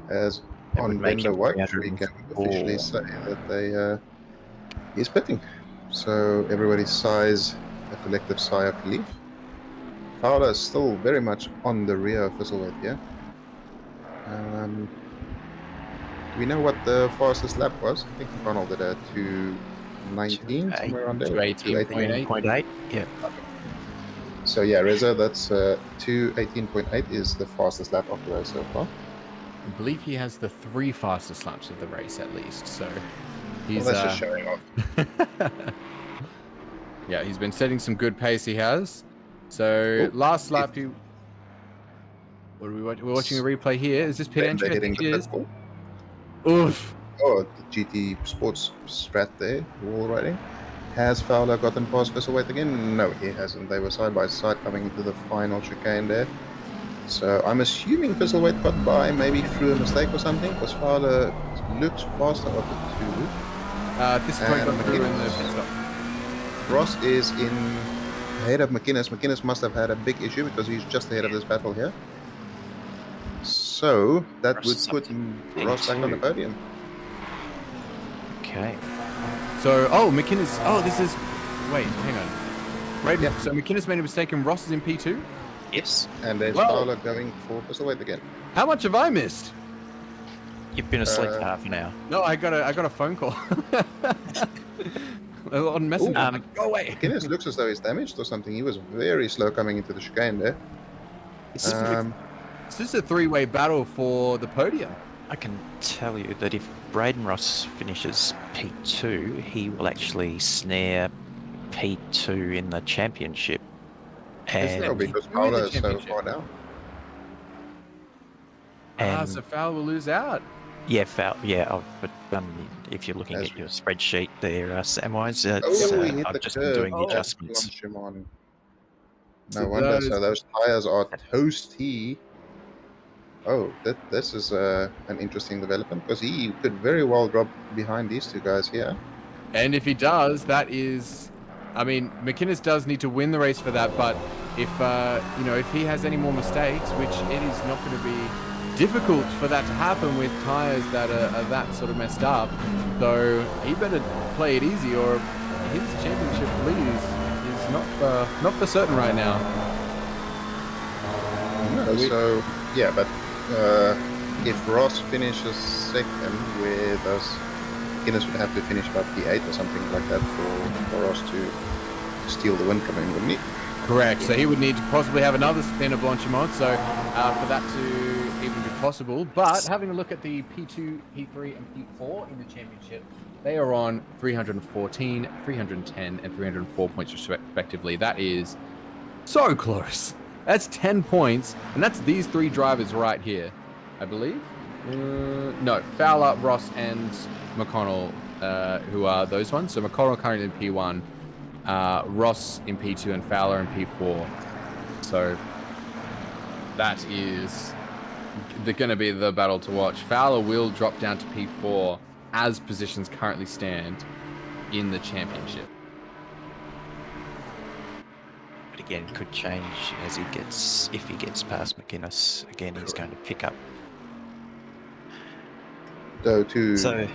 [SPEAKER 4] As
[SPEAKER 5] That
[SPEAKER 4] on
[SPEAKER 5] would make
[SPEAKER 4] Bender
[SPEAKER 5] him
[SPEAKER 4] Watch, we can
[SPEAKER 5] 304.
[SPEAKER 4] officially say that he's pitting. So everybody sighs a collective sigh of relief. Fowler is still very much on the rear of Thistlewaite here. Do we know what the fastest lap was? I think McConnell did a 2:19, somewhere around there.
[SPEAKER 3] 2:18.8.
[SPEAKER 5] 0.8, yeah.
[SPEAKER 4] So yeah, Reza, that's 2:18.8 is the fastest lap of the race so far.
[SPEAKER 3] I believe he has the 3 fastest laps of the race at least, so he's
[SPEAKER 4] Well, that's just showing off.
[SPEAKER 3] yeah, he's been setting some good pace. He has. So
[SPEAKER 4] Oh,
[SPEAKER 3] last lap, what are we watching? We're watching a replay here. Is this pit
[SPEAKER 4] Bender
[SPEAKER 3] entry? I
[SPEAKER 4] hitting
[SPEAKER 3] think
[SPEAKER 4] the
[SPEAKER 3] it is.
[SPEAKER 4] pit wall.
[SPEAKER 3] Oof.
[SPEAKER 4] Oh, the GT Sports strat there, wall riding. Has Fowler gotten past Thistlewaite again? No, he hasn't. They were side by side coming into the final chicane there. So I'm assuming Thistlewaite got by, maybe through a mistake or something, because Fowler looks faster of the two.
[SPEAKER 3] This is going
[SPEAKER 4] And
[SPEAKER 3] got through in the
[SPEAKER 4] McGuinness.
[SPEAKER 3] pit stop.
[SPEAKER 4] Ross is in ahead of McInnes. McInnes must have had a big issue because he's just ahead of this battle here. So that
[SPEAKER 5] Ross
[SPEAKER 4] would
[SPEAKER 5] is up
[SPEAKER 4] put
[SPEAKER 5] to
[SPEAKER 4] Ross back on the
[SPEAKER 5] P2.
[SPEAKER 4] podium.
[SPEAKER 5] Okay.
[SPEAKER 3] So, McInnes. Oh, this is. Wait, hang on. Right.
[SPEAKER 4] Yeah.
[SPEAKER 3] So McInnes made a mistake and Ross is in P2.
[SPEAKER 5] Yes.
[SPEAKER 4] And there's
[SPEAKER 3] Wow.
[SPEAKER 4] Fowler going for Thistlewaite again.
[SPEAKER 3] How much have I missed?
[SPEAKER 5] You've been asleep for half an hour.
[SPEAKER 3] No, I got a phone call. On Messenger.
[SPEAKER 5] Ooh.
[SPEAKER 3] Go away.
[SPEAKER 4] McInnes looks as though he's damaged or something. He was very slow coming into the chicane there.
[SPEAKER 3] This is a three-way battle for the podium.
[SPEAKER 5] I can tell you that if Braden Ross finishes P2, he will actually snare P2 in the championship.
[SPEAKER 3] Isn't
[SPEAKER 4] No,
[SPEAKER 3] it?
[SPEAKER 5] And,
[SPEAKER 4] because
[SPEAKER 3] P2 in the
[SPEAKER 4] Paolo is so
[SPEAKER 3] championship.
[SPEAKER 4] far down.
[SPEAKER 5] and
[SPEAKER 3] So Fowler will lose out.
[SPEAKER 5] yeah, but if you're looking
[SPEAKER 4] As
[SPEAKER 5] at your spreadsheet there, Samwise,
[SPEAKER 4] Oh, he hit
[SPEAKER 5] I've
[SPEAKER 4] the
[SPEAKER 5] just been
[SPEAKER 4] curb.
[SPEAKER 5] doing the
[SPEAKER 4] That's
[SPEAKER 5] adjustments.
[SPEAKER 4] launched him on.
[SPEAKER 3] So
[SPEAKER 4] No wonder.
[SPEAKER 3] those-
[SPEAKER 4] So those tires are toasty. Oh, this is an interesting development because he could very well drop behind these two guys here.
[SPEAKER 3] And if he does, that is, I mean, McInnes does need to win the race for that. But if if he has any more mistakes, which it is not going to be difficult for that to happen with tires that are that sort of messed up, though he better play it easy, or his championship lead is not for certain right now.
[SPEAKER 4] No, so yeah, but if Ross finishes second with us, Guinness would have to finish about P8 or something like that for Ross to steal the win coming, wouldn't he?
[SPEAKER 3] Correct. So he would need to possibly have another spin of Blanchimont, so for that to even be possible. But having a look at the P2, P3, and P4 in the championship, they are on 314, 310, and 304 points respectively. That is so close. That's 10 points, and that's these three drivers right here, I believe. No, Fowler, Ross, and McConnell, who are those ones. So McConnell currently in P1. Ross in P2 and Fowler in P4. So that is going to be the battle to watch. Fowler will drop down to P4 as positions currently stand in the championship.
[SPEAKER 5] But again, it could change as if he gets past McInnes. Again, he's going to pick up.
[SPEAKER 4] Though to
[SPEAKER 5] So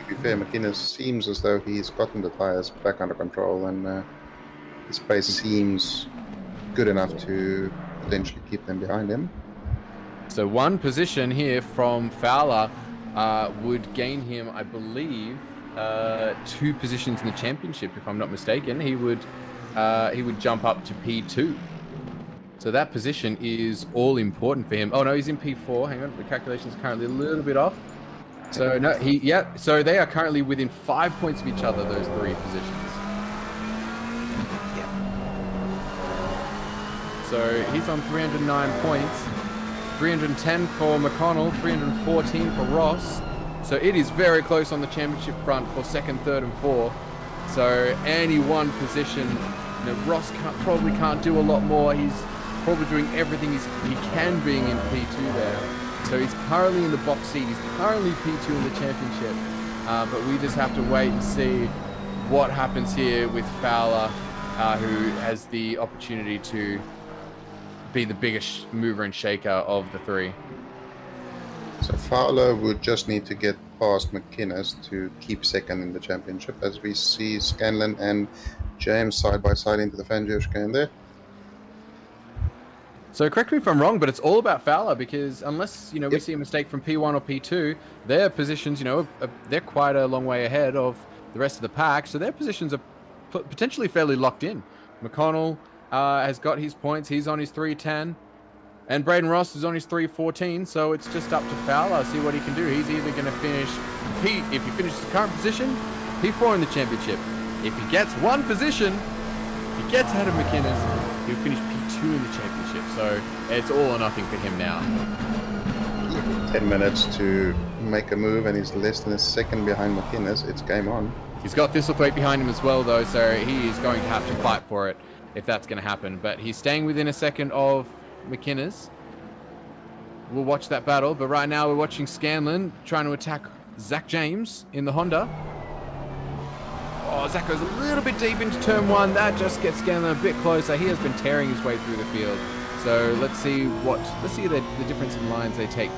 [SPEAKER 4] be fair, McInnes seems as though he's gotten the tires back under control, and his pace seems good enough to potentially keep them behind him.
[SPEAKER 3] So one position here from Fowler would gain him, I believe, 2 positions in the championship, if I'm not mistaken. He would jump up to P2. So that position is all important for him. Oh no, he's in P4. Hang on, the calculation is currently a little bit off. So no, so they are currently within 5 points of each other, those 3 positions.
[SPEAKER 5] yeah,
[SPEAKER 3] So he's on 309 points, 310 for McConnell, 314 for Ross. So it is very close on the championship front for second, third, and fourth. So any one position, Ross probably can't do a lot more. He's probably doing everything he can being in P2 there. So he's currently in the box seat. He's currently P2 in the championship. But we just have to wait and see what happens here with Fowler, who has the opportunity to be the biggest mover and shaker of the 3.
[SPEAKER 4] So Fowler would just need to get past McInnes to keep second in the championship, as we see Scanlon and James side by side into the Fangio chicane there.
[SPEAKER 3] So correct me if I'm wrong, but it's all about Fowler, because unless, we see a mistake from P1 or P2, their positions, they're quite a long way ahead of the rest of the pack. So their positions are potentially fairly locked in. McConnell has got his points. He's on his 310. And Braden Ross is on his 314. So it's just up to Fowler. See what he can do. He's either going to finish if he finishes the current position, P4 in the championship. If he gets one position, if he gets ahead of McInnes, he'll finish P2 in the championship. So it's all or nothing for him now.
[SPEAKER 4] 10 minutes to make a move, and he's less than a second behind McInnes. It's game on.
[SPEAKER 3] He's got Thistlethwaite behind him as well, though, so he is going to have to fight for it if that's going to happen. But he's staying within a second of McInnes. We'll watch that battle, but right now we're watching Scanlon trying to attack Zach James in the Honda. Oh, Zach goes a little bit deep into turn 1. That just gets Scanlon a bit closer. He has been tearing his way through the field. So let's see the difference in lines they take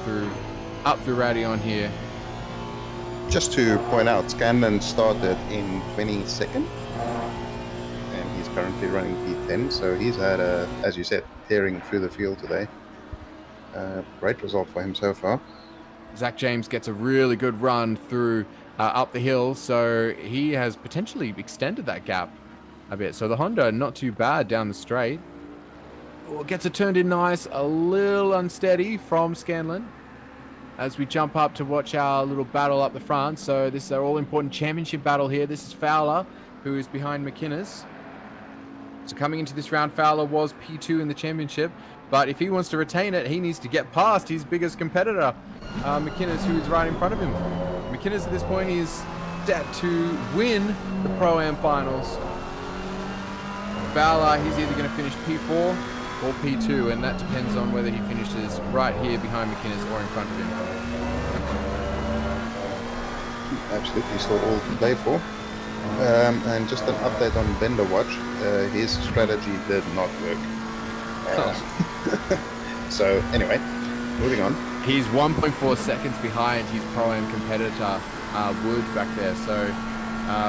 [SPEAKER 3] up through Radion here.
[SPEAKER 4] Just to point out, Scanlon started in 22nd, and he's currently running P10, so he's had as you said, tearing through the field today. Great result for him so far.
[SPEAKER 3] Zach James gets a really good run through up the hill, so he has potentially extended that gap a bit. So the Honda, not too bad down the straight. Oh, gets it turned in nice, a little unsteady from Scanlon as we jump up to watch our little battle up the front. So this is our all-important championship battle here. This is Fowler, who is behind McInnes. So coming into this round, Fowler was P2 in the championship, but if he wants to retain it, he needs to get past his biggest competitor, McInnes, who is right in front of him. McInnes at this point is set to win the Pro-Am finals. Fowler, he's either going to finish P4 or P2, and that depends on whether he finishes right here behind McInnes or in front of him.
[SPEAKER 4] Absolutely still all to play for. And just an update on Bender Watch. His strategy did not work. So anyway, moving on.
[SPEAKER 3] He's 1.4 seconds behind his Pro-Am competitor, Wood, back there. So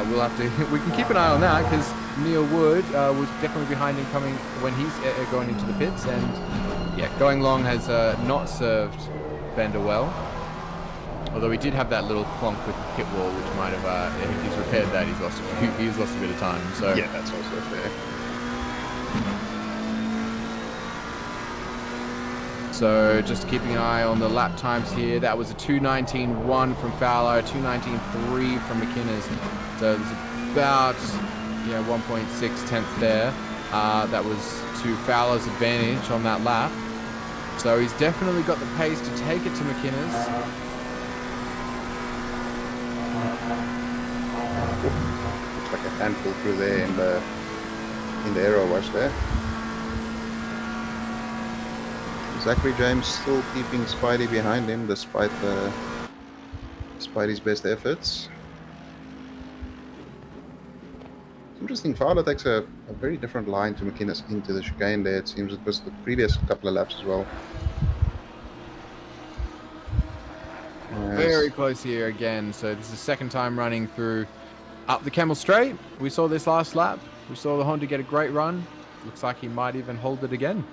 [SPEAKER 3] we'll have to, we can keep an eye on that, because Neil Wood was definitely behind him coming when he's going into the pits. And yeah, going long has not served Bender well. Although he did have that little clonk with the pit wall, which might have, if he's repaired that, he's lost a bit of time. So
[SPEAKER 4] Yeah, that's also fair.
[SPEAKER 3] So just keeping an eye on the lap times here. That was a 2:19.1 from Fowler, 2:19.3 from McInnes. So there's about 1.6 tenths there. That was to Fowler's advantage on that lap. So he's definitely got the pace to take it to McInnes.
[SPEAKER 4] Looks like a handful through there in the aero watch there. Zachary James still keeping Spidey behind him despite Spidey's best efforts. It's interesting, Fowler takes a very different line to McInnes into the chicane there. It seems it was the previous couple of laps as well.
[SPEAKER 3] Very close here again. So this is the second time running through up the Camel Straight. We saw this last lap. We saw the Honda get a great run. Looks like he might even hold it again.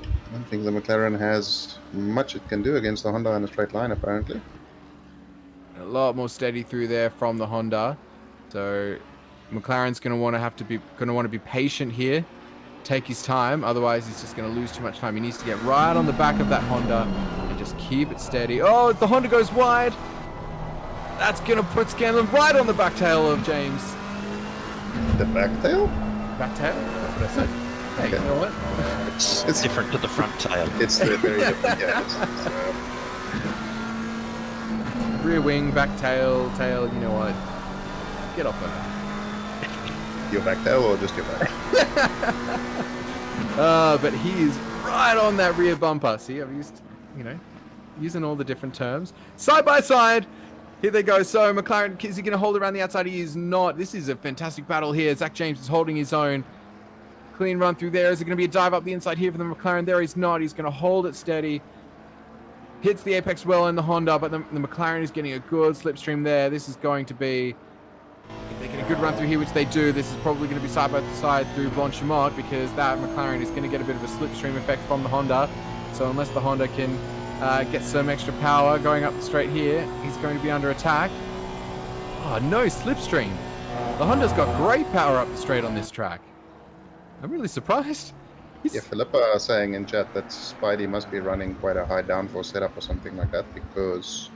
[SPEAKER 4] I don't think the McLaren has much it can do against the Honda in a straight line, apparently.
[SPEAKER 3] A lot more steady through there from the Honda. So McLaren's going to want to be patient here, take his time. Otherwise, he's just going to lose too much time. He needs to get right on the back of that Honda and just keep it steady. Oh, the Honda goes wide. That's going to put Scanlon right on the back tail of James.
[SPEAKER 4] The back tail?
[SPEAKER 3] Back tail? That's what I said. Hey,
[SPEAKER 4] Okay.
[SPEAKER 3] you know what?
[SPEAKER 5] It's different to the front tail.
[SPEAKER 4] It's very different. Yeah,
[SPEAKER 3] Rear wing, back tail, you know what? Get off of that.
[SPEAKER 4] your back tail or just your back?
[SPEAKER 3] But he is right on that rear bumper. See, I've used, using all the different terms. Side by side. Here they go. So McLaren, is he going to hold around the outside? He is not. This is a fantastic battle here. Zach James is holding his own. Clean run through there. Is it going to be a dive up the inside here for the McLaren? There he's not. He's going to hold it steady. Hits the apex well in the Honda, but the McLaren is getting a good slipstream there. This is going to be, if they get a good run through here, which they do, this is probably going to be side by side through Blanchimont, because that McLaren is going to get a bit of a slipstream effect from the Honda. So unless the Honda can get some extra power going up the straight here, he's going to be under attack. Oh, no slipstream. The Honda's got great power up the straight on this track. I'm really surprised.
[SPEAKER 4] Yeah, Philippa saying in chat that Spidey must be running quite a high downforce setup or something like that, because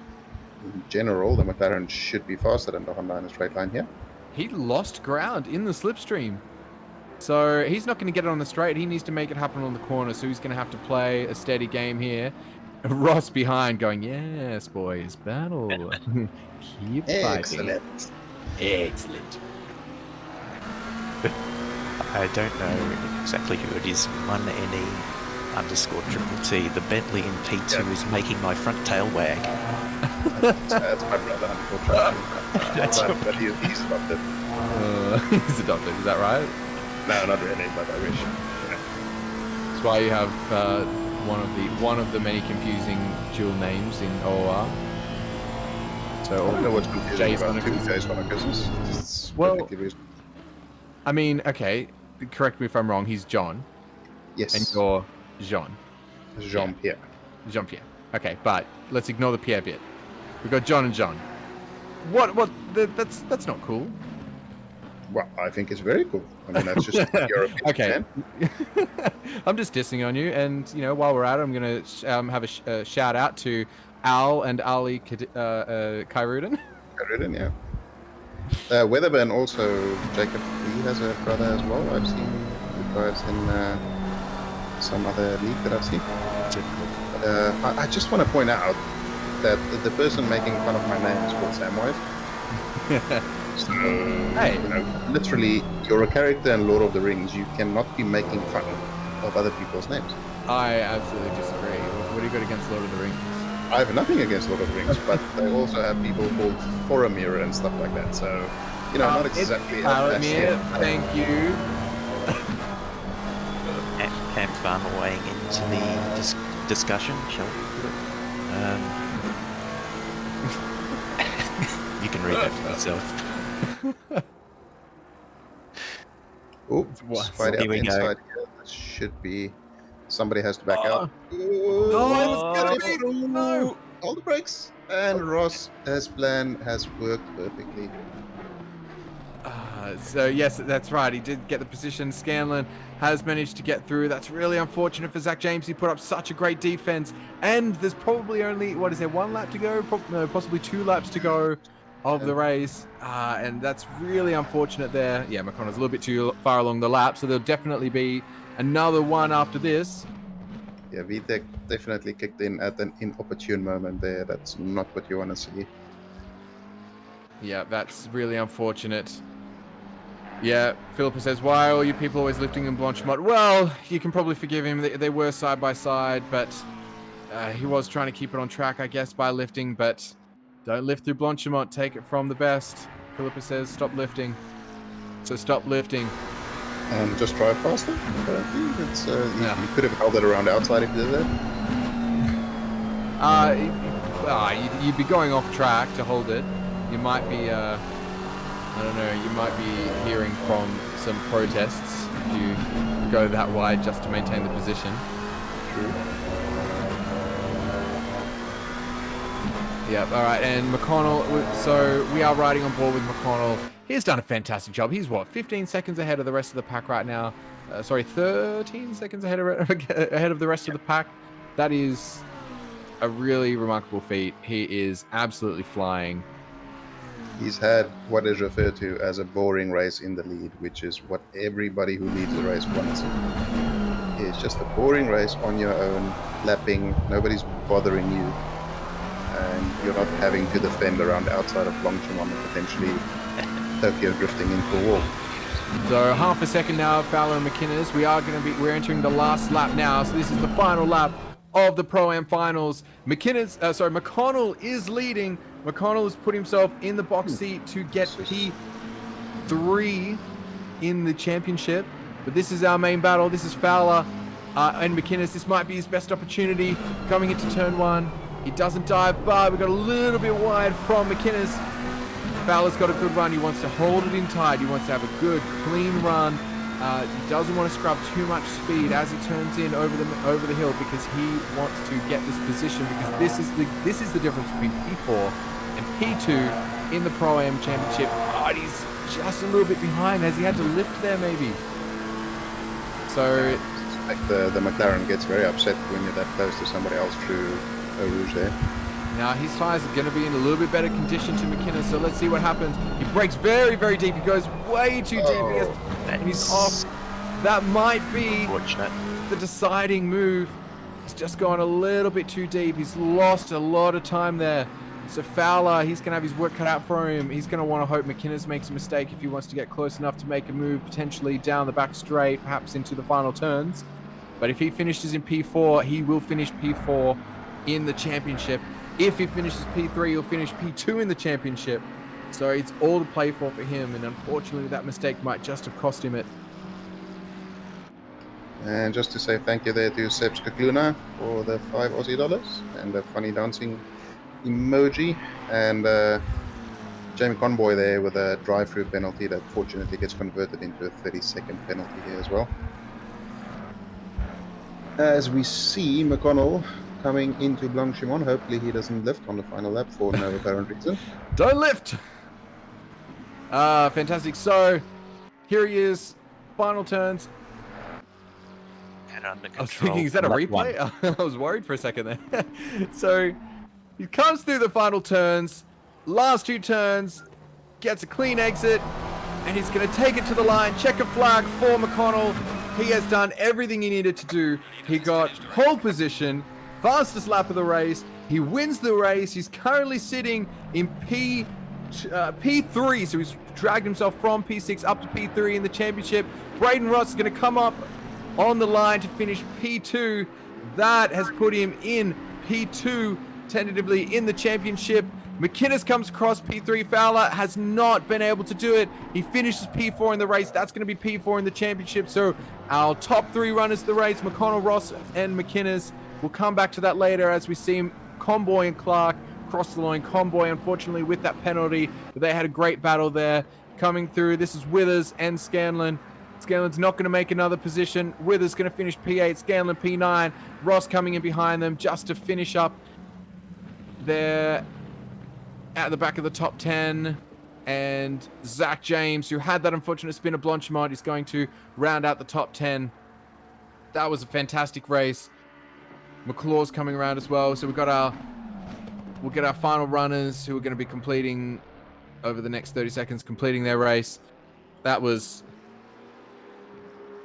[SPEAKER 4] in general the McLaren should be faster than the Honda in a straight line here.
[SPEAKER 3] He lost ground in the slipstream. So he's not going to get it on the straight. He needs to make it happen on the corner, so he's going to have to play a steady game here. Ross behind going, yes, boys, battle. Keep fighting.
[SPEAKER 4] Excellent.
[SPEAKER 3] Excellent.
[SPEAKER 5] I don't know exactly who it is. 1NE_T. The Bentley in P2 is making my front tail wag.
[SPEAKER 4] That's my brother, unfortunately. But he's adopted.
[SPEAKER 3] He's adopted, is that right?
[SPEAKER 4] No, not really, but I wish.
[SPEAKER 3] That's why you have one of the many confusing dual names in OOR. So
[SPEAKER 4] I don't know what's confusing
[SPEAKER 3] Jay's
[SPEAKER 4] about two
[SPEAKER 3] Honeckers.
[SPEAKER 4] Jay's Honeckers. It's
[SPEAKER 3] Well-
[SPEAKER 4] perfectly reasonable.
[SPEAKER 3] I mean, okay, correct me if I'm wrong. He's John,
[SPEAKER 4] Yes.
[SPEAKER 3] and you're Jean.
[SPEAKER 4] Jean-Pierre.
[SPEAKER 3] Jean-Pierre. Okay, but let's ignore the Pierre bit. We've got John and John. That's not cool.
[SPEAKER 4] Well, I think it's very cool. I mean, that's just your opinion,
[SPEAKER 3] Okay.
[SPEAKER 4] man.
[SPEAKER 3] I'm just dissing on you, and while we're at it, I'm gonna have a shout out to Al and Ali Kairudan.
[SPEAKER 4] Written, yeah. Weatherburn also, Jacob Lee has a brother as well. I've seen the guys in some other league that I've seen. I just want to point out that the person making fun of my name is called Samwise. So,
[SPEAKER 3] Hey.
[SPEAKER 4] literally, you're a character in Lord of the Rings. You cannot be making fun of other people's names.
[SPEAKER 3] I absolutely disagree. What do you got against Lord of the Rings?
[SPEAKER 4] I have nothing against Lord of the Rings, but they also have people called Faramir and stuff like that. So, not exactly.
[SPEAKER 3] Faramir, thank you.
[SPEAKER 5] Camp Farmer weighing into the discussion, shall we put it? You can read that for yourself.
[SPEAKER 4] Oh,
[SPEAKER 3] What?
[SPEAKER 4] Spidey
[SPEAKER 5] Here
[SPEAKER 4] up
[SPEAKER 5] we go.
[SPEAKER 4] inside here. That should be. Somebody has to back out.
[SPEAKER 3] No.
[SPEAKER 4] All the brakes. And Ross, as planned, has worked perfectly.
[SPEAKER 3] So yes, that's right. He did get the position. Scanlon has managed to get through. That's really unfortunate for Zach James. He put up such a great defense, and there's probably only one lap to go? Possibly 2 laps to go of the race, and that's really unfortunate there. Yeah, McConnell's a little bit too far along the lap, so there'll definitely be another one after this.
[SPEAKER 4] Yeah, VTech definitely kicked in at an inopportune moment there. That's not what you want to see.
[SPEAKER 3] Yeah, that's really unfortunate. Yeah, Philippa says, why are all you people always lifting in Blanchemont? Well, you can probably forgive him. They were side by side, but he was trying to keep it on track, I guess, by lifting. But don't lift through Blanchemont. Take it from the best. Philippa says, stop lifting. So stop lifting.
[SPEAKER 4] And just drive faster. Apparently, it's you could have held it around outside if you did that.
[SPEAKER 3] You'd be going off track to hold it. You might be, I don't know, you might be hearing from some protests if you go that wide just to maintain the position.
[SPEAKER 4] True.
[SPEAKER 3] Yep, all right, and McConnell, so we are riding on board with McConnell. He's done a fantastic job. He's, 15 seconds ahead of the rest of the pack right now. 13 seconds ahead of the rest of the pack. That is a really remarkable feat. He is absolutely flying.
[SPEAKER 4] He's had what is referred to as a boring race in the lead, which is what everybody who leads the race wants. It's just a boring race on your own, lapping, nobody's bothering you, and you're not having to defend around outside of Longchamp and potentially Tokyo drifting into a wall.
[SPEAKER 3] So half a second now, Fowler and McInnes. We're entering the last lap now, so this is the final lap of the Pro-Am finals. McConnell is leading. McConnell has put himself in the box seat to get P3 in the championship. But this is our main battle. This is Fowler and McInnes. This might be his best opportunity coming into turn 1. He doesn't dive, but we got a little bit wide from McInnes. Fowler's got a good run. He wants to hold it in tight. He wants to have a good, clean run. He doesn't want to scrub too much speed as he turns in over the hill, because he wants to get this position, because this is the difference between P4 and P2 in the Pro-Am Championship. He's just a little bit behind. Has he had to lift there maybe? So
[SPEAKER 4] I suspect the McLaren gets very upset when you're that close to somebody else through Eau Rouge there.
[SPEAKER 3] now his tyres are going to be in a little bit better condition to McInnes, so let's see what happens. He brakes very, very deep. He goes way too deep. And he's off. That might be the deciding move. He's just gone a little bit too deep. He's lost a lot of time there. So Fowler, he's going to have his work cut out for him. He's going to want to hope McInnes makes a mistake if he wants to get close enough to make a move, potentially down the back straight, perhaps into the final turns. But if he finishes in P4, he will finish P4 in the championship. If he finishes P3, he'll finish P2 in the championship. So it's all to play for him, and unfortunately that mistake might just have cost him it.
[SPEAKER 4] And just to say thank you there to Seb Skakluna for the $5 Aussie and the funny dancing emoji, and Jamie Conboy there with a drive-through penalty that fortunately gets converted into a 30-second penalty here as well. As we see, McConnell coming into Blanchimon. Hopefully he doesn't lift on the final lap for no apparent reason.
[SPEAKER 3] Don't lift! Fantastic. So, here he is. Final turns.
[SPEAKER 5] And under
[SPEAKER 3] I was
[SPEAKER 5] control.
[SPEAKER 3] thinking, is that a
[SPEAKER 5] Lap
[SPEAKER 3] replay? I was worried for a second there. So, he comes through the final turns. Last 2 turns. Gets a clean exit. And he's going to take it to the line. Checker flag for McConnell. He has done everything he needed to do. He got pole position. Fastest lap of the race. He wins the race. He's currently sitting in P3, so he's dragged himself from P6 up to P3 in the championship. Braden Ross is going to come up on the line to finish P2. That has put him in P2, tentatively in the championship. McInnes comes across P3. Fowler has not been able to do it. He finishes P4 in the race. That's going to be P4 in the championship. So our top 3 runners of the race, McConnell, Ross, and McInnes, we'll come back to that later as we see Comboy and Clark cross the line. Comboy, unfortunately, with that penalty, but they had a great battle there coming through. This is Withers and Scanlon. Scanlon's not going to make another position. Withers going to finish P8, Scanlon P9. Ross coming in behind them just to finish up there at the back of the top 10. And Zach James, who had that unfortunate spin of Blanchimont, is going to round out the top 10. That was a fantastic race. McClaw's coming around as well. So we'll get our final runners who are going to be completing over the next 30 seconds, completing their race. That was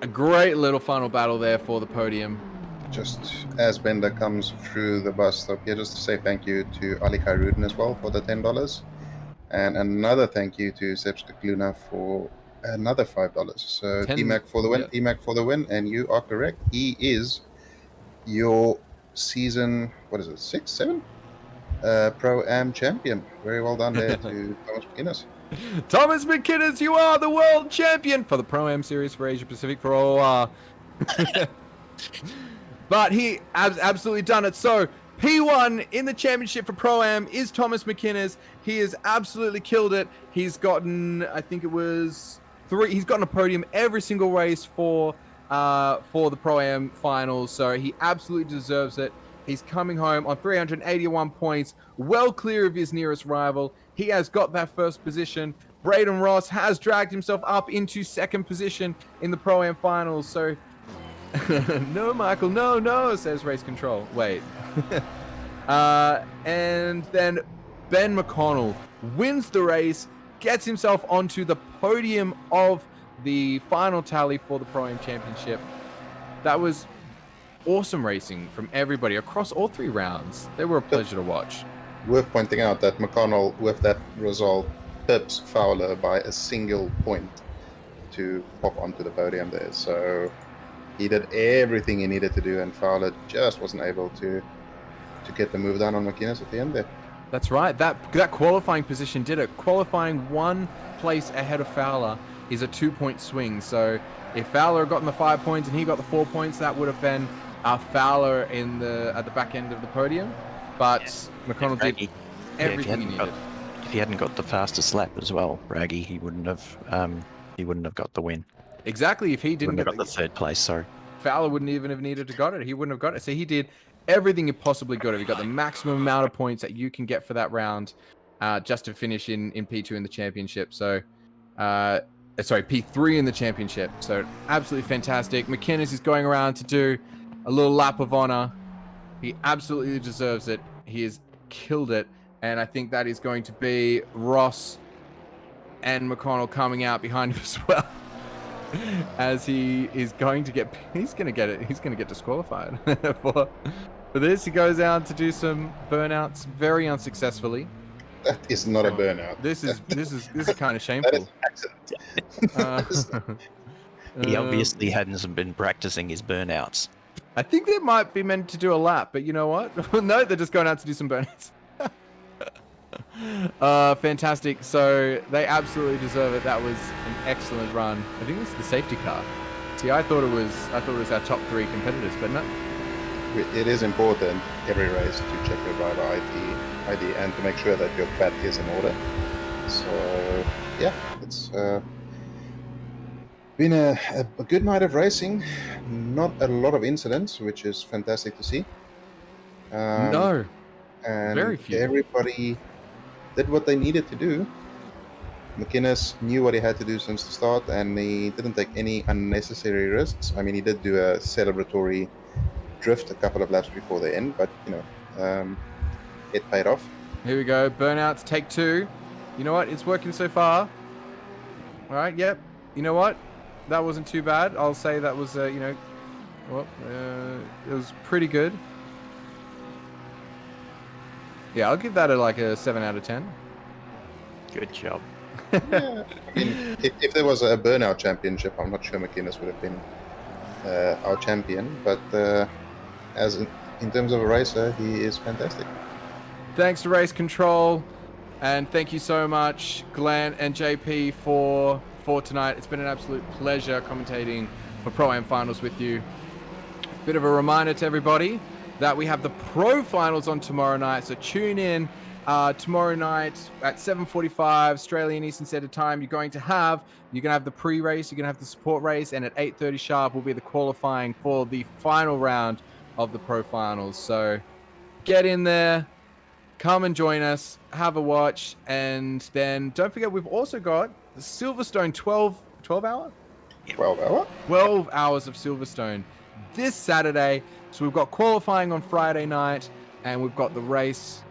[SPEAKER 3] a great little final battle there for the podium.
[SPEAKER 4] Just as Bender comes through the bus stop here, just to say thank you to Ali Khairudin as well for the $10. And another thank you to Sebska Kluna for another $5. So
[SPEAKER 3] 10,
[SPEAKER 4] T-Mac for the win,
[SPEAKER 3] yeah.
[SPEAKER 4] T-Mac for the win, and you are correct. He is your season, what is it, 6, 7? Pro-Am champion. Very well done there to Thomas McInnes.
[SPEAKER 3] Thomas McInnes, you are the world champion for the Pro-Am series for Asia Pacific for OOR. But he has absolutely done it. So P1 in the championship for Pro-Am is Thomas McInnes. He has absolutely killed it. He's gotten, I think it was 3. He's gotten a podium every single race for the Pro-Am finals. So he absolutely deserves it. He's coming home on 381 points, well clear of his nearest rival. He has got that first position. Braden Ross has dragged himself up into second position in the Pro-Am finals. So, no, Michael, no, says Race Control. Wait. And then Ben McConnell wins the race, gets himself onto the podium of the final tally for the Pro-Am Championship. That was awesome racing from everybody across all 3 rounds. They were a pleasure to watch.
[SPEAKER 4] Worth pointing out that McConnell, with that result, pips Fowler by a single point to pop onto the podium there. So he did everything he needed to do, and Fowler just wasn't able to get the move done on McInnes at the end there.
[SPEAKER 3] That's right. That qualifying position did it. Qualifying 1 place ahead of Fowler is a 2-point swing. So if Fowler had gotten the 5 points and he got the 4 points, that would have been Fowler at the back end of the podium. But McConnell did everything he needed.
[SPEAKER 5] If he hadn't got the fastest lap as well, Braggy, he wouldn't have got the win.
[SPEAKER 3] Exactly. If he didn't
[SPEAKER 5] Wouldn't
[SPEAKER 3] get
[SPEAKER 5] have got the 3rd place, sorry.
[SPEAKER 3] Fowler wouldn't even have needed to got it. He wouldn't have got it. So he did everything he possibly could. He got the maximum amount of points that you can get for that round, just to finish in P2 in the championship. So, sorry, P3 in the championship. So absolutely fantastic. McInnes is going around to do a little lap of honor. He absolutely deserves it. He has killed it. And I think that is going to be Ross and McConnell coming out behind him as well. As he is going to get, he's going to get disqualified for this. He goes out to do some burnouts very unsuccessfully.
[SPEAKER 4] That is not a burnout.
[SPEAKER 3] This is kind of shameful.
[SPEAKER 4] That is accident.
[SPEAKER 5] He obviously hadn't been practicing his burnouts.
[SPEAKER 3] I think they might be meant to do a lap, but you know what? No, they're just going out to do some burnouts. Fantastic. So they absolutely deserve it. That was an excellent run. I think this is the safety car. See, I thought it was our top 3 competitors, but no.
[SPEAKER 4] It is important every race to check your driver ID and to make sure that your pad is in order. So yeah, it's been a good night of racing. Not a lot of incidents, which is fantastic to see.
[SPEAKER 3] No,
[SPEAKER 4] And
[SPEAKER 3] very few.
[SPEAKER 4] everybody did what they needed to do. McInnes knew what he had to do since the start, and he didn't take any unnecessary risks. I mean, he did do a celebratory drift a couple of laps before the end, but it paid off.
[SPEAKER 3] Here we go. Burnouts, take 2. You know what? It's working so far. All right. Yep. You know what? That wasn't too bad. I'll say that was, it was pretty good. Yeah, I'll give that a 7 out of 10.
[SPEAKER 5] Good job.
[SPEAKER 4] Yeah, I mean, if there was a burnout championship, I'm not sure McInnes would have been our champion, but in terms of a racer, he is fantastic.
[SPEAKER 3] Thanks to Race Control, and thank you so much, Glenn and JP, for tonight. It's been an absolute pleasure commentating for Pro-Am Finals with you. Bit of a reminder to everybody that we have the Pro Finals on tomorrow night, so tune in tomorrow night at 7:45 Australian Eastern Standard Time. You're going to have the pre-race, you're going to have the support race, and at 8:30 sharp will be the qualifying for the final round of the Pro Finals. So get in there, come and join us, have a watch, and then don't forget we've also got the Silverstone 12 hour?
[SPEAKER 4] 12 hour?
[SPEAKER 3] 12 hours of Silverstone this Saturday. So we've got qualifying on Friday night, and we've got the race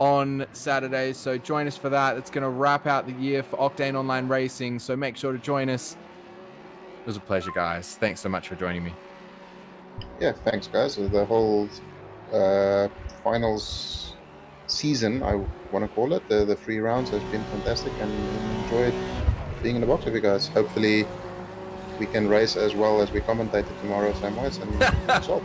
[SPEAKER 3] on Saturday. So join us for that. It's going to wrap out the year for Octane Online Racing. So make sure to join us. It was a pleasure, guys. Thanks so much for joining me.
[SPEAKER 4] Yeah, thanks, guys. The whole finals season, I want to call it, the 3 rounds has been fantastic, and enjoyed being in the box with you guys. Hopefully we can race as well as we commentated tomorrow, Samwise, and solve.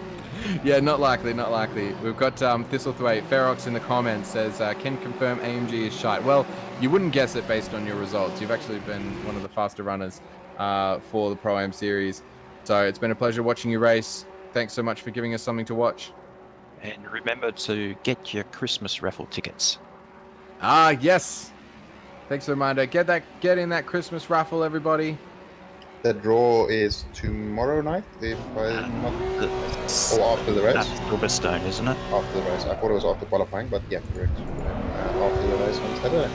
[SPEAKER 3] Yeah, not likely. We've got Thistlethwaite. Ferox in the comments says, can confirm AMG is shite. Well, you wouldn't guess it based on your results. You've actually been one of the faster runners for the Pro-Am series. So it's been a pleasure watching you race. Thanks so much for giving us something to watch.
[SPEAKER 5] And remember to get your Christmas raffle tickets.
[SPEAKER 3] Ah, yes. Thanks for the reminder. Get in that Christmas raffle, everybody.
[SPEAKER 4] The draw is tomorrow night, if I'm not... Or after the race.
[SPEAKER 5] That's Silverstone, isn't it?
[SPEAKER 4] After the race. I thought it was after qualifying, but yeah, correct. After the race on Saturday.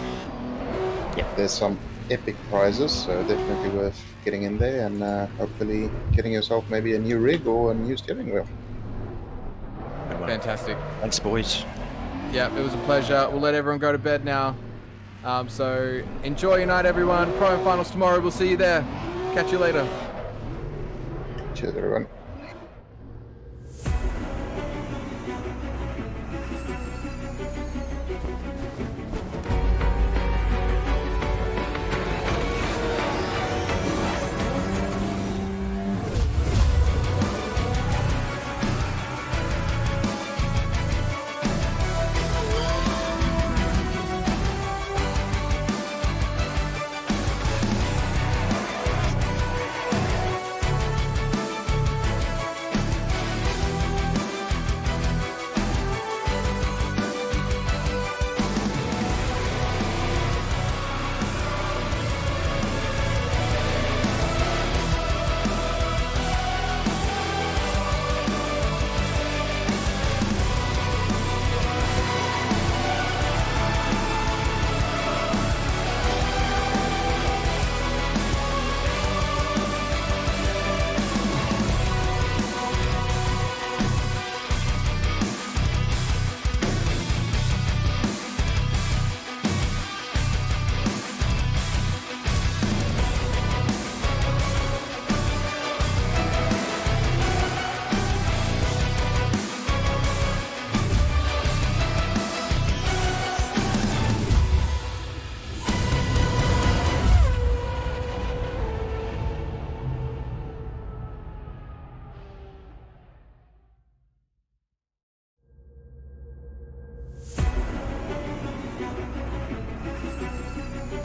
[SPEAKER 5] Yeah.
[SPEAKER 4] There's some epic prizes, so definitely worth getting in there, and hopefully getting yourself maybe a new rig or a new steering wheel.
[SPEAKER 5] Good one.
[SPEAKER 3] Fantastic.
[SPEAKER 5] Thanks, boys.
[SPEAKER 3] Yeah, it was a pleasure. We'll let everyone go to bed now. So enjoy your night, everyone. Pro-Am Finals tomorrow. We'll see you there. Catch you later.
[SPEAKER 4] Cheers, everyone.